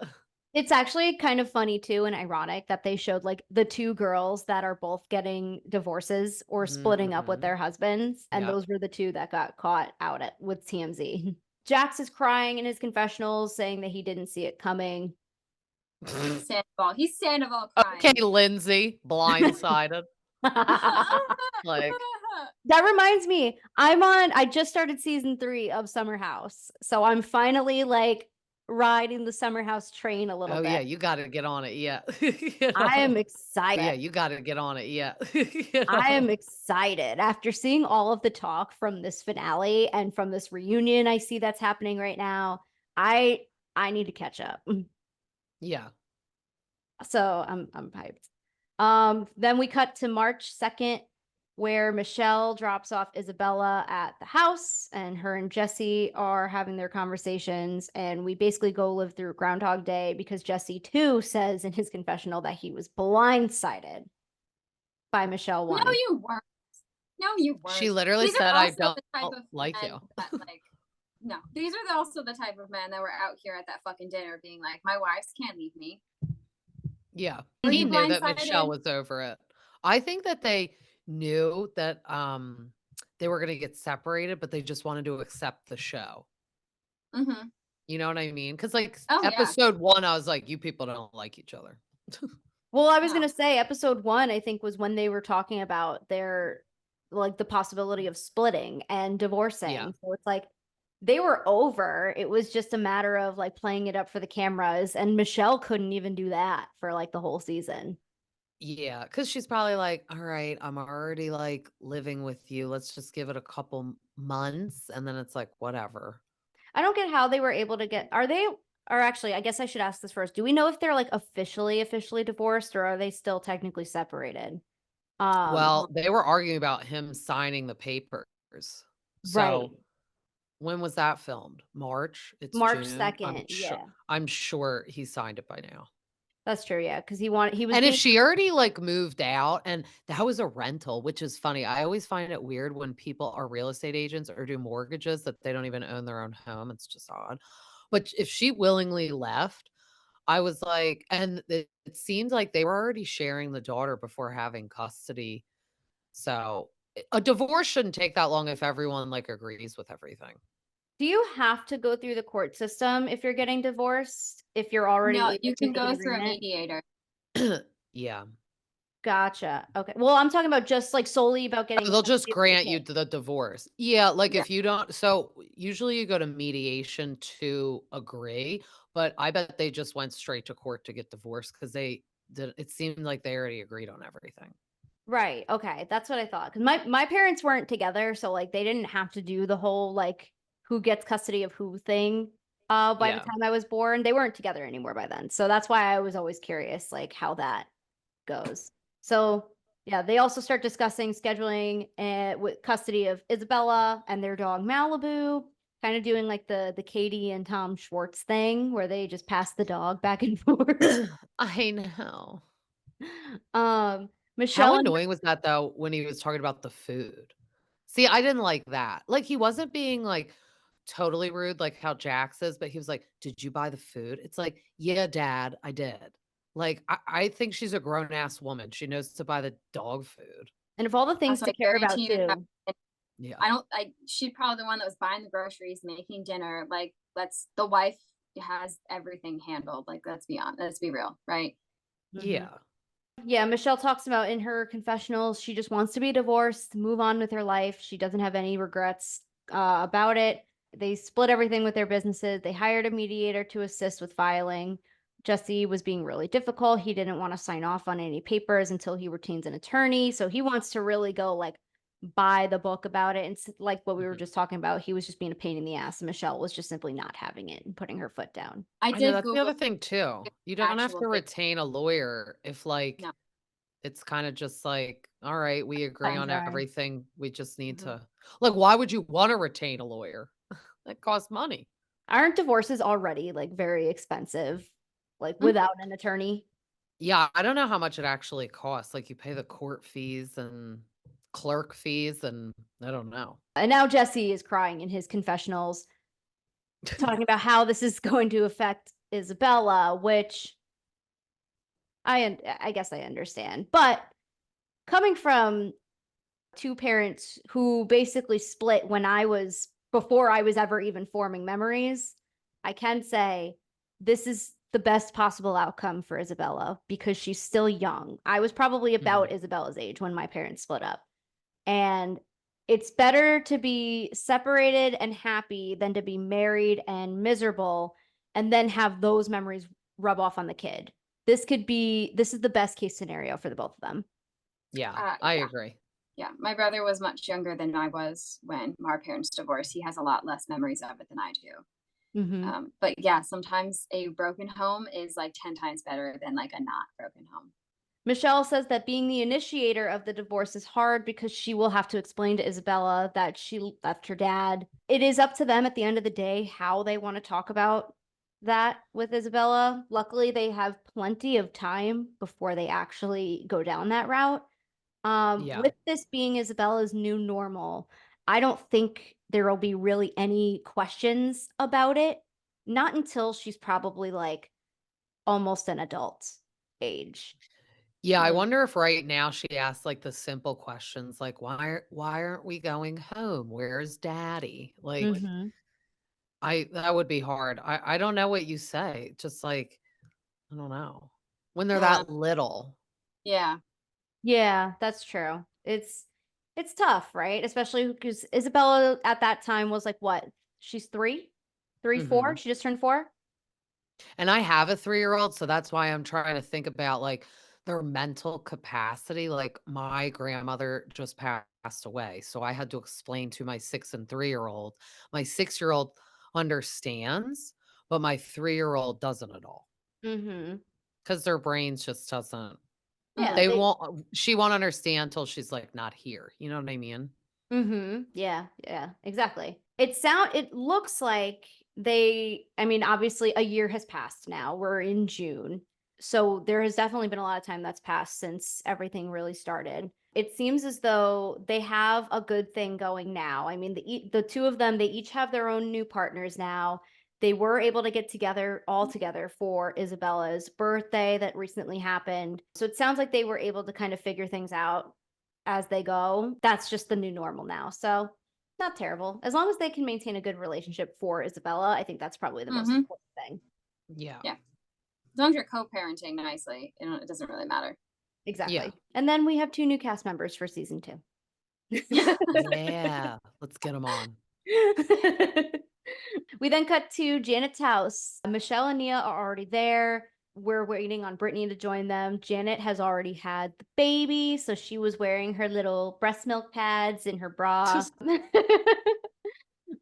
It's actually kind of funny too and ironic that they showed like the 2 girls that are both getting divorces or splitting up with Mhm. their husbands, and Yep. those were the 2 that got caught out with TMZ. Jax is crying in his confessionals, saying that he didn't see it coming. Sandoval. He's Sandoval crying. Okay, Lindsay, blindsided. Like, That reminds me, I just started season 3 of Summer House. So I'm finally like riding the Summer House train a little oh bit. yeah, you got to get on it. Yeah. I am Yeah, excited. you got to get on it. Yeah. I am excited after seeing all of the talk from this finale and from this reunion I see that's happening right now. I need to catch up. Yeah. So I'm hyped. Then we cut to March 2nd, where Michelle drops off Isabella at the house, and her and Jesse are having their conversations. And we basically go live through Groundhog Day because Jesse too says in his confessional that he was blindsided by Michelle No, one. you weren't. No, you weren't. She literally These are said, I also don't the type of like men you. that, like, no, these are also the type of men that were out here at that fucking dinner being like, my wives can't leave me. Yeah. Were He you knew that Michelle blindsided? was over it. I think that they knew that they were going to get separated, but they just wanted to accept the show. Mm-hmm. You know what I mean? Because like Oh, yeah. episode 1, I was like, you people don't like each other. Well, I was No. gonna say episode 1, I think, was when they were talking about their like the possibility of splitting and divorcing. Yeah. So it's like they were over. It was just a matter of like playing it up for the cameras, and Michelle couldn't even do that for like the whole season. Yeah, because she's probably like, all right, I'm already like living with you. Let's just give it a couple months. And then it's like, whatever. I don't get how they were able to get. Or actually, I guess I should ask this first. Do we know if they're like officially divorced, or are they still technically separated? Well, they were arguing about him signing the papers. Right. So when was that filmed? March? It's March June. 2nd. Yeah, I'm sure he signed it by now. that's true. Yeah, because he was. And if she already like moved out and that was a rental, which is funny. I always find it weird when people are real estate agents or do mortgages that they don't even own their own home. It's just odd. But if she willingly left, I was like, and it seemed like they were already sharing the daughter before having custody. So a divorce shouldn't take that long if everyone like agrees with everything. Do you have to go through the court system if you're getting divorced? If you're already No, able you to can make an go through a agreement? mediator. Yeah. Gotcha. Okay. Well, I'm talking about just like solely about getting. They'll just custody of the grant you kid. the divorce. Yeah, like Yeah. if you don't, so usually you go to mediation to agree, but I bet they just went straight to court to get divorced because they did. It seemed like they already agreed on everything. Right. Okay. That's what I thought. Because my parents weren't together, so like they didn't have to do the whole like who gets custody of who thing. By the Yeah. time I was born, they weren't together anymore by then. So that's why I was always curious, like how that goes. So yeah, they also start discussing scheduling with custody of Isabella and their dog Malibu, kind of doing like the Katie and Tom Schwartz thing where they just pass the dog back and forth. I know. Michelle How and annoying was that though when he was talking about the food? See, I didn't like that. Like he wasn't being like totally rude, like how Jax is, but he was like, "Did you buy the food?" It's like, "Yeah, Dad, I did." Like, I think she's a grown ass woman. She knows to buy the dog food. And of all the things Also, to I care about guarantee you that too. Yeah. she's probably the one that was buying the groceries, making dinner. Like, the wife has everything handled. Like, let's be real, right? Yeah. Yeah, Michelle talks about in her confessionals, she just wants to be divorced, move on with her life. She doesn't have any regrets about it. They split everything with their businesses. They hired a mediator to assist with filing. Jesse was being really difficult. He didn't want to sign off on any papers until he retains an attorney. So he wants to really go like buy the book about it. And like what we were just talking about, he was just being a pain in the ass. And Michelle was just simply not having it and putting her foot down. I I know did that's the other Google thing too. You don't have actual to thing. retain a lawyer if like No. it's kind of just like, all right, we agree on Contract. everything. We just need Mhm. to like, why would you want to retain a lawyer? That costs money. Aren't divorces already like very expensive, like without an attorney? Yeah, I don't know how much it actually costs. Like you pay the court fees and clerk fees and I don't know. And now Jesse is crying in his confessionals, talking about how this is going to affect Isabella, which I guess I understand. But coming from two parents who basically split before I was ever even forming memories, I can say this is the best possible outcome for Isabella because she's still young. I was probably about Isabella's age when my parents split up. And it's better to be separated and happy than to be married and miserable and then have those memories rub off on the kid. This is the best case scenario for the both of them. Yeah, I agree. Yeah, my brother was much younger than I was when our parents divorced. He has a lot less memories of it than I do. But yeah, sometimes a broken home is like 10 times better than like a not broken home. Michelle says that being the initiator of the divorce is hard because she will have to explain to Isabella that she left her dad. It is up to them at the end of the day how they want to talk about that with Isabella. Luckily, they have plenty of time before they actually go down that route. Yeah. With this being Isabella's new normal, I don't think there will be really any questions about it. Not until she's probably like almost an adult age. Yeah, I Mm. wonder if right now she asks like the simple questions like why aren't we going home? Where's daddy? Like Mm-hmm. that would be hard. I don't know what you say. Just like I don't know. When they're Yeah. that little. Yeah. Yeah, that's true. It's tough, right? Especially because Isabella at that time was like what? She's 3? 3, 4? Mhm. She just turned 4? And I have a 3-year-old, so that's why I'm trying to think about like their mental capacity. Like my grandmother just passed away, so I had to explain to my 6 and 3-year-old. My 6-year-old understands, but my 3-year-old doesn't at all. Mm-hmm. Because their brains just doesn't Yeah, they won't she won't understand till she's, like, not here, you know what I mean? Yeah, yeah, exactly. It looks like I mean, obviously a year has passed now. We're in June. So there has definitely been a lot of time that's passed since everything really started. It seems as though they have a good thing going now. I mean, the two of them, they each have their own new partners now. They were able to get together all together for Isabella's birthday that recently happened. So it sounds like they were able to kind of figure things out as they go. That's just the new normal now. So not terrible. As long as they can maintain a good relationship for Isabella, I think that's probably the most important thing. Yeah. Yeah. As long as you're co-parenting nicely, it doesn't really matter. Exactly. Yeah. And then we have 2 new cast members for season 2. Yeah, let's get them on. We then cut to Janet's house. Michelle and Nia are already there. We're waiting on Brittany to join them. Janet has already had the baby, so she was wearing her little breast milk pads in her bra.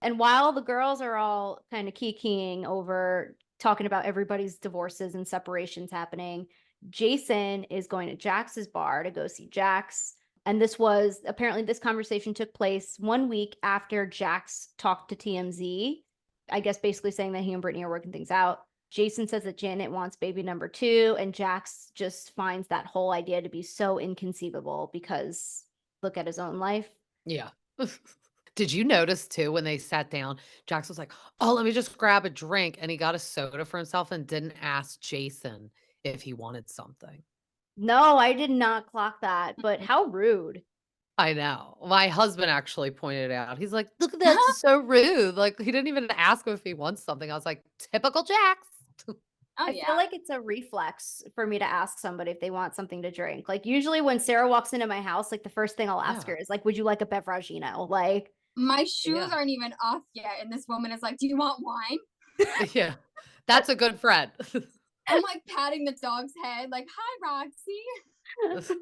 And while the girls are all kind of kikiing over talking about everybody's divorces and separations happening, Jason is going to Jax's bar to go see Jax. And this conversation took place 1 week after Jax talked to TMZ, I guess basically saying that he and Brittany are working things out. Jason says that Janet wants baby number 2, and Jax just finds that whole idea to be so inconceivable because look at his own life. Yeah. Did you notice too when they sat down, Jax was like, "Oh, let me just grab a drink," and he got a soda for himself and didn't ask Jason if he wanted something. No, I did not clock that, but how rude. I know. My husband actually pointed it out. He's like, "Look at that, it's so rude." Like, he didn't even ask him if he wants something. I was like, "Typical Jax." Oh I feel yeah. like it's a reflex for me to ask somebody if they want something to drink. Like usually when Sarah walks into my house, like the first thing I'll ask her Yeah. is like, "Would you like a beverage?" Like, My shoes Yeah. aren't even off yet, and this woman is like, "Do you want wine?" Yeah. That's a good friend. I'm like patting the dog's head, like, "Hi, Roxy."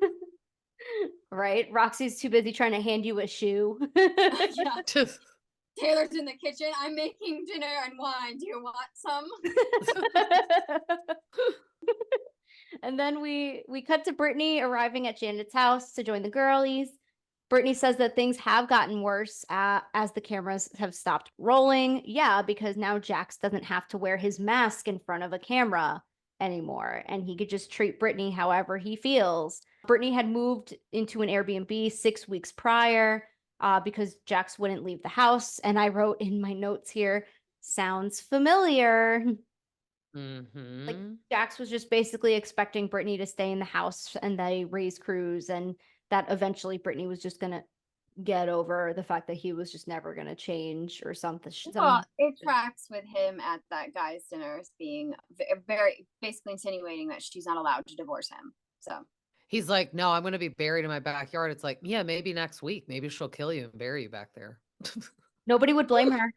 right? Roxy's too busy trying to hand you a shoe. Yeah. Just Taylor's in the kitchen. I'm making dinner and wine. Do you want some? And then we cut to Brittany arriving at Janet's house to join the girlies. Brittany says that things have gotten worse as the cameras have stopped rolling. Yeah, because now Jax doesn't have to wear his mask in front of a camera anymore, and he could just treat Brittany however he feels. Brittany had moved into an Airbnb 6 weeks prior because Jax wouldn't leave the house. And I wrote in my notes here, sounds familiar. Like Mhm. Jax was just basically expecting Brittany to stay in the house and they raised Cruz, and that eventually Brittany was just gonna get over the fact that he was just never gonna change or something. Well, it tracks with him at that guy's dinners being very basically insinuating that she's not allowed to divorce him. So He's like, "No, I'm gonna be buried in my backyard." It's like, "Yeah, maybe next week. Maybe she'll kill you and bury you back there." Nobody would blame her.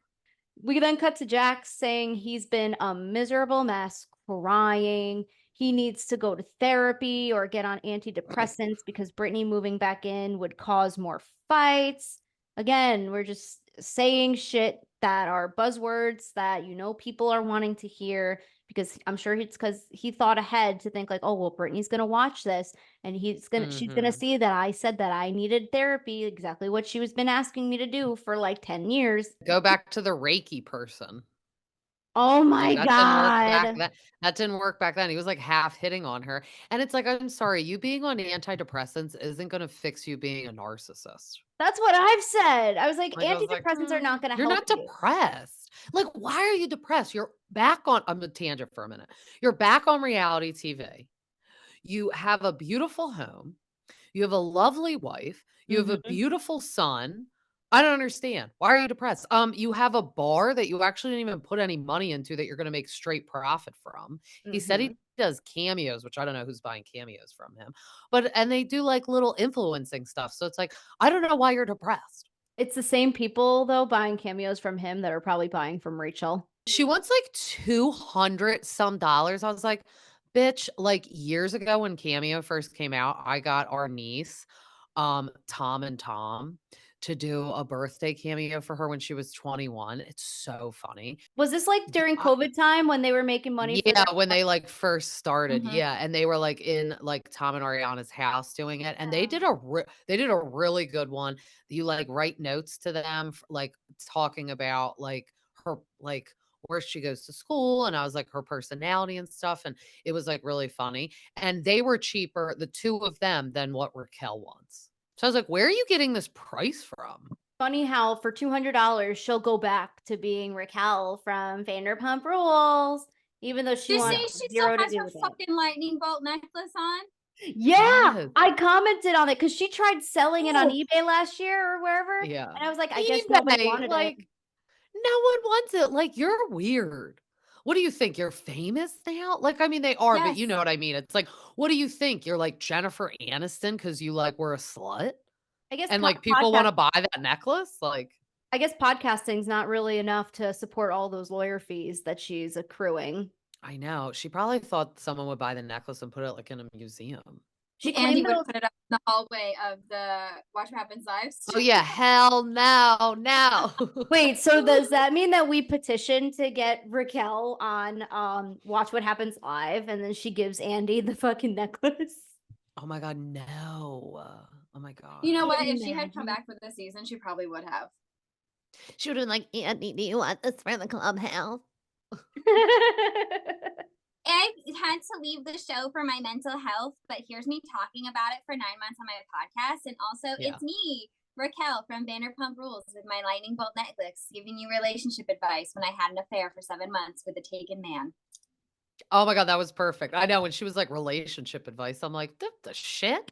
We then cut to Jax saying he's been a miserable mess, crying. He needs to go to therapy or get on antidepressants because Brittany moving back in would cause more fights. Again, we're just saying shit that are buzzwords that people are wanting to hear because I'm sure it's because he thought ahead to think like, oh well, Brittany's gonna watch this and she's gonna Mhm. see that I said that I needed therapy, exactly what she was been asking me to do for like 10 years. Go back to the Reiki person. Oh Like, my that didn't work back god. then. That didn't work back then. He was, like, half hitting on her, and it's like, I'm sorry, you being on antidepressants isn't gonna fix you being a narcissist. That's what I've said. I was like, Like, I was like, antidepressants are not gonna you're help not you. depressed. Like, why are you depressed? You're back on I'm a tangent for a minute. You're back on reality TV. You have a beautiful home. You have a lovely wife. You have a Mhm, beautiful son. I don't understand. Why are you depressed? You have a bar that you actually didn't even put any money into that you're gonna make straight profit from. He said he mhm. does cameos, which I don't know who's buying cameos from him. But and they do like little influencing stuff. So it's like, I don't know why you're depressed. It's the same people, though, buying cameos from him that are probably buying from Rachel. She wants like 200 some dollars. I was like, bitch, like years ago when Cameo first came out, I got our niece, Tom and Tom, to do a birthday cameo for her when she was 21. It's so funny. Was this, like, during COVID time when they were making money for Yeah, their when they, like, first started, mhm. yeah, and they were, like, in, like, Tom and Ariana's house doing it, and Yeah. they did a really good one. You, like, write notes to them, like, talking about, like, her like, where she goes to school, and I was like, her personality and stuff, and it was, like, really funny, and they were cheaper, the 2 of them, than what Raquel wants. So I was like, "Where are you getting this price from?" Funny how for $200 she'll go back to being Raquel from Vanderpump Rules, even though she Do you wants Yeah. see she still 0 to has do her with it. fucking lightning bolt necklace on? Yeah, Yes. I commented on it because she tried selling it on Oh, eBay last year or wherever, Yeah. and I was like, "I guess nobody eBay, wanted it." like no one wants it, like, you're weird. What do you think, you're famous now? Like, I mean, they are, but you yes. know what I mean, it's like, what do you think, you're like Jennifer Aniston because you, like, were a slut? I guess And, co like, people podcast wanna buy that necklace? Like, I guess podcasting's not really enough to support all those lawyer fees that she's accruing. I know, she probably thought someone would buy the necklace and put it, like, in a museum. She Andy claimed would those put it up in the hallway of the Watch What Happens Live Oh, studio. yeah, hell no, no. Wait, so does that mean that we petition to get Raquel on, Watch What Happens Live, and then she gives Andy the fucking necklace? Oh my god, no. Oh my You know what? god. If she had come Imagine. back for this season, she probably would have. She would've been like, "Andy, do you want this for the clubhouse?" I had to leave the show for my mental health, but here's me talking about it for 9 months on my podcast. And also, Yeah. it's me Raquel from Vanderpump Rules with my lightning bolt necklace, giving you relationship advice when I had an affair for 7 months with a taken man. Oh my God, that was perfect. I know when she was like relationship advice, I'm like, the shit?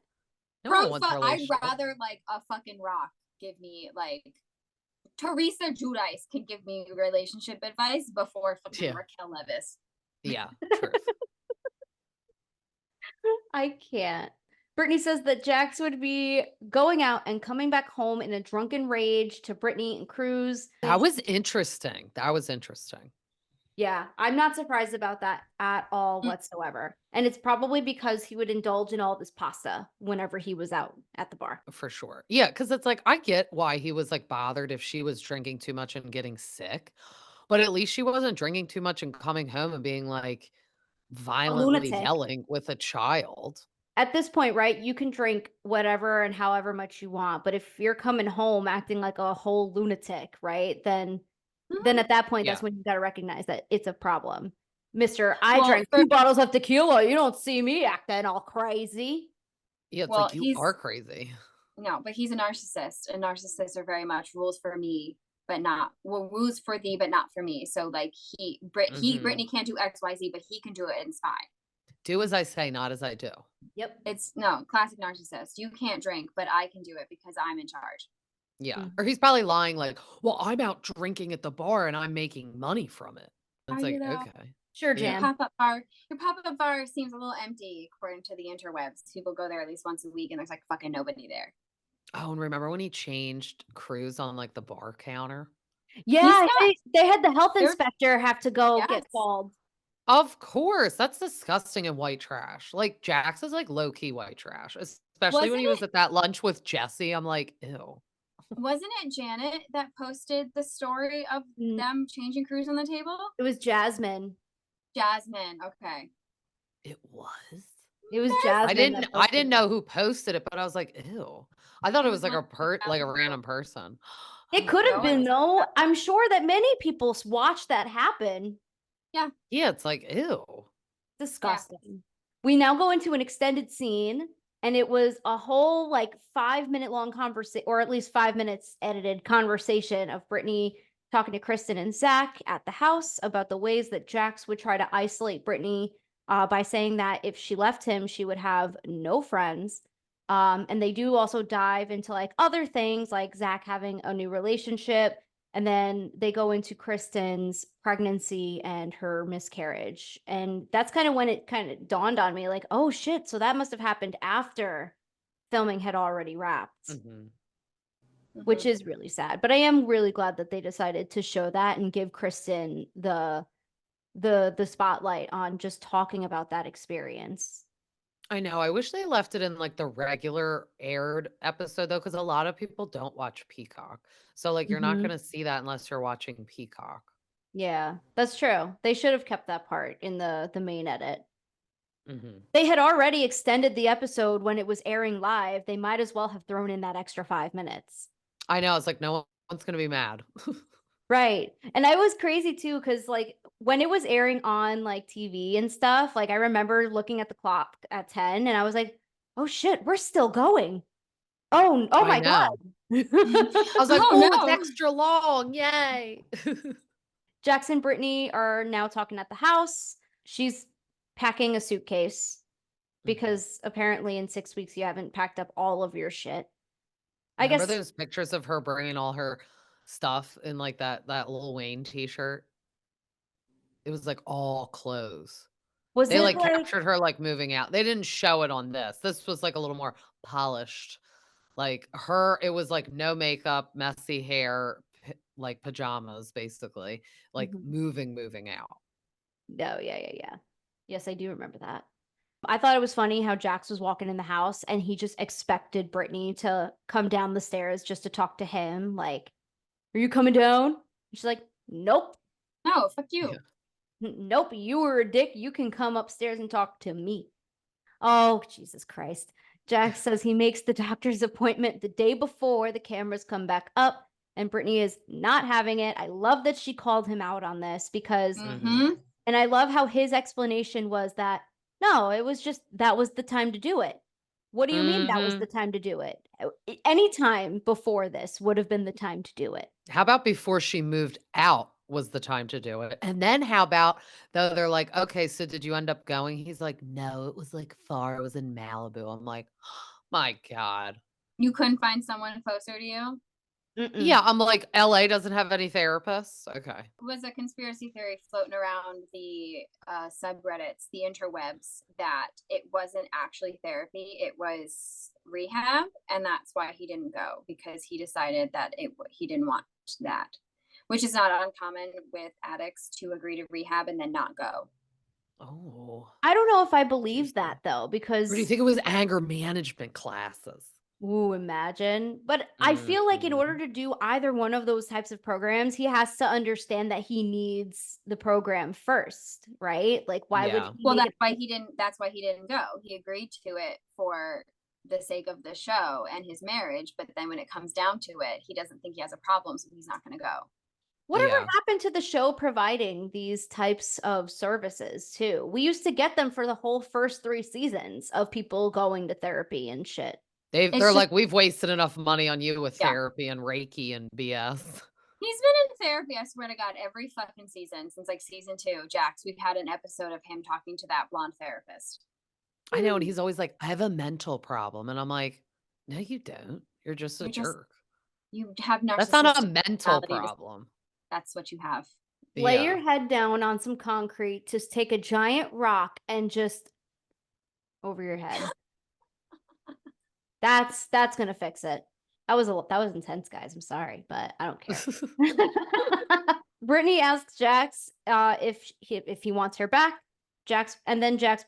No one wants I'd relationship. rather like a fucking rock give me like Teresa Giudice can give me relationship advice before fucking Yeah. Raquel Levis. Yeah, truth. I can't. Brittany says that Jax would be going out and coming back home in a drunken rage to Brittany and Cruz. That was interesting. Yeah, I'm not surprised about that at all Mm. whatsoever. And it's probably because he would indulge in all this pasta whenever he was out at the bar. For sure. Yeah, because it's like I get why he was like bothered if she was drinking too much and getting sick, but at least she wasn't drinking too much and coming home and being like A violently lunatic. yelling with a child. At this point, right, you can drink whatever and however much you want, but if you're coming home acting like a whole lunatic, right, then at that point, Yeah. that's when you got to recognize that it's a problem. Mister, I Well, drank 2 bottles of tequila. You don't see me acting all crazy. Yeah, it's Well, like you are crazy. No, but he's a narcissist, and narcissists are very much rules for me, but not rules for thee, but not for me. So like Brittany can't do XYZ, but he can do it and it's fine. Do as I say, not as I do. Yep. It's classic narcissist. You can't drink, but I can do it because I'm in charge. Yeah. Or he's probably lying like, well, I'm out drinking at the bar and I'm making money from it. It's like, okay. Sure, Yeah. Jan. Your pop-up bar seems a little empty according to the interwebs. People go there at least once a week and there's like fucking nobody there. Oh, and remember when he changed Cruz on like the bar counter? Yeah, they had the health inspector have to go get called. Of course. That's disgusting and white trash. Like Jax is like low-key white trash, especially when he was at that lunch with Jesse. I'm like, ew. Wasn't it Janet that posted the story of them changing Cruz on the table? It was Jasmine. Jasmine, okay. It was? It was Jasmine. I didn't know who posted it, but I was like, ew. I thought it was like a random person. It could have been though. I'm sure that many people watched that happen. Yeah. Yeah, it's like, ew. Disgusting. Yeah. We now go into an extended scene, and it was a whole like 5-minute long conversation, or at least 5 minutes edited conversation of Brittany talking to Kristen and Zach at the house about the ways that Jax would try to isolate Brittany by saying that if she left him, she would have no friends. And they do also dive into like other things like Zach having a new relationship. And then they go into Kristen's pregnancy and her miscarriage. And that's kind of when it kind of dawned on me like, oh shit, so that must have happened after filming had already wrapped. Which is really sad. But I am really glad that they decided to show that and give Kristen the spotlight on just talking about that experience. I know. I wish they left it in like the regular aired episode though, because a lot of people don't watch Peacock. So like you're not gonna see that unless you're watching Peacock. Yeah, that's true. They should have kept that part in the main edit. They had already extended the episode when it was airing live. They might as well have thrown in that extra 5 minutes. I know. It's like no one's gonna be mad. Right. And I was crazy too, because like when it was airing on like TV and stuff, like I remember looking at the clock at 10 and I was like, oh shit, we're still going. Oh my God. I was like, oh, no. It's extra long. Yay. Jax and Brittany are now talking at the house. She's packing a suitcase because apparently in 6 weeks you haven't packed up all of your shit. Remember those pictures of her bringing all her stuff in like that Lil Wayne t-shirt? It was like all clothes. They like captured her like moving out. They didn't show it on this. This was like a little more polished. Like her, it was like no makeup, messy hair, like pajamas, basically, like moving out. Oh, yeah. Yes, I do remember that. I thought it was funny how Jax was walking in the house and he just expected Brittany to come down the stairs just to talk to him. Like, are you coming down? And she's like, nope. No, fuck you. Yeah. Nope, you were a dick. You can come upstairs and talk to me. Oh, Jesus Christ. Jax says he makes the doctor's appointment the day before the cameras come back up, and Brittany is not having it. I love that she called him out on this because, and I love how his explanation was that, no, it was just, that was the time to do it. What do you mean that was Mhm. the time to do it? Any time before this would have been the time to do it. How about before she moved out was the time to do it? And then how about though they're like, "Okay, so did you end up going?" He's like, "No, it was like far. It was in Malibu." I'm like, "My God." You couldn't find someone closer to you? Mm-mm. Yeah, I'm like, LA doesn't have any therapists. Okay. It was a conspiracy theory floating around the subreddits, the interwebs, that it wasn't actually therapy, it was rehab, and that's why he didn't go, because he decided that he didn't want that, which is not uncommon with addicts to agree to rehab and then not go. Oh. I don't know if I believe Interesting. that though, Or do you because think it was anger management classes? ooh, imagine. But I feel like in order Mhm. to do either one of those types of programs, he has to understand that he needs the program first, right? Like, why would Yeah. he Well, make it? that's why he didn't go. He agreed to it for the sake of the show and his marriage, but then when it comes down to it, he doesn't think he has a problem, so he's not going to go. Whatever Yeah. happened to the show providing these types of services too? We used to get them for the whole first 3 seasons of people going to therapy and shit. They're It's just, like, "We've wasted enough money on you with yeah. therapy and Reiki and BS." He's been in therapy, I swear to God, every fucking season since like season 2. Jax, we've had an episode of him talking to that blonde therapist. I know, and he's always like, "I have a mental problem." And I'm like, "No, you don't. You're just a You're just, jerk." you have That's not a narcissistic mental personality. problem. That's what you have. Lay your Yeah. head down on some concrete, just take a giant rock and just over your head. That's gonna fix it. That was intense, guys. I'm sorry, but I don't care. Brittany asks Jax if he wants her back. Jax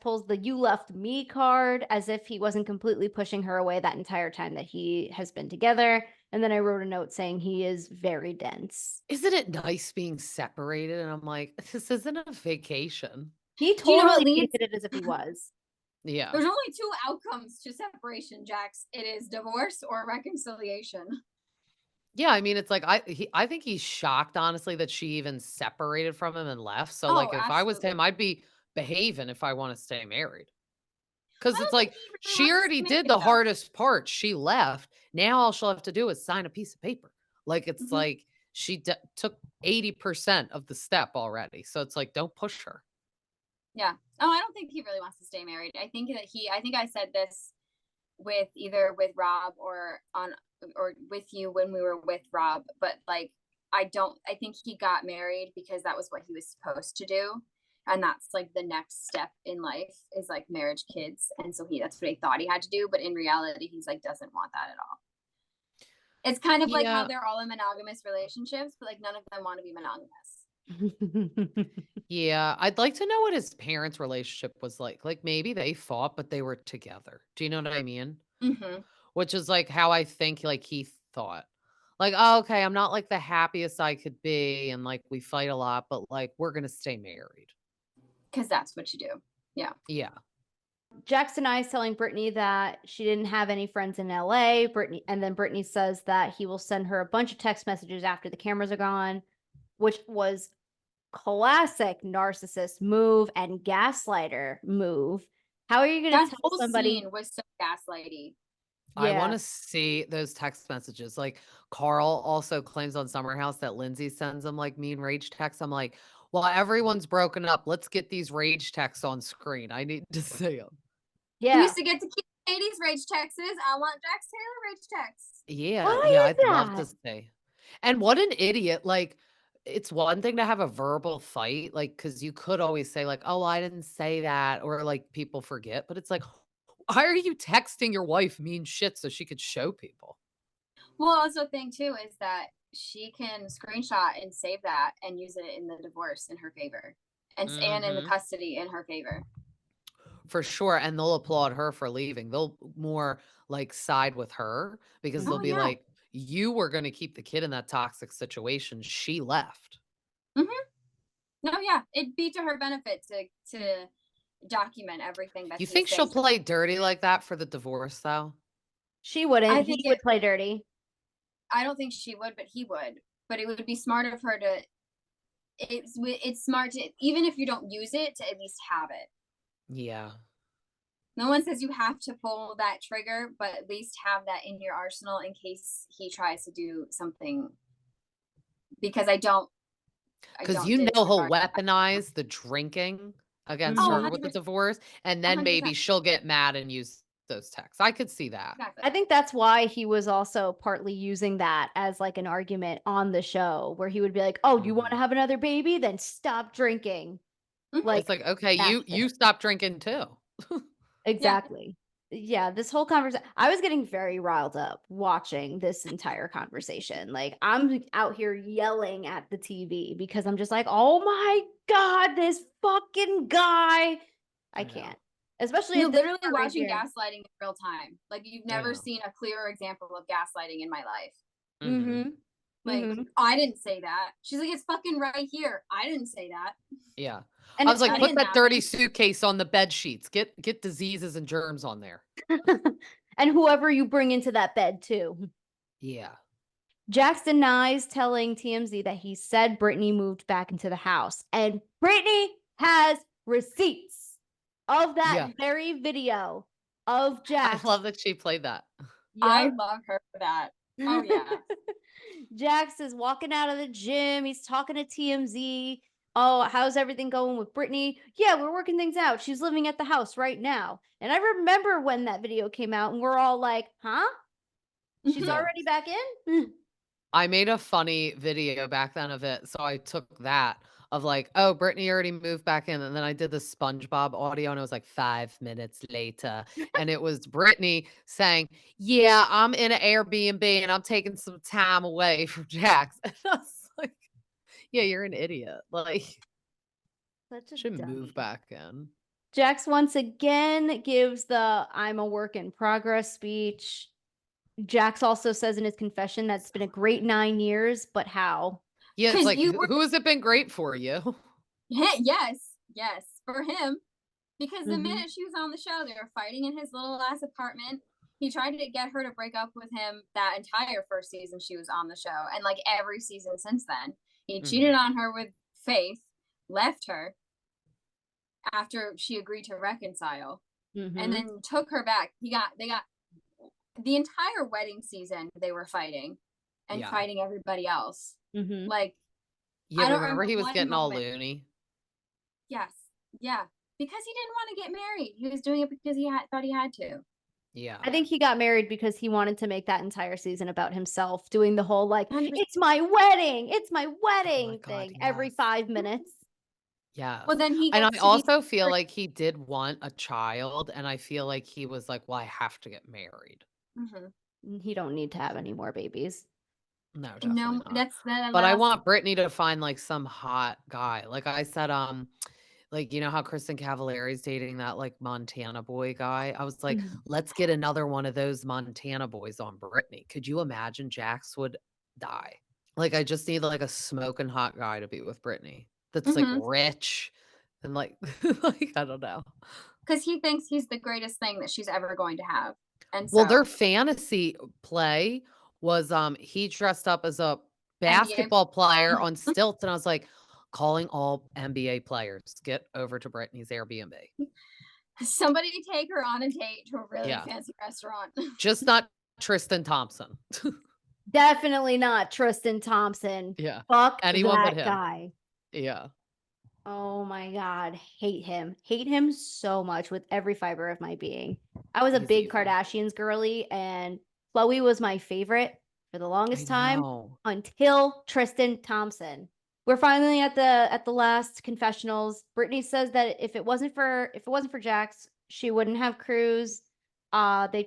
pulls the "you left me" card as if he wasn't completely pushing her away that entire time that he has been together. And then I wrote a note saying he is very dense. Isn't it nice being separated? And I'm like, "This isn't a vacation." He Do you know what totally leads? painted it as if he was. Yeah. There's only 2 outcomes to separation, Jax. It is divorce or reconciliation. Yeah, I mean, it's like I think he's shocked, honestly, that she even separated from him and left. So, Oh, like, if I was absolutely. him, I'd be behaving if I wanna stay married. I Because it's don't think like, he really she wants to already stay did married the though. hardest part, she left. Now all she'll have to do is sign a piece of paper. Like, it's Mhm. like she took 80% of the step already. So it's like, don't push her. Yeah. Oh, I don't think he really wants to stay married. I think I said this with either with Rob or with you when we were with Rob, but like I think he got married because that was what he was supposed to do. And that's like the next step in life is like marriage, kids. And so that's what he thought he had to do. But in reality, he's like doesn't want that at all. It's kind of like how Yeah. they're all in monogamous relationships, but like none of them want to be monogamous. Yeah. I'd like to know what his parents' relationship was like. Like, maybe they fought, but they were together. Do you know what I mean? Mm-hmm. Which is like how I think like he thought. Like, oh, okay, I'm not like the happiest I could be, and like we fight a lot, but like we're gonna stay married. Because that's what you do. Yeah. Yeah. Jax denies telling Brittany that she didn't have any friends in LA. Brittany says that he will send her a bunch of text messages after the cameras are gone, which was classic narcissist move and gaslighter move. How are you going to That tell whole somebody? scene was so gaslighty. I Yeah, wanna see those text messages. Like, Carl also claims on Summer House that Lindsay sends him, like, mean rage texts. I'm like, "Well, everyone's broken up. Let's get these rage texts on screen. I need to see them." We yeah. used to get to keep Katie's rage texts. I want Jax Taylor rage texts. Yeah, yeah, Why is I'd love to that? see. And what an idiot, like, it's one thing to have a verbal fight, like, because you could always say, like, "Oh, I didn't say that," or, like, people forget, but it's like, why are you texting your wife mean shit so she could show people? Well, also the thing too is that she can screenshot and save that and use it in the divorce in her favor, and in the Mhm. custody in her favor. For sure, and they'll applaud her for leaving. They'll more, like, side with her because they'll Oh be Mhm. yeah. like, "You were gonna keep the kid in that toxic situation. She left." Hmm. No, yeah, it'd be to her benefit to document everything that You he is think she'll saying. play dirty like that for the divorce, though? She wouldn't. I think He would play dirty. I don't think she would, but he would. But it would be smart of her to. It's smart to, even if you don't use it, to at least have it. Yeah. No one says you have to pull that trigger, but at least have that in your arsenal in case he tries to do something. Because I don't Because he'll disregard that. weaponize the drinking against Oh, her with the 100%. divorce, and then 100%. maybe she'll get mad and use those texts. I could see that. Exactly. I think that's why he was also partly using that as like an argument on the show where he would be like, "Oh, do you want to have another baby? Then stop drinking." Mhm. Like It's like, okay, that you stop drinking too. exactly. Yeah, this whole conversation, I was getting very riled up watching this entire conversation. Like, I'm out here yelling at the TV because I'm just like, oh my God, this fucking guy. I know. can't. Especially You're at this literally part right watching here. gaslighting in real time. Like, you've I never know. seen a clearer example of gaslighting in my life. Mhm. Like, I didn't say that. She's like, it's fucking right here. I didn't say that. Yeah. And I it's was like, That put didn't that dirty happen. suitcase on the bed sheets. Get diseases and germs on there. and whoever you bring into that bed too. Yeah. Jax denies telling TMZ that he said Brittany moved back into the house. And Brittany has receipts of that very video of Jax. I love that she played that. I love her for that. Oh, yeah. Jax is walking out of the gym. He's talking to TMZ. Oh, how's everything going with Brittany? Yeah, we're working things out. She's living at the house right now. And I remember when that video came out and we're all like, huh? She's Yeah. already back in? I made a funny video back then of it. So I took that of like, oh, Brittany already moved back in. And then I did the SpongeBob audio and it was like 5 minutes later. And it was Brittany saying, yeah, I'm in an Airbnb and I'm taking some time away from Jax. And I was like, yeah, you're an idiot. Like, Such a should dummy. move back in. Jax once again gives the I'm a work in progress speech. Jax also says in his confession that it's been a great 9 years, but how? Yeah, it's 'Cause like, you who were- who has it been great for you? Yes, for him. Because the Mhm. minute she was on the show, they were fighting in his little ass apartment. He tried to get her to break up with him that entire first season she was on the show, and like every season since then. He cheated on her with Faith, left her after she agreed to reconcile, and then took her back. They got the entire wedding season they were fighting and Yeah. fighting everybody else. Mhm. Like, Yeah, I don't remember he remember was one getting all moment. loony. Yes, yeah, because he didn't want to get married. He was doing it because he thought he had to. Yeah. I think he got married because he wanted to make that entire season about himself, doing the whole like, 100%. it's my wedding God, thing every yes. 5 minutes. Yeah. Well, then he And I gets to be also feel like he did want a child, and I feel like he was like, well, I have to get married. He don't need to have any more babies. No, definitely no. not. That's the But I last. want Brittany to find like some hot guy. Like I said, like you know how Kristen Cavallari's dating that like Montana boy guy? I was like, let's get another one of those Montana boys on Brittany. Could you imagine Jax would die? Like I just need like a smoking hot guy to be with Brittany. That's like rich and like like I don't know. Because he thinks he's the greatest thing that she's ever going to have. And Well, so their fantasy play was he dressed up as a basketball player on stilts, and I was like, calling all NBA players, get over to Brittany's Airbnb. Somebody take her on a date to a really Yeah. fancy restaurant. Just not Tristan Thompson. Definitely not Tristan Thompson. Yeah. Fuck Anyone but that him. guy. Yeah. Oh my God. Hate him. Hate him so much with every fiber of my being. I was a He's big evil. Kardashians girly, and Chloe was my favorite for the longest time know. until Tristan Thompson. We're finally at the last confessionals. Brittany says that if it wasn't for Jax, she wouldn't have Cruz. They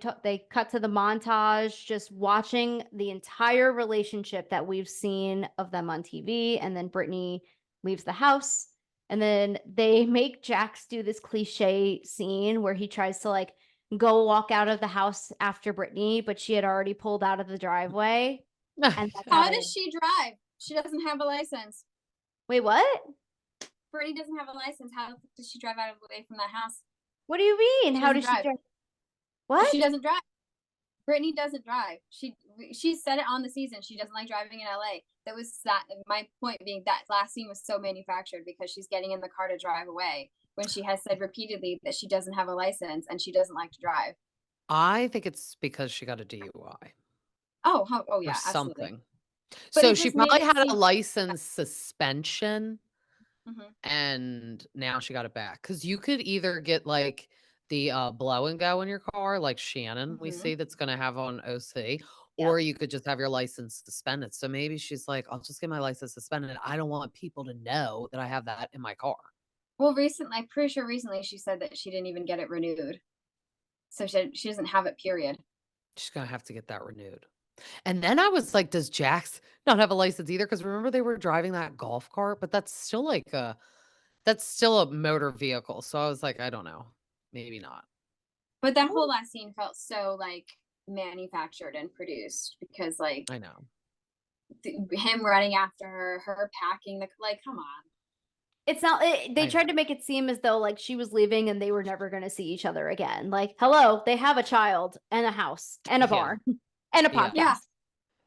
cut to the montage, just watching the entire relationship that we've seen of them on TV, and then Brittany leaves the house. And then they make Jax do this cliche scene where he tries to like go walk out of the house after Brittany, but she had already pulled out of the driveway. And that's How does she drive? She doesn't have a license. Wait, what? Brittany doesn't have a license. How does she drive away from that house? What do you mean? How does she drive? What? She doesn't drive. Brittany doesn't drive. She said it on the season. She doesn't like driving in LA. That was that. My point being that last scene was so manufactured because she's getting in the car to drive away, when she has said repeatedly that she doesn't have a license and she doesn't like to drive. I think it's because she got a DUI Oh or yeah, absolutely. something. But So it she just made probably it had a seem. license suspension Mhm. and now she got it back. Because you could either get like the blow and go in your car, like Shannon we Mhm. see that's gonna have on OC, Yep. or you could just have your license suspended. So maybe she's like, I'll just get my license suspended. I don't want people to know that I have that in my car. Well, recently, I'm pretty sure recently she said that she didn't even get it renewed. So she doesn't have it, period. She's gonna have to get that renewed. And then I was like, does Jax not have a license either? Because remember they were driving that golf cart, but that's still a motor vehicle. So I was like, I don't know. Maybe not. But that whole last scene felt so like manufactured and produced because like I know. him running after her packing like, come on. It's not. They I tried know. to make it seem as though like she was leaving and they were never going to see each other again. Like, hello, they have a child and a house and a Yeah. barn and a Yeah. podcast. Yeah.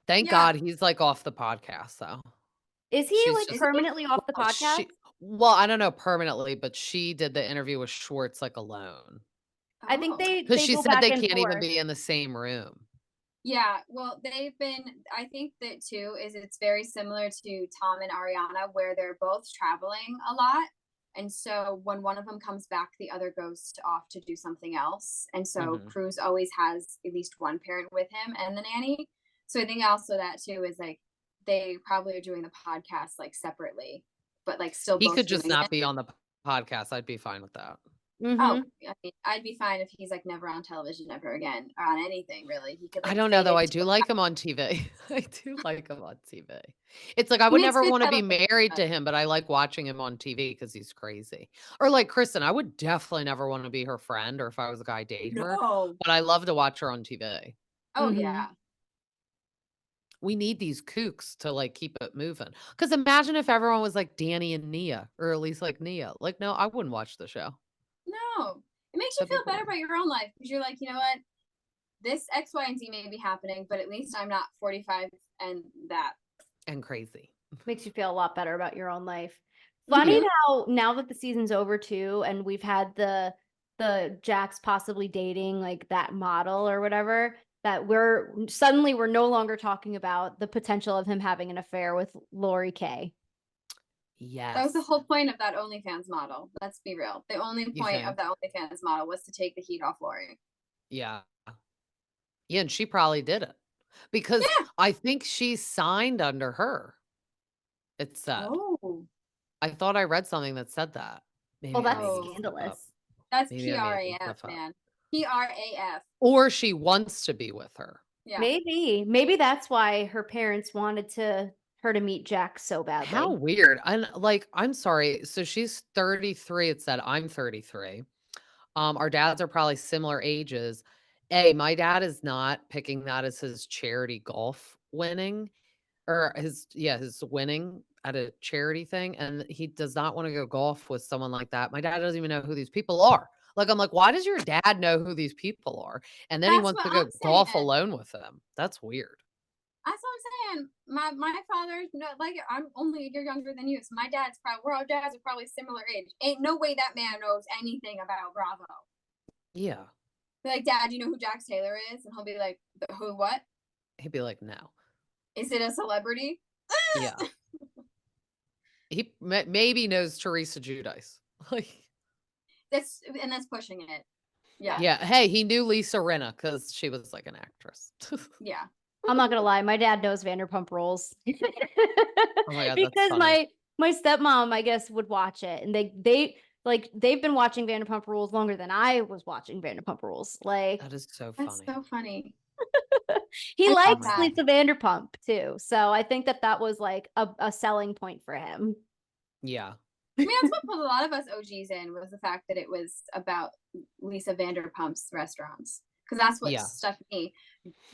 Thank Yeah. God he's like off the podcast though. Is he She's like just permanently off the podcast? well, I don't know permanently, but she did the interview with Schwartz like alone. I think Oh. Because they she go said back they and can't even forth. be in the same room. Yeah, well, I think that too is it's very similar to Tom and Ariana, where they're both traveling a lot. And so when one of them comes back, the other goes off to do something else. And so Mhm. Cruz always has at least one parent with him and the nanny. So I think also that too is like they probably are doing the podcast like separately, but like still He both could just doing not it. be on the podcast. I'd be fine with that. Oh, I mean, I'd be fine if he's like never on television ever again or on anything really. He could I like don't know fade though. I into do a like him on TV. I do like him on TV. It's like I he would makes never good want to be television. married to him, but I like watching him on TV because he's crazy. Or like Kristen, I would definitely never want to be her friend or if I was a guy date her, No. but I love to watch her on TV. Oh Mhm. yeah. We need these kooks to like keep it moving. Because imagine if everyone was like Danny and Nia, or at least like Nia. Like, no, I wouldn't watch the show. No. It makes you That'd be feel better boring about your own life because you're like, you know what? This X, Y, and Z may be happening, but at least I'm not 45 and that. and crazy. Makes you feel a lot better about your own life. Mhm. Funny how now that the season's over too, and we've had the Jax possibly dating like that model or whatever, that we're no longer talking about the potential of him having an affair with Lori Kay. Yes. That was the whole point of that OnlyFans model. Let's be real. The only You point of think? the OnlyFans model was to take the heat off Lori. Yeah. Yeah, and she probably did it because Yeah. I think she signed under her. It said. Oh. I thought I read something that said that. Maybe Well, I that's made stuff up. scandalous. That's Maybe I made some PRAF, stuff up. man. PRAF. Or she wants to be with her. Yeah. Maybe that's why her parents wanted her to meet Jax so badly. How weird. And like, I'm sorry. So she's 33. It said I'm 33. Our dads are probably similar ages. My dad is not picking that as his charity golf winning or his winning at a charity thing. And he does not want to go golf with someone like that. My dad doesn't even know who these people are. Like, I'm like, why does your dad know who these people are? And then he That's wants what to go I'm golf saying. alone with them. That's weird. That's what I'm saying. My father, no, like I'm only a year younger than you, so my dad's probably our dads are probably similar age. Ain't no way that man knows anything about Bravo. Yeah. Be like, Dad, you know who Jax Taylor is? And he'll be like, who? What? He'd be like, no. Is it a celebrity? Yeah. He maybe knows Teresa Giudice. Like, that's pushing it. Yeah. yeah. Hey, he knew Lisa Rinna because she was like an actress. Yeah. I'm not gonna lie, my dad knows Vanderpump Rules. Oh my God, that's because funny. my stepmom, I guess, would watch it, and they've been watching Vanderpump Rules longer than I was watching Vanderpump Rules. Like, That is so That's funny. so funny. he I love likes that. Lisa Vanderpump too, so I think that was like a selling point for him. Yeah. I mean, that's what put a lot of us OGs in was the fact that it was about Lisa Vanderpump's restaurants. Because that's what Yeah. stuck me.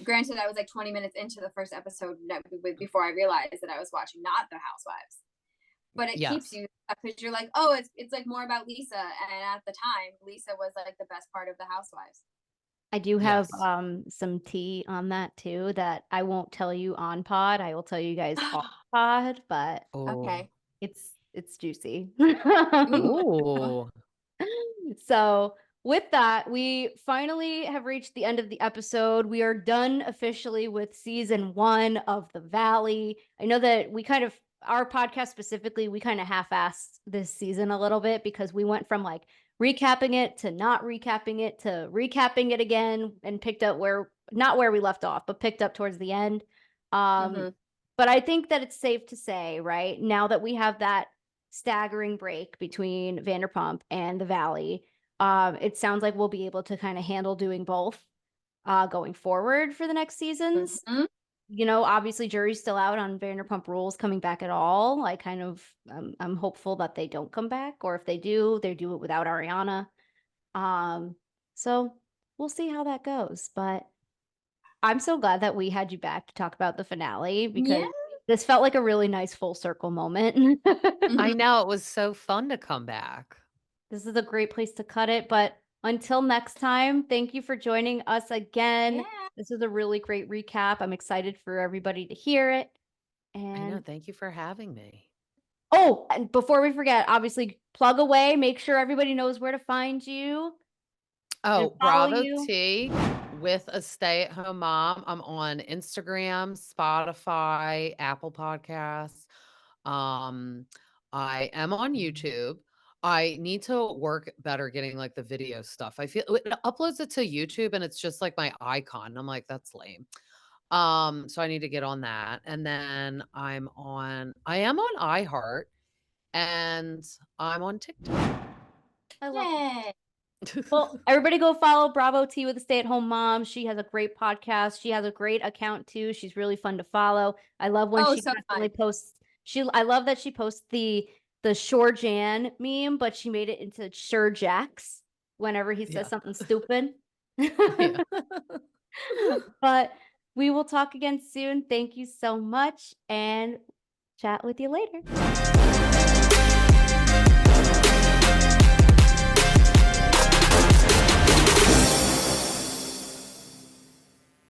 Granted, I was like 20 minutes into the first episode before I realized that I was watching not The Housewives. But it keeps you because you're like, oh, it's like more about Lisa. And at the time, Lisa was like the best part of The Housewives. I do have Yes. some tea on that too that I won't tell you on pod. I will tell you guys off pod, but Oh. Okay. it's juicy. Ooh. So with that, we finally have reached the end of the episode. We are done officially with season 1 of The Valley. I know that our podcast specifically, we kind of half-assed this season a little bit because we went from like recapping it to not recapping it to recapping it again and picked up not where we left off, but picked up towards the end. Mhm. But I think that it's safe to say, right, now that we have that staggering break between Vanderpump and The Valley, it sounds like we'll be able to kind of handle doing both going forward for the next seasons. Mhm. Obviously jury's still out on Vanderpump Rules coming back at all. I'm hopeful that they don't come back, or if they do it without Ariana. So we'll see how that goes. But I'm so glad that we had you back to talk about the finale because Yeah. this felt like a really nice full circle moment. I Mhm. know, it was so fun to come back. This is a great place to cut it. But until next time, thank you for joining us again. Yeah. This is a really great recap. I'm excited for everybody to hear it. I know, And thank you for having me. oh, and before we forget, obviously plug away. Make sure everybody knows where to find you and Oh, follow Bravo you. T with a stay-at-home mom. I'm on Instagram, Spotify, Apple Podcasts. Um, I am on YouTube. I need to work better getting like the video stuff. I feel it uploads it to YouTube and it's just like my icon. I'm like, that's lame. So I need to get on that. And then I am on iHeart and I'm on TikTok. I love Yay. Well, everybody go follow Bravo T with a stay-at-home mom. She has a great podcast. She has a great account too. She's really fun to follow. I love when Oh, she so constantly fun. posts. I love that she posts the Shore Jan meme, but she made it into Sure Jax whenever he says Yeah. something stupid. Yeah. But we will talk again soon. Thank you so much and chat with you later.